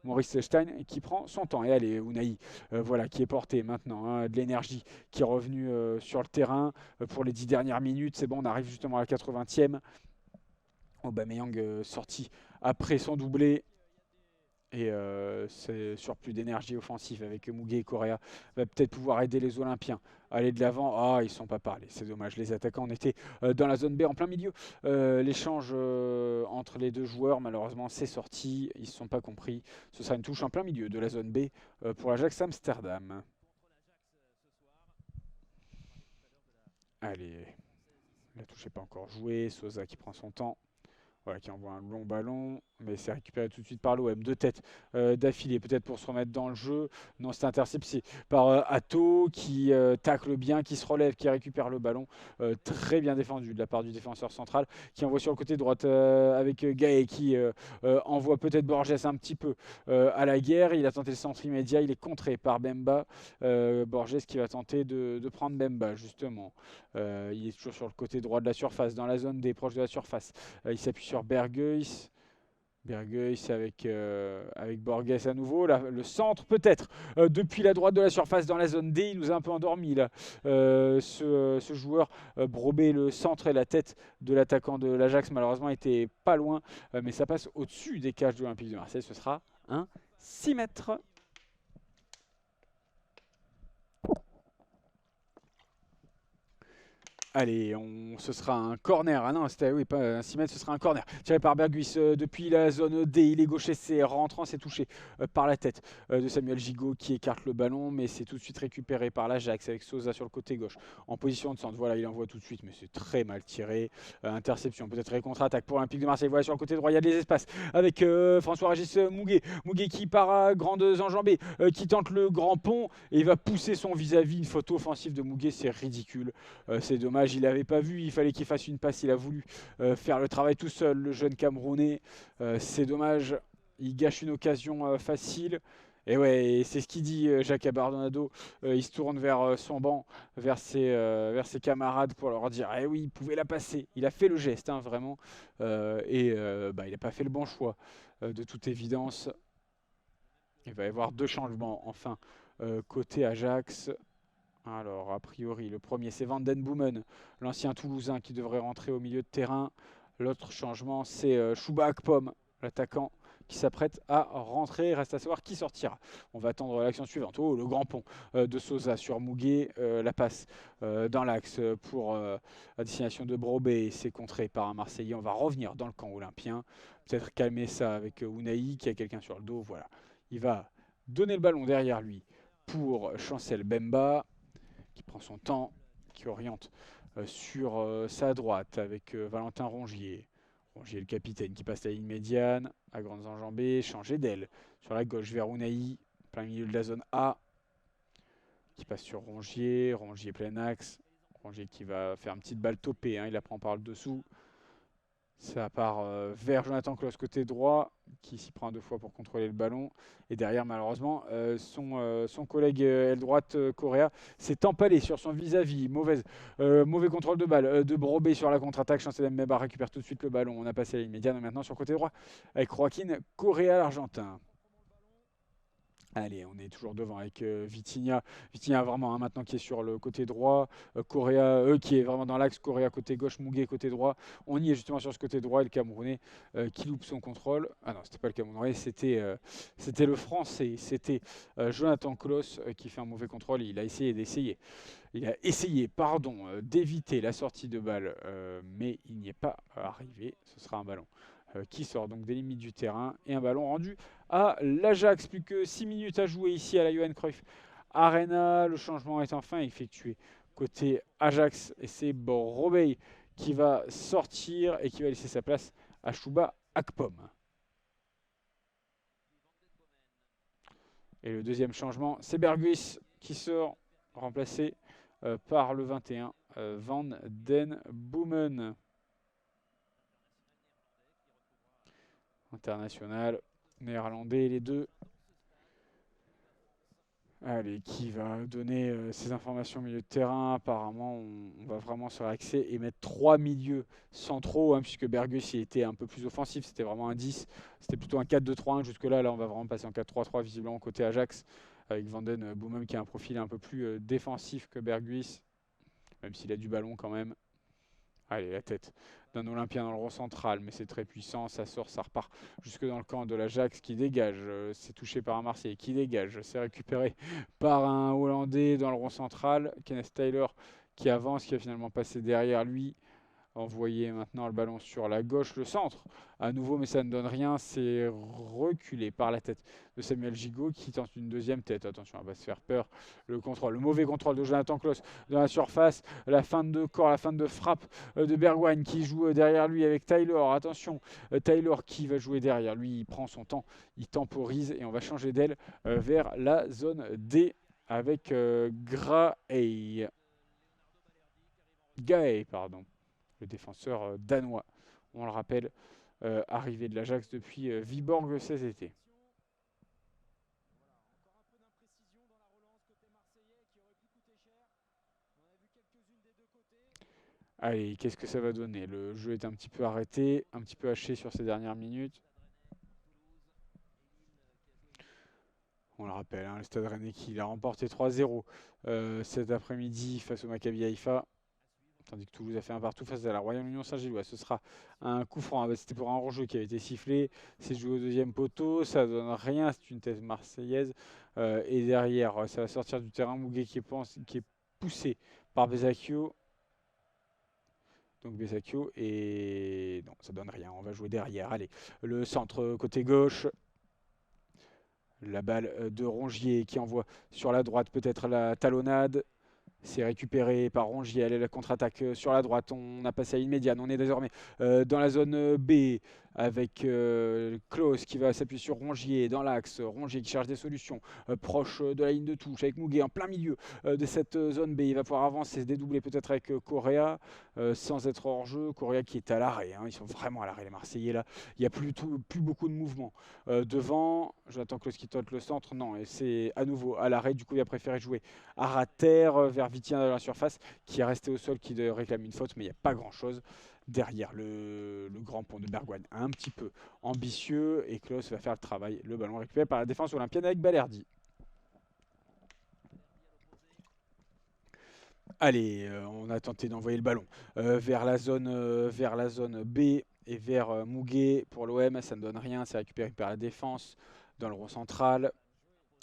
Maurice Stein qui prend son temps. Et allez, Unai, voilà, qui est porté maintenant, hein, de l'énergie, qui est revenu sur le terrain pour les 10 dernières minutes. C'est bon, on arrive justement à la 80e. Aubameyang sorti après son doublé. Et c'est surplus d'énergie offensive avec Muguet et Correa va peut-être pouvoir aider les Olympiens à aller de l'avant. Ah, ils ne sont pas parlés, c'est dommage. Les attaquants étaient dans la zone B en plein milieu. L'échange entre les deux joueurs, malheureusement, c'est sorti. Ils ne se sont pas compris. Ce sera une touche en plein milieu de la zone B pour l'Ajax Amsterdam. Allez, la touche n'est pas encore jouée. Sosa qui prend son temps. Voilà, qui envoie un long ballon, mais c'est récupéré tout de suite par l'OM. 2 têtes d'affilée, peut-être pour se remettre dans le jeu. Non, c'est intercepté par Atto, qui tacle bien, qui se relève, qui récupère le ballon. Très bien défendu de la part du défenseur central, qui envoie sur le côté droit avec Gaë, qui envoie peut-être Borges un petit peu à la guerre. Il a tenté le centre immédiat, il est contré par Bemba. Borges qui va tenter de prendre Bemba, justement. Il est toujours sur le côté droit de la surface, dans la zone des proches de la surface. Il s'appuie sur Bergueus. Bergueus avec Borges à nouveau. Là, le centre peut-être depuis la droite de la surface dans la zone D. Il nous a un peu endormi là. Ce joueur Brobé, le centre et la tête de l'attaquant de l'Ajax malheureusement était pas loin. Mais ça passe au-dessus des cages de l'Olympique de Marseille. Ce sera un 6 mètres. Allez, ce sera un corner. Ah non, c'était oui, pas un 6 mètres, ce sera un corner. Tiré par Berguis depuis la zone D. Il est gaucher, c'est rentrant, c'est touché par la tête de Samuel Gigot qui écarte le ballon, mais c'est tout de suite récupéré par l'Ajax avec Sosa sur le côté gauche en position de centre. Voilà, il envoie tout de suite, mais c'est très mal tiré. Interception, peut-être contre-attaque pour l'Olympique de Marseille. Voilà, sur le côté droit, il y a des espaces avec François-Régis Muguet. Muguet qui part à grandes enjambées, qui tente le grand pont et il va pousser son vis-à-vis. Une faute offensive de Muguet, c'est ridicule. C'est dommage. Il n'avait pas vu, il fallait qu'il fasse une passe, il a voulu faire le travail tout seul, le jeune Camerounais. C'est dommage, il gâche une occasion facile. Et ouais, c'est ce qu'il dit Jacques Abardonado. Il se tourne vers son banc, vers ses camarades pour leur dire eh oui, il pouvait la passer. Il a fait le geste, hein, vraiment. Il n'a pas fait le bon choix, de toute évidence. Il va y avoir 2 changements, enfin, côté Ajax. Alors, a priori, le premier, c'est Van Den Boomen, l'ancien Toulousain qui devrait rentrer au milieu de terrain. L'autre changement, c'est Chouba Akpom l'attaquant qui s'apprête à rentrer. Reste à savoir qui sortira. On va attendre l'action suivante. Oh, le grand pont de Sosa sur Muguet. La passe dans l'axe pour la destination de Brobé. C'est contré par un Marseillais. On va revenir dans le camp olympien. Peut-être calmer ça avec Unai qui a quelqu'un sur le dos. Voilà. Il va donner le ballon derrière lui pour Chancel Bemba qui prend son temps, qui oriente sur sa droite avec Valentin Rongier. Rongier le capitaine qui passe la ligne médiane à grandes enjambées, changer d'aile sur la gauche vers Unai, plein milieu de la zone A, qui passe sur Rongier, Rongier plein axe, Rongier qui va faire une petite balle topée, hein, il la prend par le dessous. Ça part vers Jonathan Klaus côté droit, qui s'y prend 2 fois pour contrôler le ballon. Et derrière, malheureusement, son collègue aile droite, Correa, s'est empalé sur son vis-à-vis. Mauvais contrôle de balle de Brobé sur la contre-attaque. Chancel Mbemba récupère tout de suite le ballon. On a passé à l'immédiat. Maintenant sur côté droit, avec Joaquin Correa, l'Argentin. Allez, on est toujours devant avec Vitinha. Vitinha vraiment maintenant qui est sur le côté droit. Correa qui est vraiment dans l'axe. Correa côté gauche, Muguet côté droit. On y est justement sur ce côté droit. Et le Camerounais qui loupe son contrôle. Ah non, c'était pas le Camerounais, c'était le Français. C'était Jonathan Klaus qui fait un mauvais contrôle. Il a essayé d'éviter la sortie de balle, mais il n'y est pas arrivé. Ce sera un ballon qui sort donc des limites du terrain et un ballon rendu à l'Ajax. Plus que 6 minutes à jouer ici à la Johan Cruyff Arena. Le changement est enfin effectué côté Ajax et c'est Brobey qui va sortir et qui va laisser sa place à Chouba Akpom. Et le deuxième changement, c'est Berghuis qui sort, remplacé par le 21, Van Den Boomen. International, néerlandais, les deux. Allez, qui va donner ces informations au milieu de terrain. Apparemment, on va vraiment se réaxer et mettre 3 milieux centraux, hein, puisque Bergus il était un peu plus offensif. C'était vraiment un 10. C'était plutôt un 4-2-3-1 jusque-là. Là, on va vraiment passer en 4-3-3, visiblement, côté Ajax, avec Vanden Boumem qui a un profil un peu plus défensif que Bergus, même s'il a du ballon quand même. Allez, la tête d'un Olympien dans le rond central, mais c'est très puissant, ça sort, ça repart jusque dans le camp de l'Ajax qui dégage, c'est touché par un Marseillais qui dégage, c'est récupéré par un Hollandais dans le rond central, Kenneth Taylor qui avance, qui a finalement passé derrière lui. Envoyer maintenant le ballon sur la gauche, le centre à nouveau, mais ça ne donne rien. C'est reculé par la tête de Samuel Gigot qui tente une deuxième tête. Attention, elle va se faire peur. Le mauvais contrôle de Jonathan Klaus dans la surface. La fin de corps, la fin de frappe de Bergwijn qui joue derrière lui avec Taylor. Attention, Taylor qui va jouer derrière lui. Il prend son temps, il temporise et on va changer d'aile vers la zone D avec Gaë, pardon, le défenseur danois. On le rappelle, arrivé de l'Ajax depuis Viborg cet été. Allez, qu'est-ce que ça va donner? Le jeu est un petit peu arrêté, un petit peu haché sur ces dernières minutes. On le rappelle, hein, le Stade Rennais qui l'a remporté 3-0 cet après-midi face au Maccabi Haïfa. Tandis que Toulouse a fait un partout face à la Royal Union Saint-Gilloise. Ce sera un coup franc. C'était pour un hors-jeu qui avait été sifflé. C'est joué au deuxième poteau. Ça donne rien. C'est une tête marseillaise. Et derrière, ça va sortir du terrain. Muguet qui est poussé par Besakio. Donc Besakio. Et non, ça donne rien. On va jouer derrière. Allez, le centre côté gauche. La balle de Rongier qui envoie sur la droite peut-être la talonnade. C'est récupéré par Rongier, allez la contre-attaque sur la droite, on a passé à une médiane, on est désormais dans la zone B avec Klaus qui va s'appuyer sur Rongier dans l'axe, Rongier qui cherche des solutions, proche de la ligne de touche avec Muguet en plein milieu de cette zone B, il va pouvoir avancer, se dédoubler peut-être avec Correa sans être hors jeu, Correa qui est à l'arrêt, hein. Ils sont vraiment à l'arrêt les Marseillais là, il n'y a plus beaucoup de mouvement devant, j'attends Klaus qui tente le centre, non, et c'est à nouveau à l'arrêt, du coup il a préféré jouer à rater vers Vitinha dans la surface qui est resté au sol, qui réclame une faute, mais il n'y a pas grand chose derrière. Le grand pont de Bergwijn un petit peu ambitieux et Klaus va faire le travail. Le ballon récupéré par la défense olympienne avec Balerdi. Allez, on a tenté d'envoyer le ballon vers la zone B et vers Mouguet pour l'OM. Ça ne donne rien, c'est récupéré par la défense dans le rond central.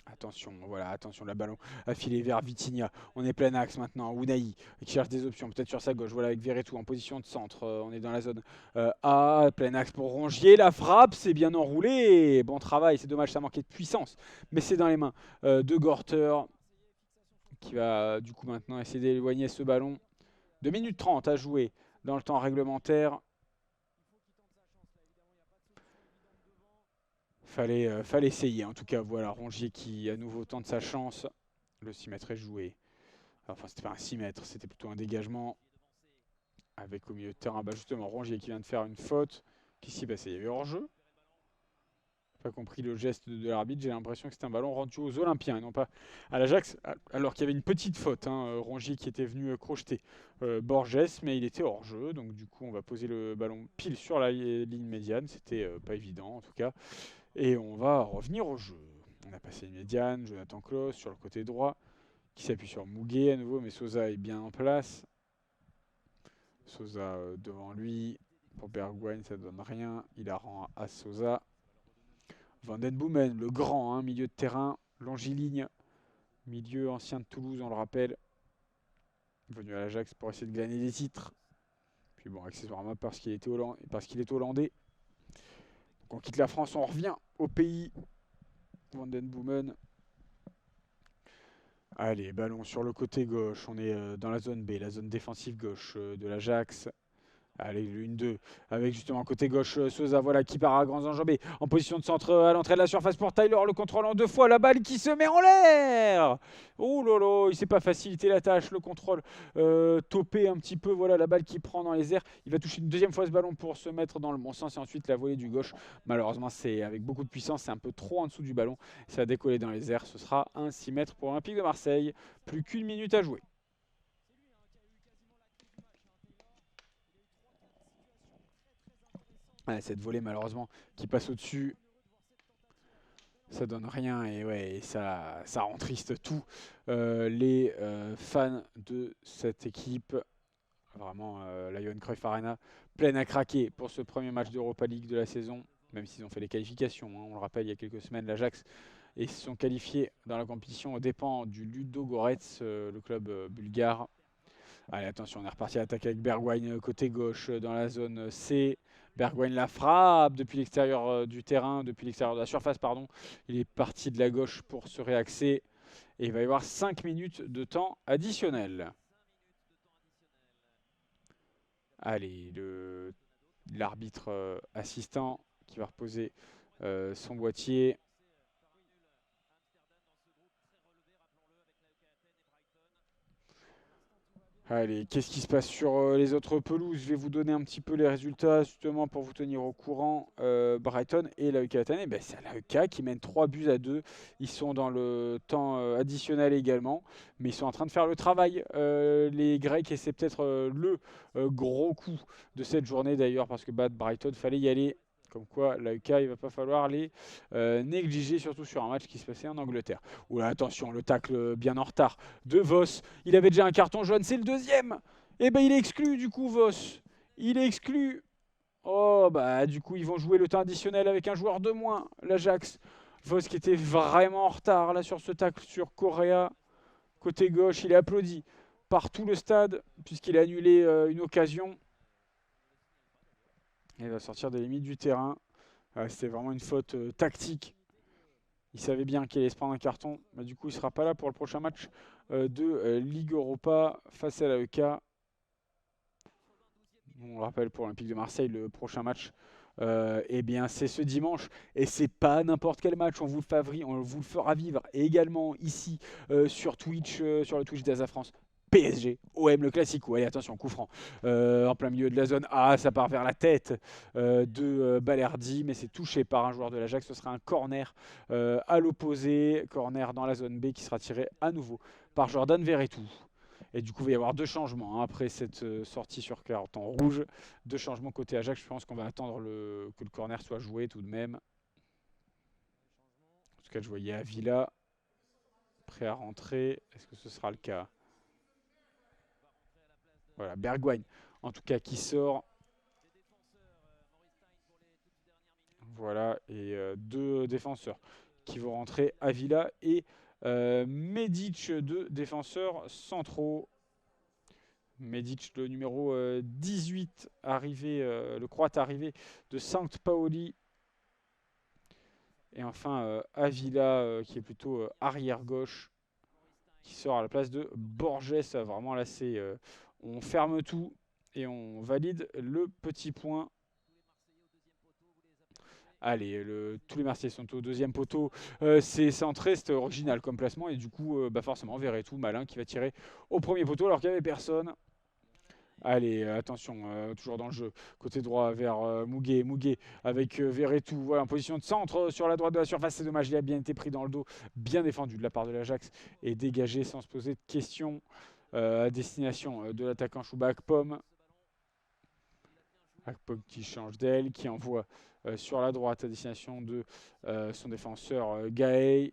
Attention, voilà, attention, le ballon a filé vers Vitinha. On est plein axe maintenant. Ounahi qui cherche des options, peut-être sur sa gauche. Voilà, avec Verretou en position de centre. On est dans la zone A. Plein axe pour Rongier. La frappe, c'est bien enroulé. Bon travail, c'est dommage, ça manquait de puissance. Mais c'est dans les mains de Gorter qui va du coup maintenant essayer d'éloigner ce ballon. 2 minutes 30 à jouer dans le temps réglementaire. Fallait essayer. En tout cas, voilà, Rongier qui à nouveau tente sa chance. Le 6 mètres est joué. Enfin, c'était pas un 6 mètres, c'était plutôt un dégagement. Avec au milieu de terrain, bah justement, Rongier qui vient de faire une faute. Qu'est-ce qui s'est passé? Il y avait hors-jeu. Pas compris le geste de l'arbitre. J'ai l'impression que c'était un ballon rendu aux Olympiens et non pas à l'Ajax. Alors qu'il y avait une petite faute. Rongier qui était venu crocheter Borges, mais il était hors-jeu. Donc du coup, on va poser le ballon pile sur la ligne médiane. C'était pas évident en tout cas. Et on va revenir au jeu. On a passé une médiane. Jonathan Klaus sur le côté droit qui s'appuie sur Mouguet à nouveau, mais Sosa est bien en place. Sosa devant lui. Pour Bergwijn, ça ne donne rien. Il la rend à Sosa. Van den Boomen, le grand, milieu de terrain, longiligne. Milieu ancien de Toulouse, on le rappelle. Venu à l'Ajax pour essayer de gagner des titres. Puis bon, accessoirement parce qu'il est hollandais. Donc on quitte la France, on revient au pays. Van den Boomen. Allez, ballon sur le côté gauche. On est dans la zone B, la zone défensive gauche de l'Ajax. Allez, une 2 avec justement côté gauche Sosa, voilà, qui part à grands enjambées en position de centre à l'entrée de la surface pour Tyler, le contrôle en 2 fois, la balle qui se met en l'air. Oh lolo, il s'est pas facilité la tâche, le contrôle topé un petit peu, voilà la balle qui prend dans les airs. Il va toucher une deuxième fois ce ballon pour se mettre dans le bon sens et ensuite la volée du gauche. Malheureusement, c'est avec beaucoup de puissance, c'est un peu trop en dessous du ballon. Ça va décoller dans les airs, ce sera un 6 mètres pour l'Olympique de Marseille. Plus qu'une minute à jouer. Cette volée malheureusement qui passe au-dessus, ça donne rien et ouais, ça rend triste tous les fans de cette équipe. Vraiment, la Johan Cruyff Arena pleine à craquer pour ce premier match d'Europa League de la saison, même s'ils ont fait les qualifications. On le rappelle, il y a quelques semaines, l'Ajax et se sont qualifiés dans la compétition aux dépens du Ludo Goretz, le club bulgare. Allez, attention, on est reparti à attaquer avec Bergwijn côté gauche dans la zone C. Bergwijn la frappe depuis l'extérieur du terrain, depuis l'extérieur de la surface, pardon. Il est parti de la gauche pour se réaxer. Et il va y avoir 5 minutes de temps additionnel. Allez, l'arbitre assistant qui va reposer son boîtier. Allez, qu'est-ce qui se passe sur les autres pelouses? Je vais vous donner un petit peu les résultats justement pour vous tenir au courant. Brighton et l'AEK Athènes, ben, c'est l'AEK qui mène 3 buts à 2. Ils sont dans le temps additionnel également, mais ils sont en train de faire le travail, les Grecs, et c'est peut-être le gros coup de cette journée d'ailleurs, parce que battre Brighton, fallait y aller. Comme quoi, l'AEK, il va pas falloir les négliger, surtout sur un match qui se passait en Angleterre. Oula, attention, le tacle bien en retard de Voss. Il avait déjà un carton jaune, c'est le deuxième. Et ben il est exclu du coup, Voss. Il est exclu. Oh bah du coup ils vont jouer le temps additionnel avec un joueur de moins, l'Ajax. Voss qui était vraiment en retard là sur ce tacle sur Correa. Côté gauche, il est applaudi par tout le stade puisqu'il a annulé une occasion. Il va sortir des limites du terrain. C'était vraiment une faute tactique. Il savait bien qu'il allait se prendre un carton. Mais du coup, il ne sera pas là pour le prochain match de Ligue Europa face à l'AEK. On le rappelle pour l'Olympique de Marseille, le prochain match, eh bien, c'est ce dimanche. Et c'est pas n'importe quel match. On vous le fera vivre également ici sur Twitch, sur le Twitch d'Asa France. PSG, OM le classico. Allez, attention, coup franc. En plein milieu de la zone A, ça part vers la tête de Balerdi, mais c'est touché par un joueur de l'Ajax. Ce sera un corner à l'opposé. Corner dans la zone B qui sera tiré à nouveau par Jordan Verretou. Et du coup, il va y avoir deux changements après cette sortie sur carton rouge. Deux changements côté Ajax. Je pense qu'on va attendre que le corner soit joué tout de même. En tout cas, je voyais Avila prêt à rentrer. Est-ce que ce sera le cas? Voilà, Bergwijn, en tout cas, qui sort. Voilà, et deux défenseurs qui vont rentrer, Avila et Medic, deux défenseurs centraux. Medic, le numéro 18, arrivé, le croate arrivé de Sankt Pauli. Et enfin, Avila, qui est plutôt arrière-gauche, qui sort à la place de Borges. Vraiment, là, on ferme tout et on valide le petit point. Allez, tous les Marseillais sont au deuxième poteau. C'est centré, c'était original comme placement. Et du coup, forcément, Verretou, malin, qui va tirer au premier poteau alors qu'il n'y avait personne. Allez, attention, toujours dans le jeu. Côté droit vers Mouguet. Mouguet avec Verretou. Voilà, en position de centre sur la droite de la surface. C'est dommage, il a bien été pris dans le dos. Bien défendu de la part de l'Ajax. Et dégagé sans se poser de questions à destination de l'attaquant Chouba Akpom. Akpom qui change d'aile, qui envoie sur la droite à destination de son défenseur Gaël.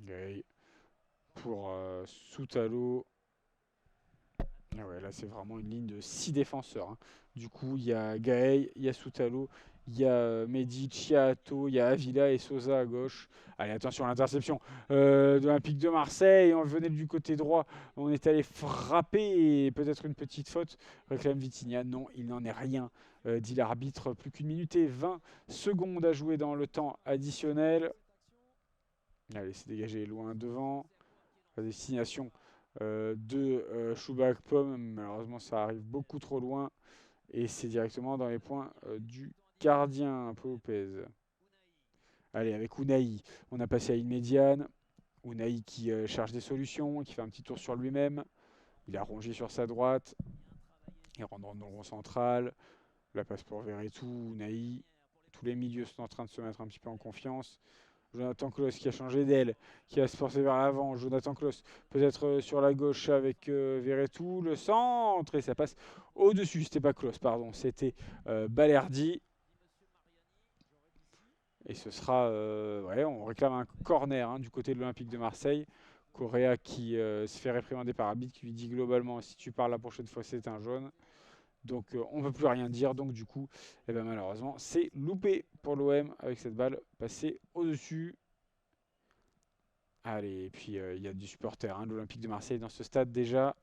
Gaël pour Soutalo. Ah ouais, là, c'est vraiment une ligne de 6 défenseurs. Hein. Du coup, il y a Gaël, il y a Soutalo, il y a Medic, il y a Atto, il y a Avila et Sosa à gauche. Allez, attention à l'interception de l'Olympique de Marseille. On venait du côté droit, on est allé frapper et peut-être une petite faute. Réclame Vitinha. Non, il n'en est rien, dit l'arbitre. Plus qu'une minute et 20 secondes à jouer dans le temps additionnel. Allez, c'est dégagé loin devant. La destination de Chouba Akpom. Malheureusement, ça arrive beaucoup trop loin. Et c'est directement dans les points du gardien, Paul Lopez. Allez, avec Unai, on a passé à une médiane. Unai qui cherche des solutions, qui fait un petit tour sur lui-même. Il a rongé sur sa droite. Il rentre dans le rond central. La passe pour Verretou, Unai. Tous les milieux sont en train de se mettre un petit peu en confiance. Jonathan Klaus qui a changé d'aile, qui va se forcer vers l'avant. Jonathan Klaus peut-être sur la gauche avec Verretou. Le centre et ça passe au-dessus. C'était pas Klaus, pardon. C'était Balerdi. Et ce sera... ouais, on réclame un corner hein, du côté de l'Olympique de Marseille. Correa qui se fait réprimander par arbitre qui lui dit globalement si tu parles la prochaine fois c'est un jaune. Donc on ne peut plus rien dire. Donc du coup, eh ben, malheureusement, c'est loupé pour l'OM avec cette balle passée au-dessus. Allez, et puis il y a du supporter hein, de l'Olympique de Marseille dans ce stade déjà.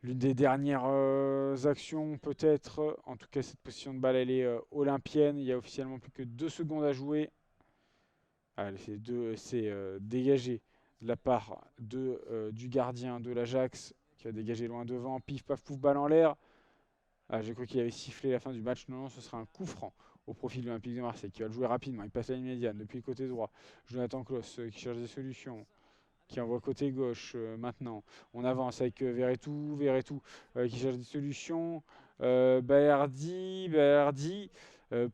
L'une des dernières actions peut-être. En tout cas, cette position de balle, elle est olympienne. Il y a officiellement plus que 2 secondes à jouer. Allez, c'est dégagé de la part du gardien de l'Ajax qui va dégager loin devant. Pif, paf, pouf, balle en l'air. Ah, j'ai cru qu'il avait sifflé la fin du match. Non, non, ce sera un coup franc au profil de l'Olympique de Marseille qui va le jouer rapidement. Il passe la ligne médiane depuis le côté droit. Jonathan Klaus qui cherche des solutions, qui envoie côté gauche maintenant. On avance avec Verretou qui cherche des solutions. Baerdi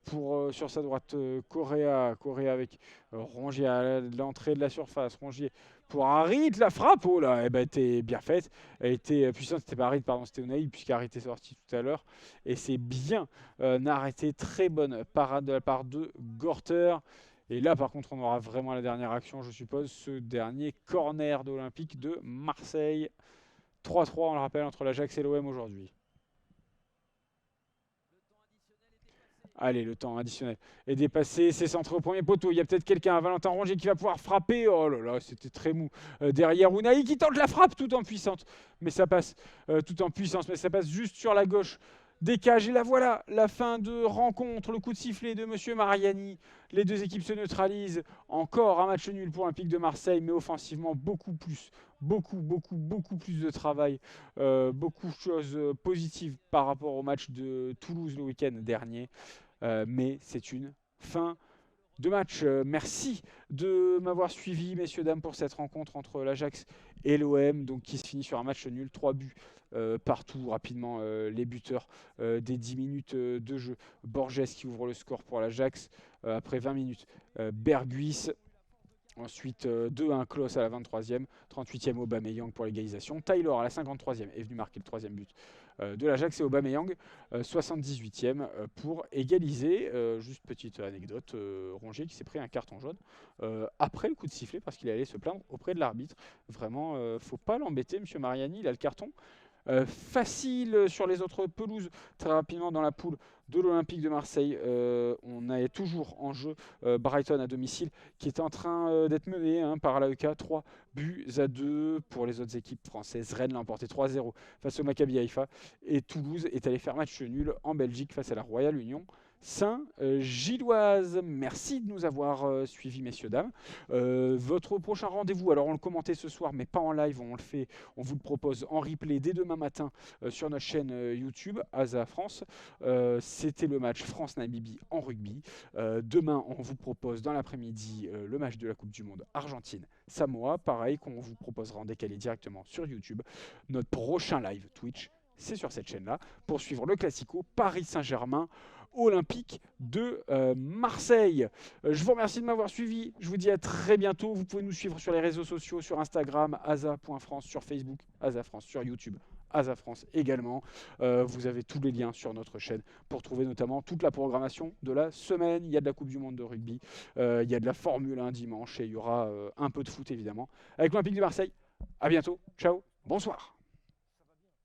sur sa droite Correa avec Rongier à l'entrée de la surface. Rongier pour Harit, la frappe, oh là, était bien faite. Elle était puissante, c'était pas Harit, pardon, c'était Unai, puisqu'Harit est sorti tout à l'heure. Et c'est bien arrêté, très bonne parade de la part de Gorter. Et là, par contre, on aura vraiment la dernière action, je suppose, ce dernier corner de l'Olympique de Marseille. 3-3, on le rappelle, entre l'Ajax et l'OM aujourd'hui. Allez, le temps additionnel est dépassé, c'est centré au premier poteau. Il y a peut-être quelqu'un, Valentin Rongier, qui va pouvoir frapper. Oh là là, c'était très mou. Derrière, Unai qui tente la frappe tout en puissance. Mais ça passe tout en puissance, mais ça passe juste sur la gauche des cages. Et là, voilà, la fin de rencontre, le coup de sifflet de Monsieur Mariani. Les deux équipes se neutralisent. Encore un match nul pour l'Olympique de Marseille, mais offensivement, beaucoup plus de travail. Beaucoup de choses positives par rapport au match de Toulouse le week-end dernier. Mais c'est une fin de match. Merci de m'avoir suivi, messieurs, dames, pour cette rencontre entre l'Ajax et l'OM, donc qui se finit sur un match nul, 3 buts partout. Rapidement, les buteurs des 10 minutes de jeu. Borges qui ouvre le score pour l'Ajax après 20 minutes. Berghuis. Ensuite, 2-1 Klose à la 23e, 38e Aubameyang pour l'égalisation. Taylor à la 53e est venu marquer le 3e but de l'Ajax et Aubameyang 78e pour égaliser. Juste petite anecdote, Rongier qui s'est pris un carton jaune après le coup de sifflet parce qu'il allait se plaindre auprès de l'arbitre. Vraiment, faut pas l'embêter, monsieur Mariani, il a le carton. facile sur les autres pelouses. Très rapidement dans la poule de l'Olympique de Marseille, on est toujours en jeu Brighton à domicile qui est en train d'être mené par l'AEK 3-2 pour les autres équipes françaises. Rennes l'a emporté 3-0 face au Maccabi Haïfa et Toulouse est allé faire match nul en Belgique face à la Royal Union Saint-Gilloise. Merci de nous avoir suivis, messieurs, dames. Votre prochain rendez-vous, alors on le commentait ce soir, mais pas en live, on vous le propose en replay dès demain matin sur notre chaîne YouTube, Asa France. C'était le match France-Namibie en rugby. Demain, on vous propose dans l'après-midi le match de la Coupe du Monde Argentine-Samoa, pareil qu'on vous proposera en décalé directement sur YouTube. Notre prochain live Twitch, c'est sur cette chaîne-là, pour suivre le Classico Paris Saint-Germain Olympique de Marseille. Je vous remercie de m'avoir suivi. Je vous dis à très bientôt. Vous pouvez nous suivre sur les réseaux sociaux, sur Instagram, asa.france, sur Facebook, Asa France, sur YouTube, Asa France également. Vous avez tous les liens sur notre chaîne pour trouver notamment toute la programmation de la semaine. Il y a de la Coupe du Monde de rugby, il y a de la Formule 1 dimanche et il y aura un peu de foot évidemment. Avec l'Olympique de Marseille. À bientôt. Ciao. Bonsoir.